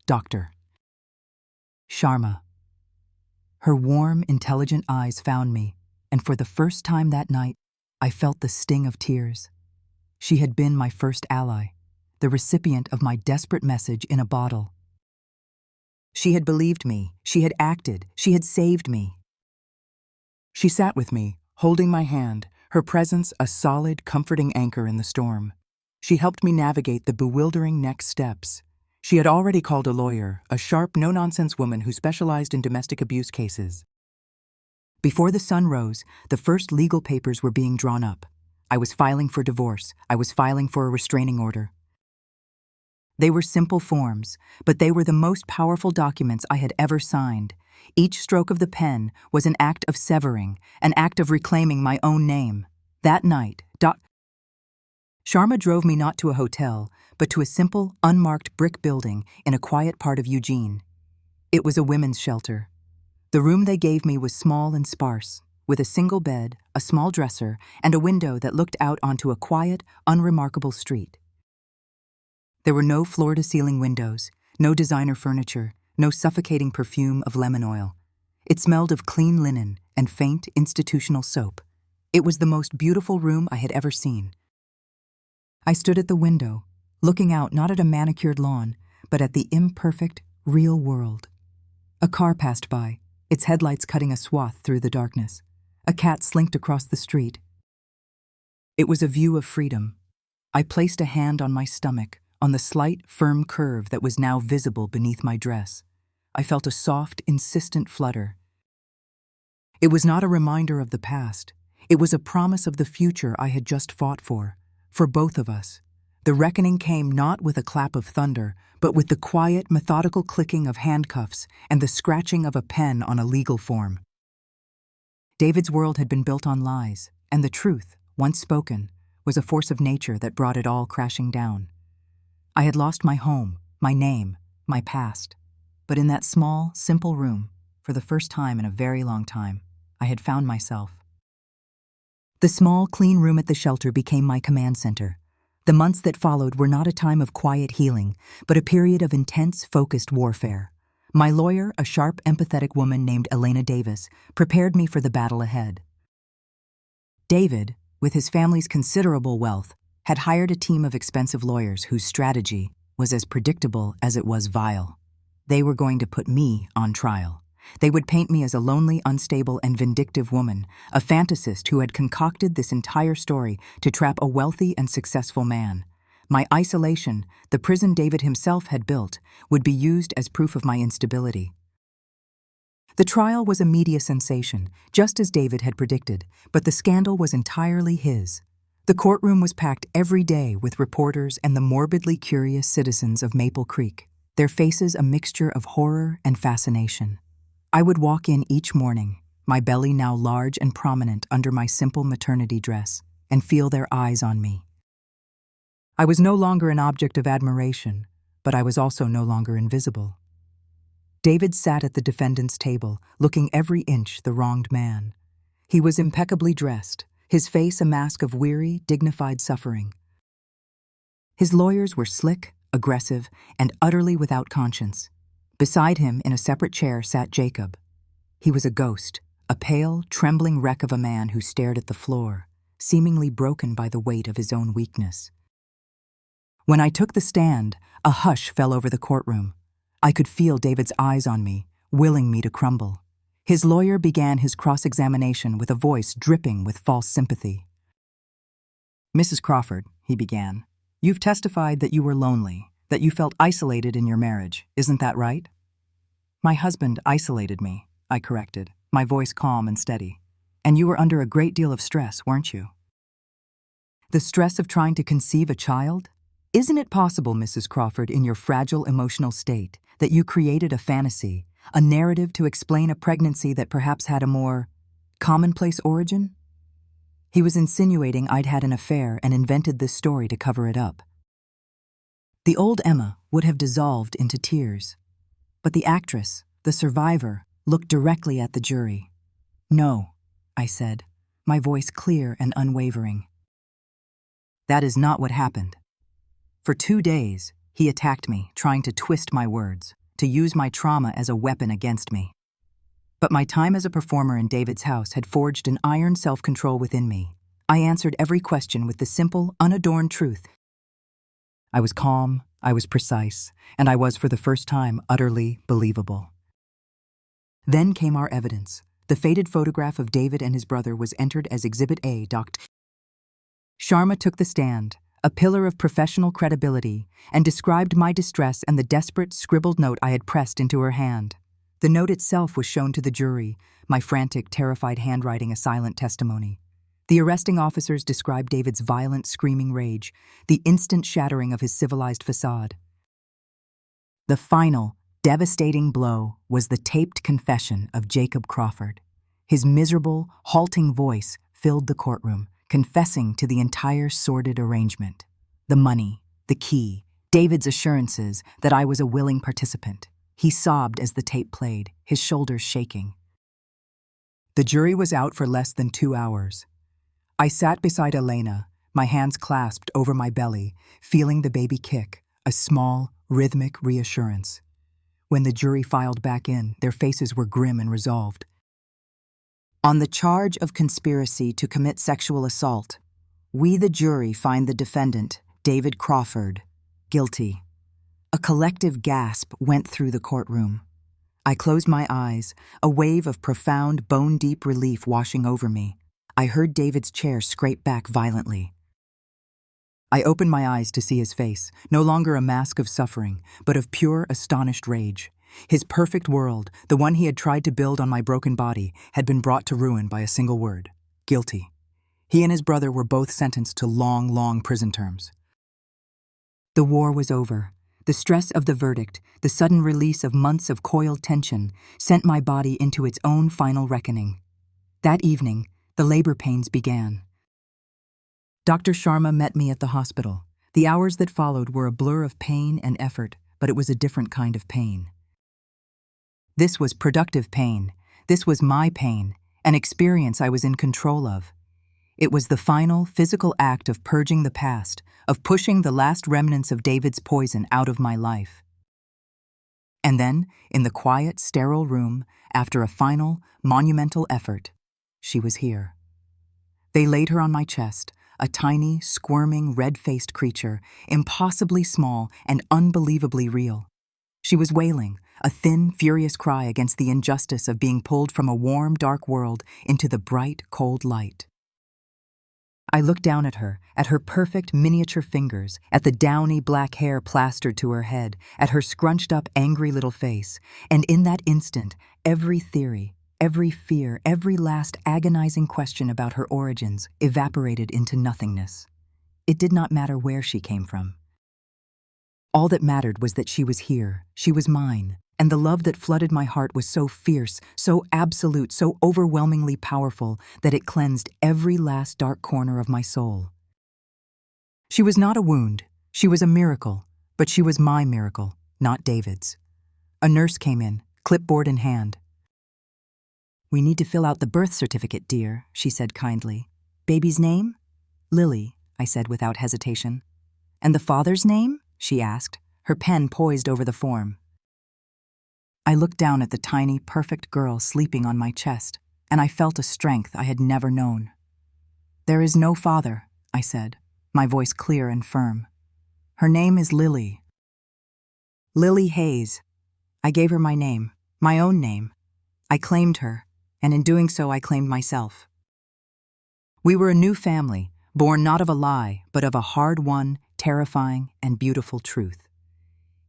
Dr. Sharma. Her warm, intelligent eyes found me, and for the first time that night, I felt the sting of tears. She had been my first ally, the recipient of my desperate message in a bottle. She had believed me, she had acted, she had saved me. She sat with me, holding my hand, her presence a solid, comforting anchor in the storm. She helped me navigate the bewildering next steps. She had already called a lawyer, a sharp, no-nonsense woman who specialized in domestic abuse cases. Before the sun rose, the first legal papers were being drawn up. I was filing for divorce. I was filing for a restraining order. They were simple forms, but they were the most powerful documents I had ever signed. Each stroke of the pen was an act of severing, an act of reclaiming my own name. That night, Sharma drove me not to a hotel, but to a simple, unmarked brick building in a quiet part of Eugene. It was a women's shelter. The room they gave me was small and sparse, with a single bed, a small dresser, and a window that looked out onto a quiet, unremarkable street. There were no floor-to-ceiling windows, no designer furniture, no suffocating perfume of lemon oil. It smelled of clean linen and faint institutional soap. It was the most beautiful room I had ever seen. I stood at the window, looking out not at a manicured lawn, but at the imperfect, real world. A car passed by, its headlights cutting a swath through the darkness. A cat slinked across the street. It was a view of freedom. I placed a hand on my stomach, on the slight, firm curve that was now visible beneath my dress. I felt a soft, insistent flutter. It was not a reminder of the past. It was a promise of the future I had just fought for both of us. The reckoning came not with a clap of thunder, but with the quiet, methodical clicking of handcuffs and the scratching of a pen on a legal form. David's world had been built on lies, and the truth, once spoken, was a force of nature that brought it all crashing down. I had lost my home, my name, my past. But in that small, simple room, for the first time in a very long time, I had found myself. The small, clean room at the shelter became my command center. The months that followed were not a time of quiet healing, but a period of intense, focused warfare. My lawyer, a sharp, empathetic woman named Elena Davis, prepared me for the battle ahead. David, with his family's considerable wealth, had hired a team of expensive lawyers whose strategy was as predictable as it was vile. They were going to put me on trial. They would paint me as a lonely, unstable, and vindictive woman, a fantasist who had concocted this entire story to trap a wealthy and successful man. My isolation, the prison David himself had built, would be used as proof of my instability. The trial was a media sensation, just as David had predicted, but the scandal was entirely his. The courtroom was packed every day with reporters and the morbidly curious citizens of Maple Creek, their faces a mixture of horror and fascination. I would walk in each morning, my belly now large and prominent under my simple maternity dress, and feel their eyes on me. I was no longer an object of admiration, but I was also no longer invisible. David sat at the defendant's table, looking every inch the wronged man. He was impeccably dressed, his face a mask of weary, dignified suffering. His lawyers were slick, aggressive, and utterly without conscience. Beside him, in a separate chair, sat Jacob. He was a ghost, a pale, trembling wreck of a man who stared at the floor, seemingly broken by the weight of his own weakness. When I took the stand, a hush fell over the courtroom. I could feel David's eyes on me, willing me to crumble. His lawyer began his cross-examination with a voice dripping with false sympathy. "Mrs. Crawford," he began, "you've testified that you were lonely, that you felt isolated in your marriage. Isn't that right?" "My husband isolated me," I corrected, my voice calm and steady. "And you were under a great deal of stress, weren't you?" "The stress of trying to conceive a child? Isn't it possible, Mrs. Crawford, in your fragile emotional state, that you created a fantasy, a narrative to explain a pregnancy that perhaps had a more commonplace origin?" He was insinuating I'd had an affair and invented this story to cover it up. The old Emma would have dissolved into tears. But the actress, the survivor, looked directly at the jury. "No," I said, my voice clear and unwavering. "That is not what happened. For 2 days, he attacked me, trying to twist my words, to use my trauma as a weapon against me. But my time as a performer in David's house had forged an iron self-control within me. I answered every question with the simple, unadorned truth. I was calm, I was precise, and I was, for the first time, utterly believable. Then came our evidence. The faded photograph of David and his brother was entered as Exhibit A. Sharma took the stand, a pillar of professional credibility, and described my distress and the desperate, scribbled note I had pressed into her hand. The note itself was shown to the jury, my frantic, terrified handwriting a silent testimony. The arresting officers described David's violent, screaming rage, the instant shattering of his civilized facade. The final, devastating blow was the taped confession of Jacob Crawford. His miserable, halting voice filled the courtroom, confessing to the entire sordid arrangement. The money, the key, David's assurances that I was a willing participant. He sobbed as the tape played, his shoulders shaking. The jury was out for less than 2 hours. I sat beside Elena, my hands clasped over my belly, feeling the baby kick, a small, rhythmic reassurance. When the jury filed back in, their faces were grim and resolved. On the charge of conspiracy to commit sexual assault, we, the jury, find the defendant, David Crawford, guilty. A collective gasp went through the courtroom. I closed my eyes, a wave of profound, bone-deep relief washing over me. I heard David's chair scrape back violently. I opened my eyes to see his face, no longer a mask of suffering, but of pure, astonished rage. His perfect world, the one he had tried to build on my broken body, had been brought to ruin by a single word: guilty. He and his brother were both sentenced to long, long prison terms. The war was over. The stress of the verdict, the sudden release of months of coiled tension, sent my body into its own final reckoning. That evening, the labor pains began. Dr. Sharma met me at the hospital. The hours that followed were a blur of pain and effort, but it was a different kind of pain. This was productive pain. This was my pain, an experience I was in control of. It was the final, physical act of purging the past, of pushing the last remnants of David's poison out of my life. And then, in the quiet, sterile room, after a final, monumental effort, she was here. They laid her on my chest, a tiny, squirming, red-faced creature, impossibly small and unbelievably real. She was wailing, a thin, furious cry against the injustice of being pulled from a warm, dark world into the bright, cold light. I looked down at her perfect miniature fingers, at the downy black hair plastered to her head, at her scrunched-up, angry little face, and in that instant, every theory, every fear, every last agonizing question about her origins evaporated into nothingness. It did not matter where she came from. All that mattered was that she was here, she was mine, and the love that flooded my heart was so fierce, so absolute, so overwhelmingly powerful that it cleansed every last dark corner of my soul. She was not a wound, she was a miracle, but she was my miracle, not David's. A nurse came in, clipboard in hand. "We need to fill out the birth certificate, dear," she said kindly. "Baby's name?" "Lily," I said without hesitation. "And the father's name?" she asked, her pen poised over the form. I looked down at the tiny, perfect girl sleeping on my chest, and I felt a strength I had never known. "There is no father," I said, my voice clear and firm. "Her name is Lily. Lily Hayes. I gave her my name, my own name. I claimed her, and in doing so I claimed myself." We were a new family, born not of a lie, but of a hard-won, terrifying, and beautiful truth.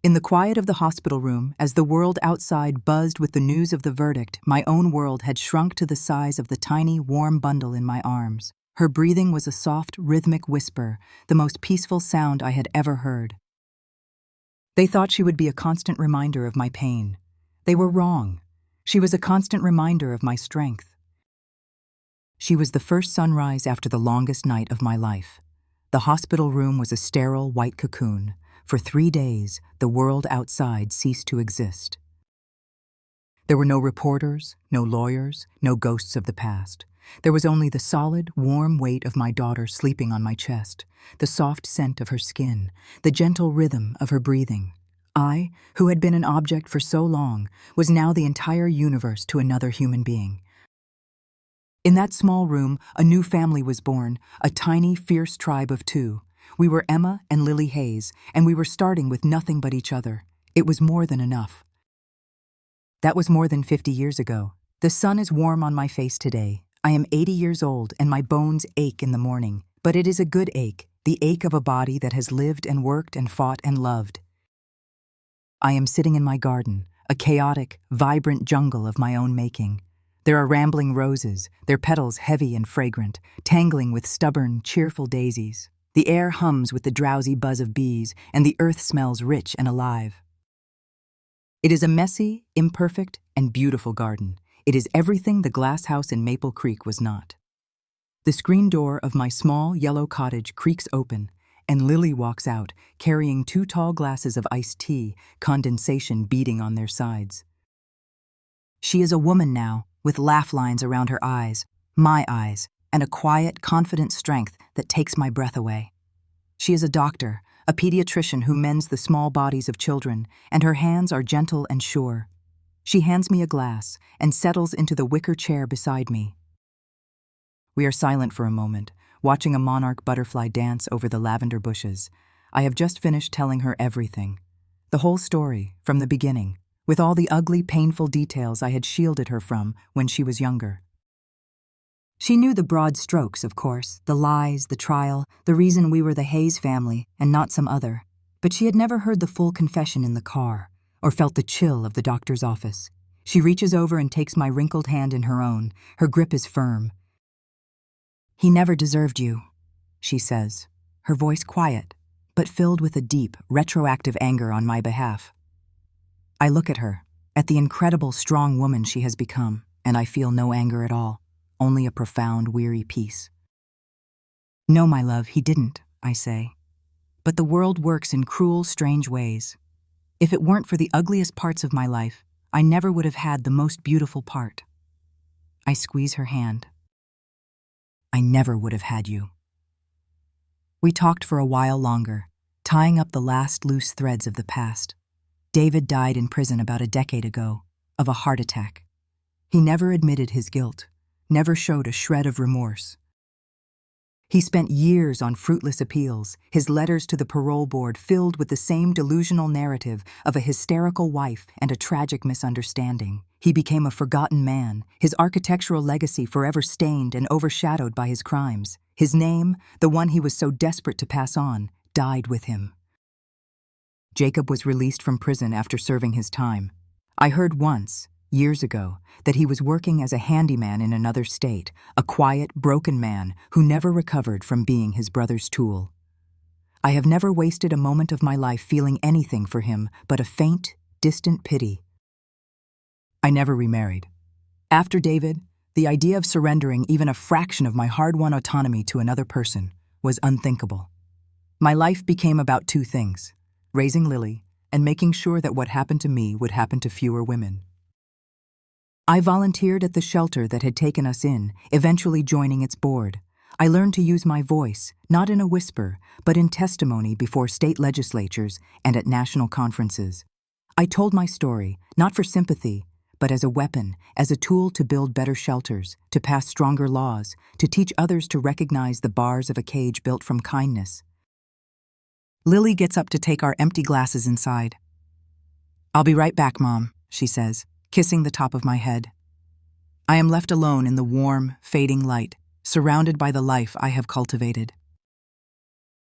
In the quiet of the hospital room, as the world outside buzzed with the news of the verdict, my own world had shrunk to the size of the tiny, warm bundle in my arms. Her breathing was a soft, rhythmic whisper, the most peaceful sound I had ever heard. They thought she would be a constant reminder of my pain. They were wrong. She was a constant reminder of my strength. She was the first sunrise after the longest night of my life. The hospital room was a sterile, white cocoon. For 3 days, the world outside ceased to exist. There were no reporters, no lawyers, no ghosts of the past. There was only the solid, warm weight of my daughter sleeping on my chest, the soft scent of her skin, the gentle rhythm of her breathing. I, who had been an object for so long, was now the entire universe to another human being. In that small room, a new family was born, a tiny, fierce tribe of 2. We were Emma and Lily Hayes, and we were starting with nothing but each other. It was more than enough. That was more than 50 years ago. The sun is warm on my face today. I am 80 years old, and my bones ache in the morning. But it is a good ache, the ache of a body that has lived and worked and fought and loved. I am sitting in my garden, a chaotic, vibrant jungle of my own making. There are rambling roses, their petals heavy and fragrant, tangling with stubborn, cheerful daisies. The air hums with the drowsy buzz of bees, and the earth smells rich and alive. It is a messy, imperfect, and beautiful garden. It is everything the glass house in Maple Creek was not. The screen door of my small, yellow cottage creaks open, and Lily walks out, carrying 2 tall glasses of iced tea, condensation beading on their sides. She is a woman now, with laugh lines around her eyes, my eyes, and a quiet, confident strength that takes my breath away. She is a doctor, a pediatrician who mends the small bodies of children, and her hands are gentle and sure. She hands me a glass and settles into the wicker chair beside me. We are silent for a moment, watching a monarch butterfly dance over the lavender bushes. I have just finished telling her everything. The whole story, from the beginning, with all the ugly, painful details I had shielded her from when she was younger. She knew the broad strokes, of course, the lies, the trial, the reason we were the Hayes family and not some other. But she had never heard the full confession in the car, or felt the chill of the doctor's office. She reaches over and takes my wrinkled hand in her own. Her grip is firm. "He never deserved you," she says, her voice quiet, but filled with a deep, retroactive anger on my behalf. I look at her, at the incredible, strong woman she has become, and I feel no anger at all. Only a profound, weary peace. "No, my love, he didn't," I say. "But the world works in cruel, strange ways. If it weren't for the ugliest parts of my life, I never would have had the most beautiful part." I squeeze her hand. I never would have had you. We talked for a while longer, tying up the last loose threads of the past. David died in prison about a decade ago, of a heart attack. He never admitted his guilt, never showed a shred of remorse. He spent years on fruitless appeals, his letters to the parole board filled with the same delusional narrative of a hysterical wife and a tragic misunderstanding. He became a forgotten man, his architectural legacy forever stained and overshadowed by his crimes. His name, the one he was so desperate to pass on, died with him. Jacob was released from prison after serving his time. I heard once, years ago, that he was working as a handyman in another state, a quiet, broken man who never recovered from being his brother's tool. I have never wasted a moment of my life feeling anything for him but a faint, distant pity. I never remarried. After David, the idea of surrendering even a fraction of my hard-won autonomy to another person was unthinkable. My life became about two things: raising Lily and making sure that what happened to me would happen to fewer women. I volunteered at the shelter that had taken us in, eventually joining its board. I learned to use my voice, not in a whisper, but in testimony before state legislatures and at national conferences. I told my story, not for sympathy, but as a weapon, as a tool to build better shelters, to pass stronger laws, to teach others to recognize the bars of a cage built from kindness. Lily gets up to take our empty glasses inside. "I'll be right back, Mom," she says, kissing the top of my head. I am left alone in the warm, fading light, surrounded by the life I have cultivated.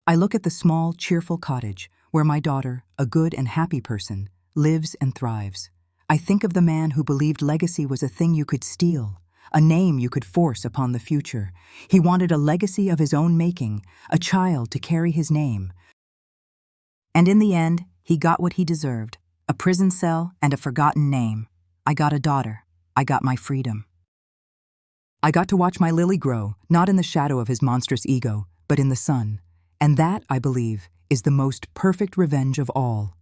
I look at the small, cheerful cottage where my daughter, a good and happy person, lives and thrives. I think of the man who believed legacy was a thing you could steal, a name you could force upon the future. He wanted a legacy of his own making, a child to carry his name. And in the end, he got what he deserved, a prison cell and a forgotten name. I got a daughter. I got my freedom. I got to watch my Lily grow, not in the shadow of his monstrous ego, but in the sun. And that, I believe, is the most perfect revenge of all.